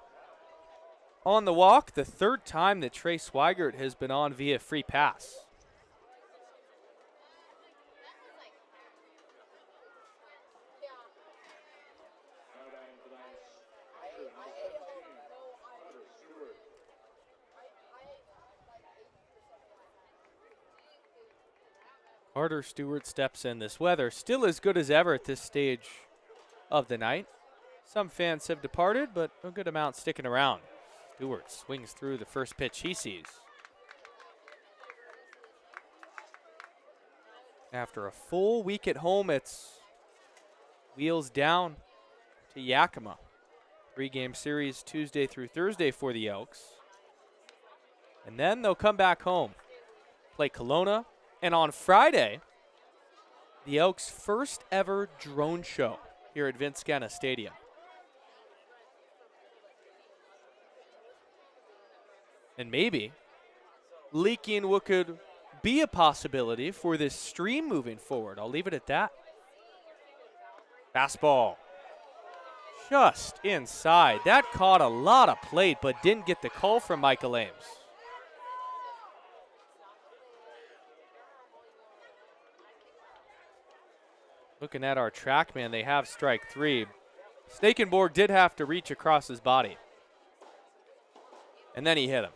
on the walk, the third time that Trey Swigert has been on via free pass. Carter Stewart steps in. This weather still as good as ever at this stage of the night. Some fans have departed, but a good amount sticking around. Stewart swings through the first pitch he sees. After a full week at home, it's wheels down to Yakima. 3-game series Tuesday through Thursday for the Elks. And then they'll come back home, play Kelowna, and on Friday, the Elks' first ever drone show here at Vince Genna Stadium. And maybe leaking what could be a possibility for this stream moving forward. I'll leave it at that. Fastball. Just inside. That caught a lot of plate, but didn't get the call from Michael Ames. Looking at our TrackMan, they have strike 3. Snakenborg did have to reach across his body. And then he hit him.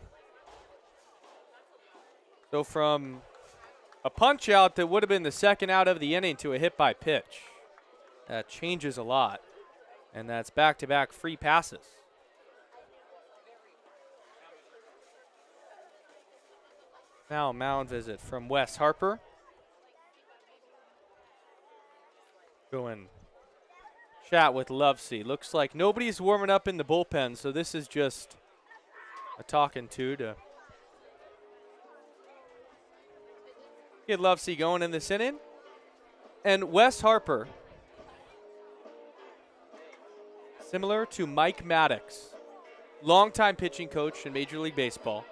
So from a punch out that would have been the second out of the inning to a hit by pitch, that changes a lot. And that's back-to-back free passes. Now a mound visit from Wes Harper. Going chat with Lovesey. Looks like nobody's warming up in the bullpen, so this is just a talking to get Lovesey going in this inning. And Wes Harper, similar to Mike Maddox, longtime pitching coach in Major League Baseball.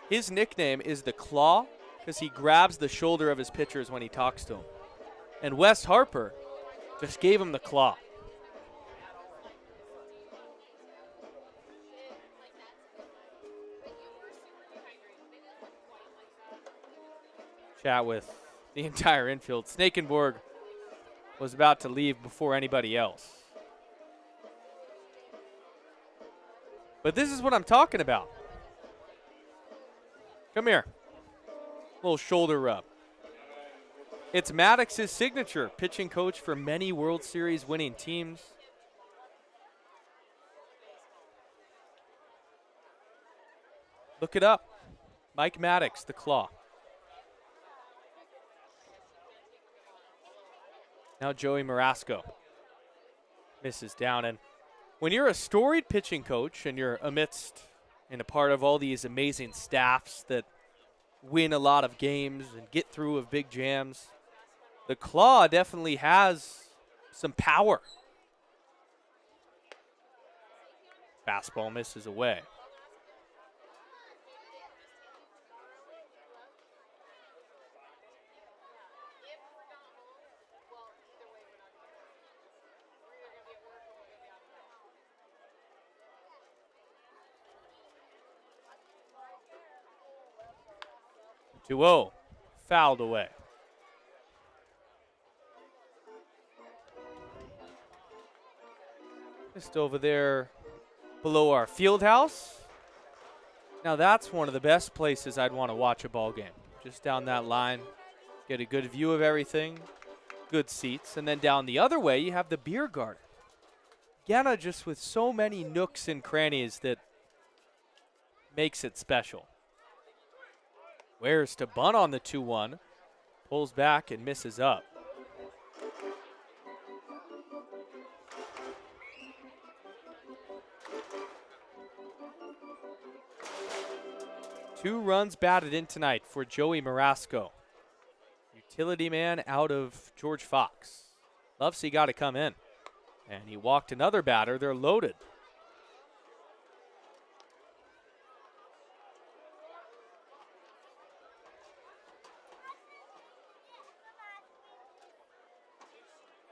His nickname is the Claw because he grabs the shoulder of his pitchers when he talks to them. And Wes Harper just gave him the claw. Chat with the entire infield. Snakenborg was about to leave before anybody else. But this is what I'm talking about. Come here. Little shoulder rub. It's Maddox's signature, pitching coach for many World Series winning teams. Look it up. Mike Maddox, the Claw. Now Joey Marasco misses down. And when you're a storied pitching coach and you're amidst and a part of all these amazing staffs that win a lot of games and get through of big jams, the Claw definitely has some power. Fastball misses away. Two-0, fouled away. Just over there below our field house. Now that's one of the best places I'd want to watch a ball game. Just down that line, get a good view of everything, good seats. And then down the other way, you have the beer garden. Genna just with so many nooks and crannies that makes it special. Wears to bunt on the 2-1. Pulls back and misses up. Two runs batted in tonight for Joey Marasco. Utility man out of George Fox. Lovesey got to come in. And he walked another batter. They're loaded.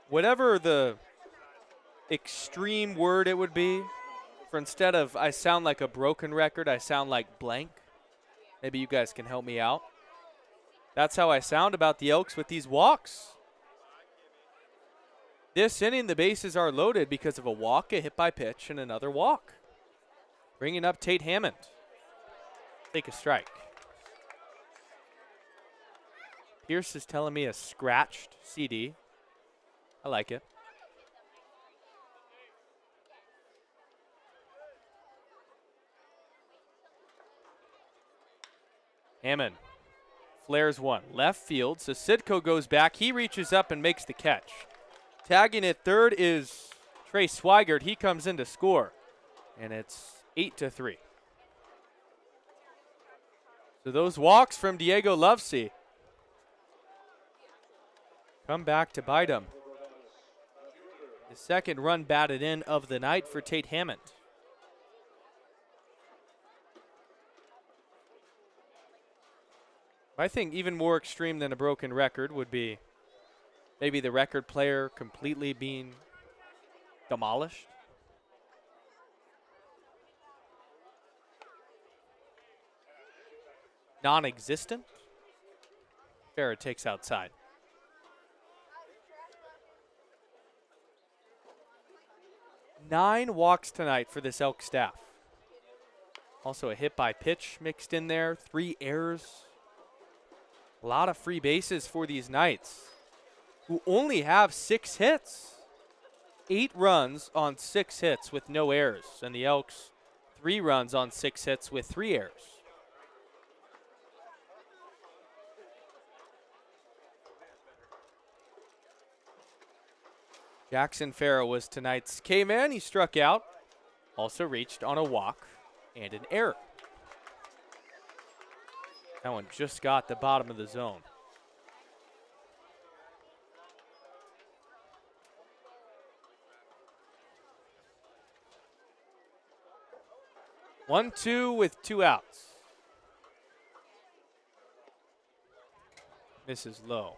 Whatever the extreme word it would be For instead of I sound like a broken record, I sound like blank. Maybe you guys can help me out. That's how I sound about the Elks with these walks. This inning, the bases are loaded because of a walk, a hit by pitch, and another walk. Bringing up Tate Hammond. Take a strike. Pierce is telling me a scratched CD. I like it. Hammond flares one. Left field. So Sidko goes back. He reaches up and makes the catch. Tagging at third is Trey Swigert. He comes in to score. And it's 8-3. So those walks from Diego Lovesey come back to bite him. The second run batted in of the night for Tate Hammond. I think even more extreme than a broken record would be maybe the record player completely being demolished. Non-existent. Farrah takes outside. Nine walks tonight for this Elk staff. Also a hit by pitch mixed in there. 3 errors. A lot of free bases for these Knights, who only have 6 hits. 8 runs on 6 hits with no errors. And the Elks, 3 runs on 6 hits with 3 errors. Jackson Farrah was tonight's K-man. He struck out, also reached on a walk and an error. That one just got the bottom of the zone. One, two with 2 outs. Misses low.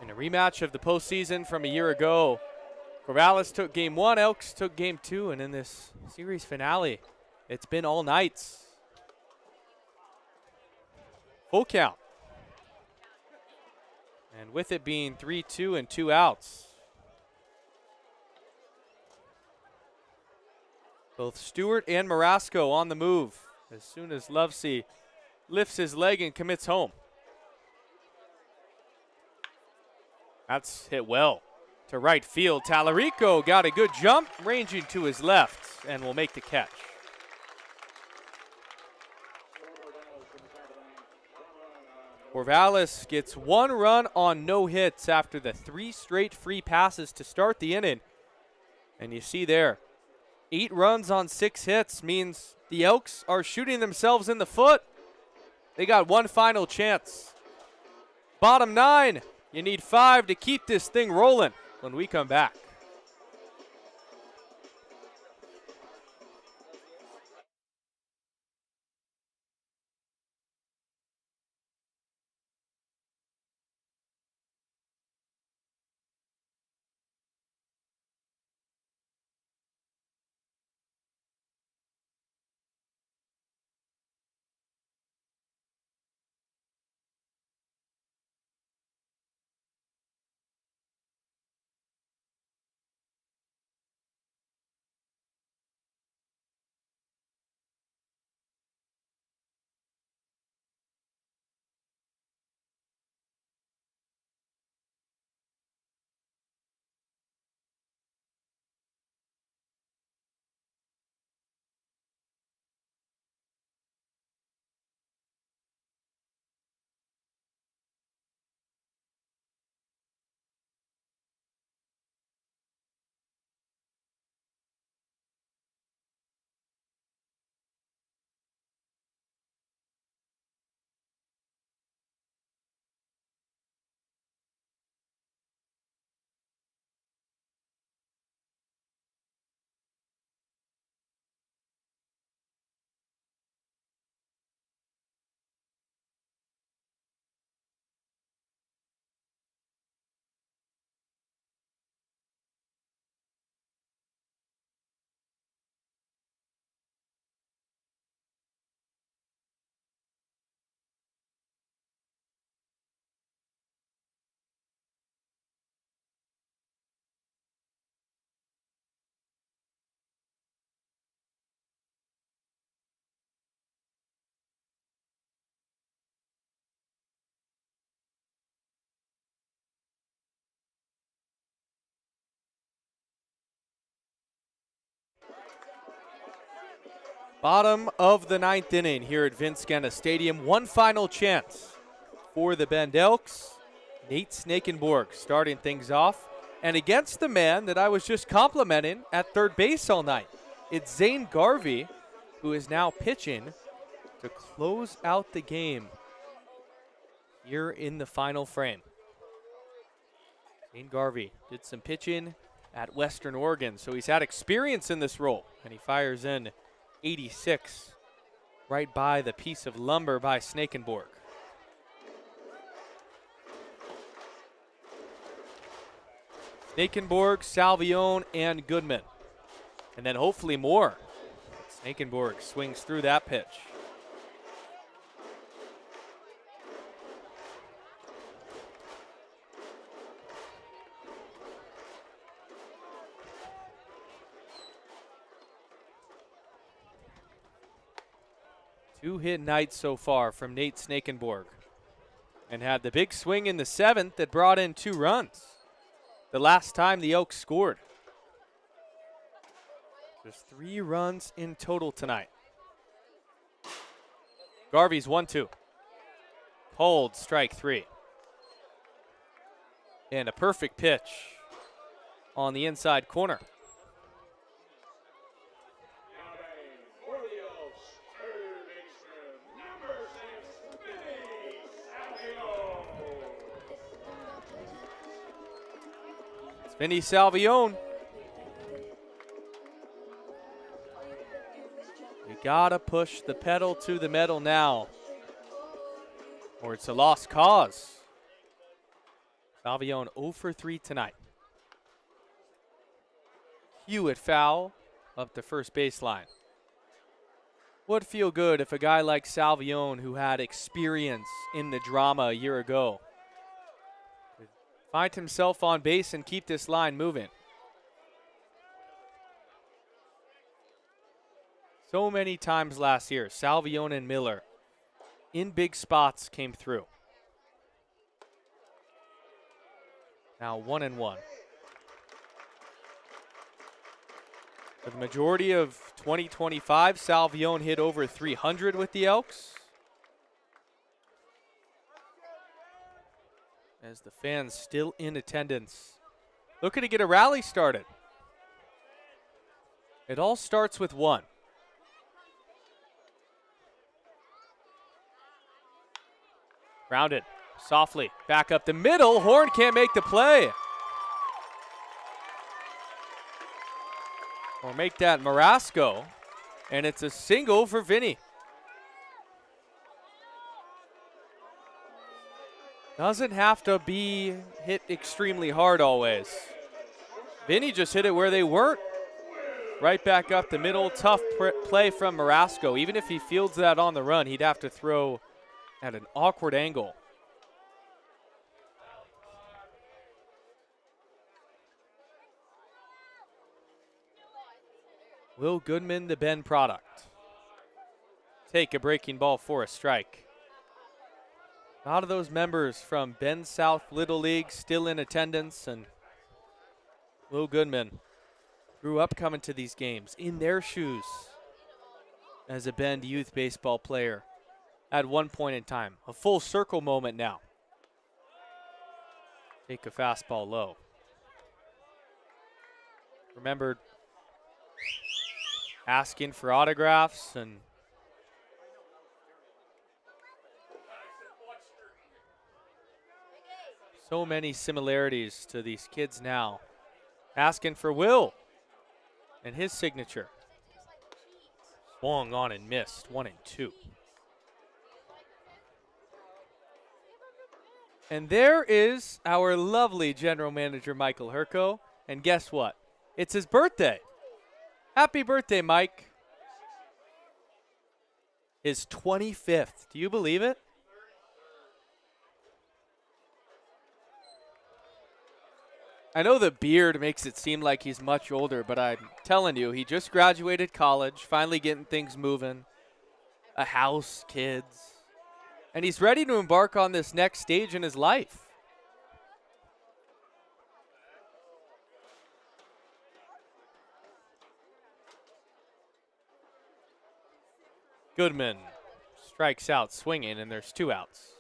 In a rematch of the postseason from a year ago, Corvallis took game 1, Elks took game 2, and in this series finale, it's been all Knights. Full count. And with it being 3-2 and 2 outs, both Stewart and Marasco on the move as soon as Lovesey lifts his leg and commits home. That's hit well to right field. Talarico got a good jump, ranging to his left, and will make the catch. Corvallis gets 1 run on no hits after the 3 straight free passes to start the inning. And you see there, 8 runs on 6 hits means the Elks are shooting themselves in the foot. They got 1 final chance. Bottom 9. You need 5 to keep this thing rolling when we come back. Bottom of the 9th inning here at Genna Stadium. One final chance for the Bend Elks. Nate Snakenborg starting things off. And against the man that I was just complimenting at third base all night. It's Zane Garvey, who is now pitching to close out the game here in the final frame. Zane Garvey did some pitching at Western Oregon, so he's had experience in this role. And he fires in 86 right by the piece of lumber by Snakenborg. Snakenborg, Salvione, and Goodman. And then hopefully more. Snakenborg swings through that pitch. Two-hit night so far from Nate Snakenborg. And had the big swing in the 7th that brought in 2 runs. The last time the Elks scored. Just 3 runs in total tonight. Garvey's 1-2. Pulled, strike 3. And a perfect pitch on the inside corner. Vinny Salvione. You gotta push the pedal to the metal now, or it's a lost cause. Salvione 0 for 3 tonight. Hewitt foul up the first baseline. Would feel good if a guy like Salvione, who had experience in the drama a year ago, find himself on base and keep this line moving. So many times last year, Salvione and Miller in big spots came through. Now 1-1. For the majority of 2025, Salvione hit over 300 with the Elks. As the fans still in attendance, looking to get a rally started. It all starts with 1. Grounded softly, back up the middle. Horn can't make the play. Or make that Marasco, and it's a single for Vinny. Doesn't have to be hit extremely hard always. Vinny just hit it where they weren't. Right back up the middle. Tough play from Marasco. Even if he fields that on the run, he'd have to throw at an awkward angle. Will Goodman, the Bend product, take a breaking ball for a strike. A lot of those members from Bend South Little League still in attendance, and Will Goodman grew up coming to these games in their shoes as a Bend youth baseball player at one point in time. A full circle moment now. Take a fastball low. Remembered asking for autographs and so many similarities to these kids now. Asking for Will and his signature. Swung on and missed, 1-2. And there is our lovely general manager, Michael Herco. And guess what? It's his birthday. Happy birthday, Mike. His 25th. Do you believe it? I know the beard makes it seem like he's much older, but I'm telling you, he just graduated college, finally getting things moving. A house, kids. And he's ready to embark on this next stage in his life. Goodman strikes out swinging, and there's 2 outs.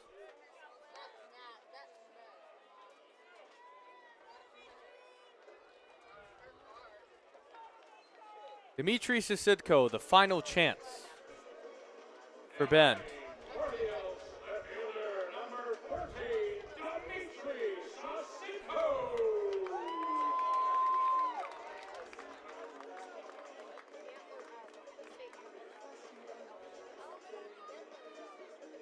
Dmitry Sisidko, the final chance for Bend.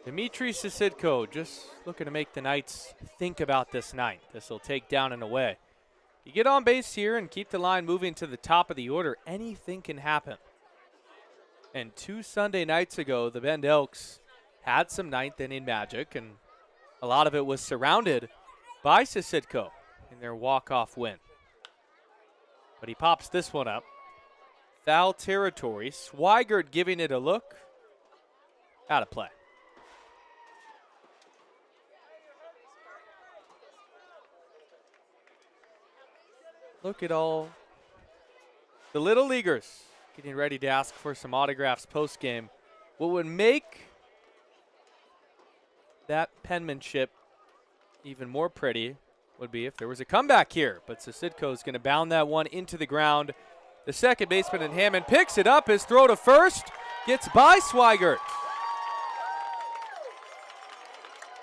Dmitry Sisidko just looking to make the Knights think about this ninth. This will take down and away. You get on base here and keep the line moving to the top of the order, anything can happen. And 2 Sunday nights ago, the Bend Elks had some ninth inning magic, and a lot of it was surrounded by Sisidko in their walk-off win. But he pops this one up. Foul territory. Swigert giving it a look. Out of play. Look at all the Little Leaguers getting ready to ask for some autographs post-game. What would make that penmanship even more pretty would be if there was a comeback here. But Sisidko is going to bound that one into the ground. The second baseman in Hammond picks it up. His throw to first gets by Swigert.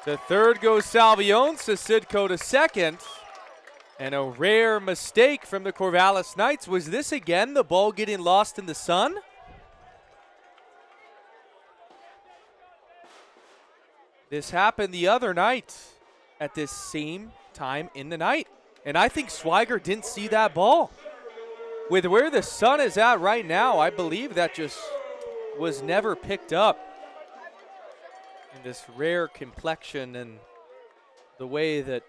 To third goes Salvione. Sisidko to second. And a rare mistake from the Corvallis Knights. Was this again the ball getting lost in the sun? This happened the other night at this same time in the night. And I think Swigert didn't see that ball. With where the sun is at right now, I believe that just was never picked up. And this rare complexion and the way that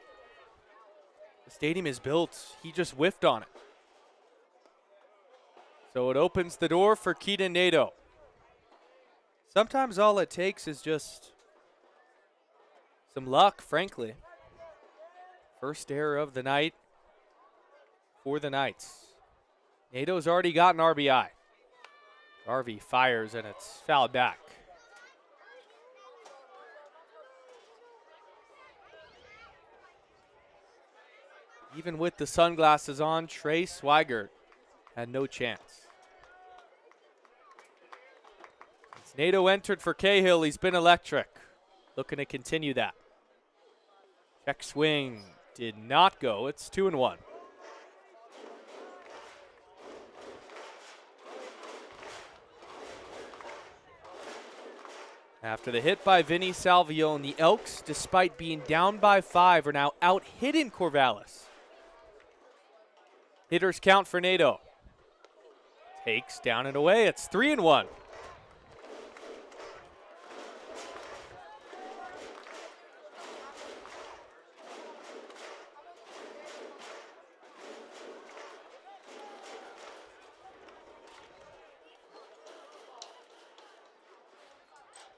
the stadium is built, he just whiffed on it. So it opens the door for Keaton Nadeau. Sometimes all it takes is just some luck, frankly. First error of the night for the Knights. Nadeau's already got an RBI. Garvey fires and it's fouled back. Even with the sunglasses on, Trey Swigert had no chance. Since Nadeau entered for Cahill, he's been electric. Looking to continue that. Check swing did not go. It's 2-1. After the hit by Vinny Salvione, the Elks, despite being down by 5, are now out-hitting Corvallis. Hitters count for Nadeau. Takes down and away. It's 3-1.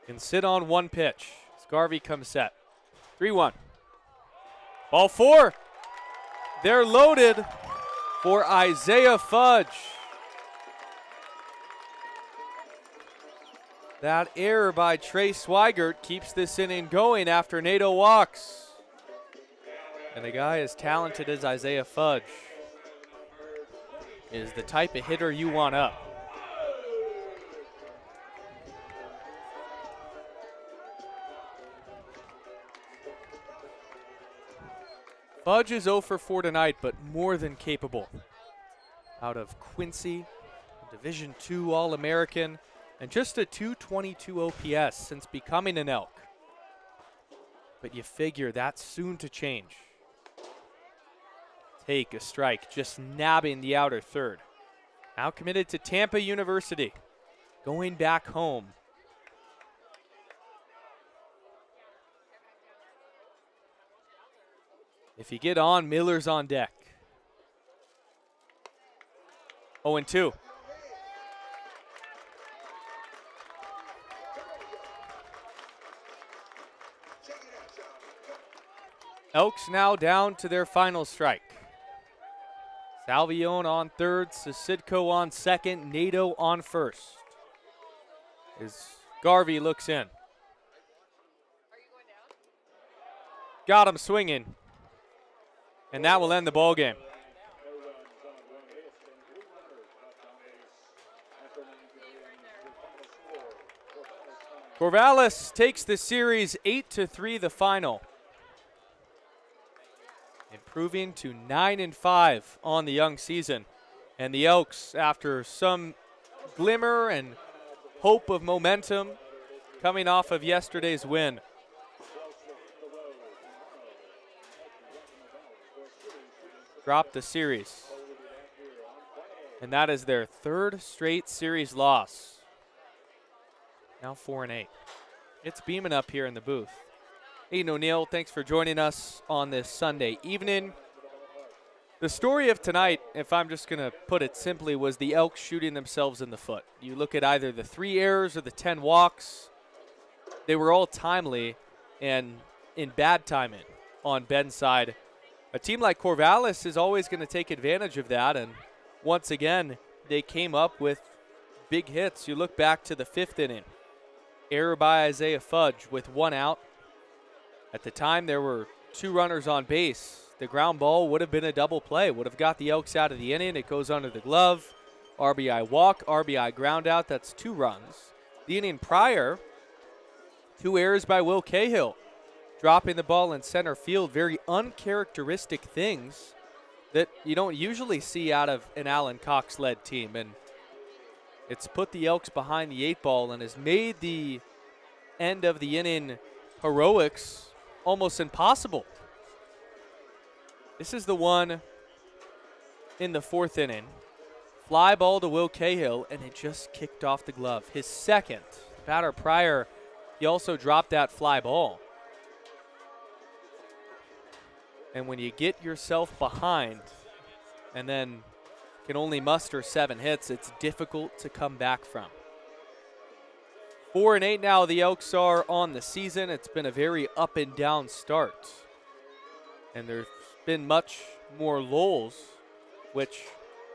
Can sit on one pitch. Garvey comes set. 3-1. Ball 4. They're loaded for Isaiah Fudge. That error by Trey Swigert keeps this inning going after Nadeau walks. And a guy as talented as Isaiah Fudge is the type of hitter you want up. Fudge is 0 for 4 tonight, but more than capable. Out of Quincy, Division II All-American, and just a .222 OPS since becoming an Elk. But you figure that's soon to change. Take a strike, just nabbing the outer third. Now committed to Tampa University, going back home. If you get on, Miller's on deck. 0-2. Elks now down to their final strike. Salvione on third, Sisidko on second, Nadeau on first. As Garvey looks in. Got him swinging. And that will end the ball game. Corvallis takes the series 8-3, the final, improving to 9-5 on the young season. And the Elks, after some glimmer and hope of momentum coming off of yesterday's win, dropped the series. And that is their third straight series loss. Now 4-8. It's beaming up here in the booth. Aiden O'Neill, thanks for joining us on this Sunday evening. The story of tonight, if I'm just going to put it simply, was the Elks shooting themselves in the foot. You look at either the 3 errors or the 10 walks. They were all timely and in bad timing on Bend's side. A team like Corvallis is always going to take advantage of that, and once again, they came up with big hits. You look back to the 5th inning. Error by Isaiah Fudge with 1 out. At the time, there were 2 runners on base. The ground ball would have been a double play, would have got the Elks out of the inning. It goes under the glove. RBI walk, RBI ground out. That's 2 runs. The inning prior, 2 errors by Will Cahill, dropping the ball in center field. Very uncharacteristic things that you don't usually see out of an Alan Cox-led team. And it's put the Elks behind the 8 ball and has made the end of the inning heroics almost impossible. This is the one in the 4th inning. Fly ball to Will Cahill, and it just kicked off the glove. His second. Batter prior, he also dropped that fly ball. And when you get yourself behind and then can only muster 7 hits, it's difficult to come back from. 4-8 now, the Elks are on the season. It's been a very up and down start. And there's been much more lulls, which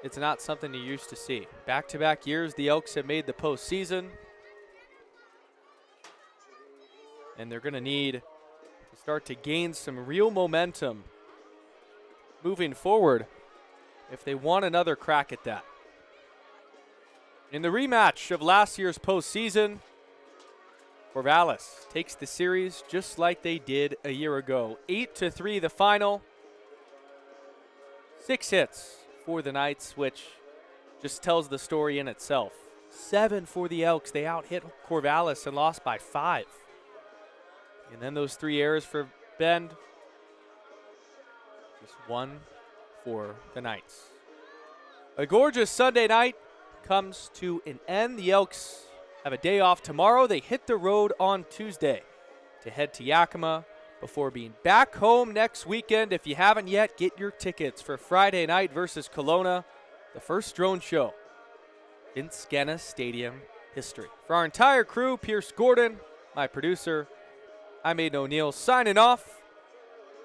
it's not something you used to see. Back-to-back years, the Elks have made the postseason. And they're going to need to start to gain some real momentum moving forward if they want another crack at that. In the rematch of last year's postseason, Corvallis takes the series just like they did a year ago. 8-3 the final. 6 hits for the Knights, which just tells the story in itself. 7 for the Elks. They out-hit Corvallis and lost by 5. And then those 3 errors for Bend. Just 1 for the Knights. A gorgeous Sunday night comes to an end. The Elks have a day off tomorrow. They hit the road on Tuesday to head to Yakima before being back home next weekend. If you haven't yet, get your tickets for Friday night versus Kelowna, the first drone show in Genna Stadium history. For our entire crew, Pierce Gordon, my producer, I'm Aiden O'Neill, signing off.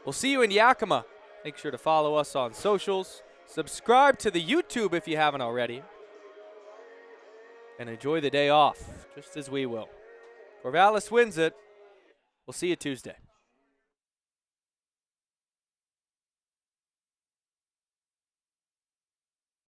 We'll see you in Yakima. Make sure to follow us on socials. Subscribe to the YouTube if you haven't already. And enjoy the day off, just as we will. Corvallis wins it. We'll see you Tuesday.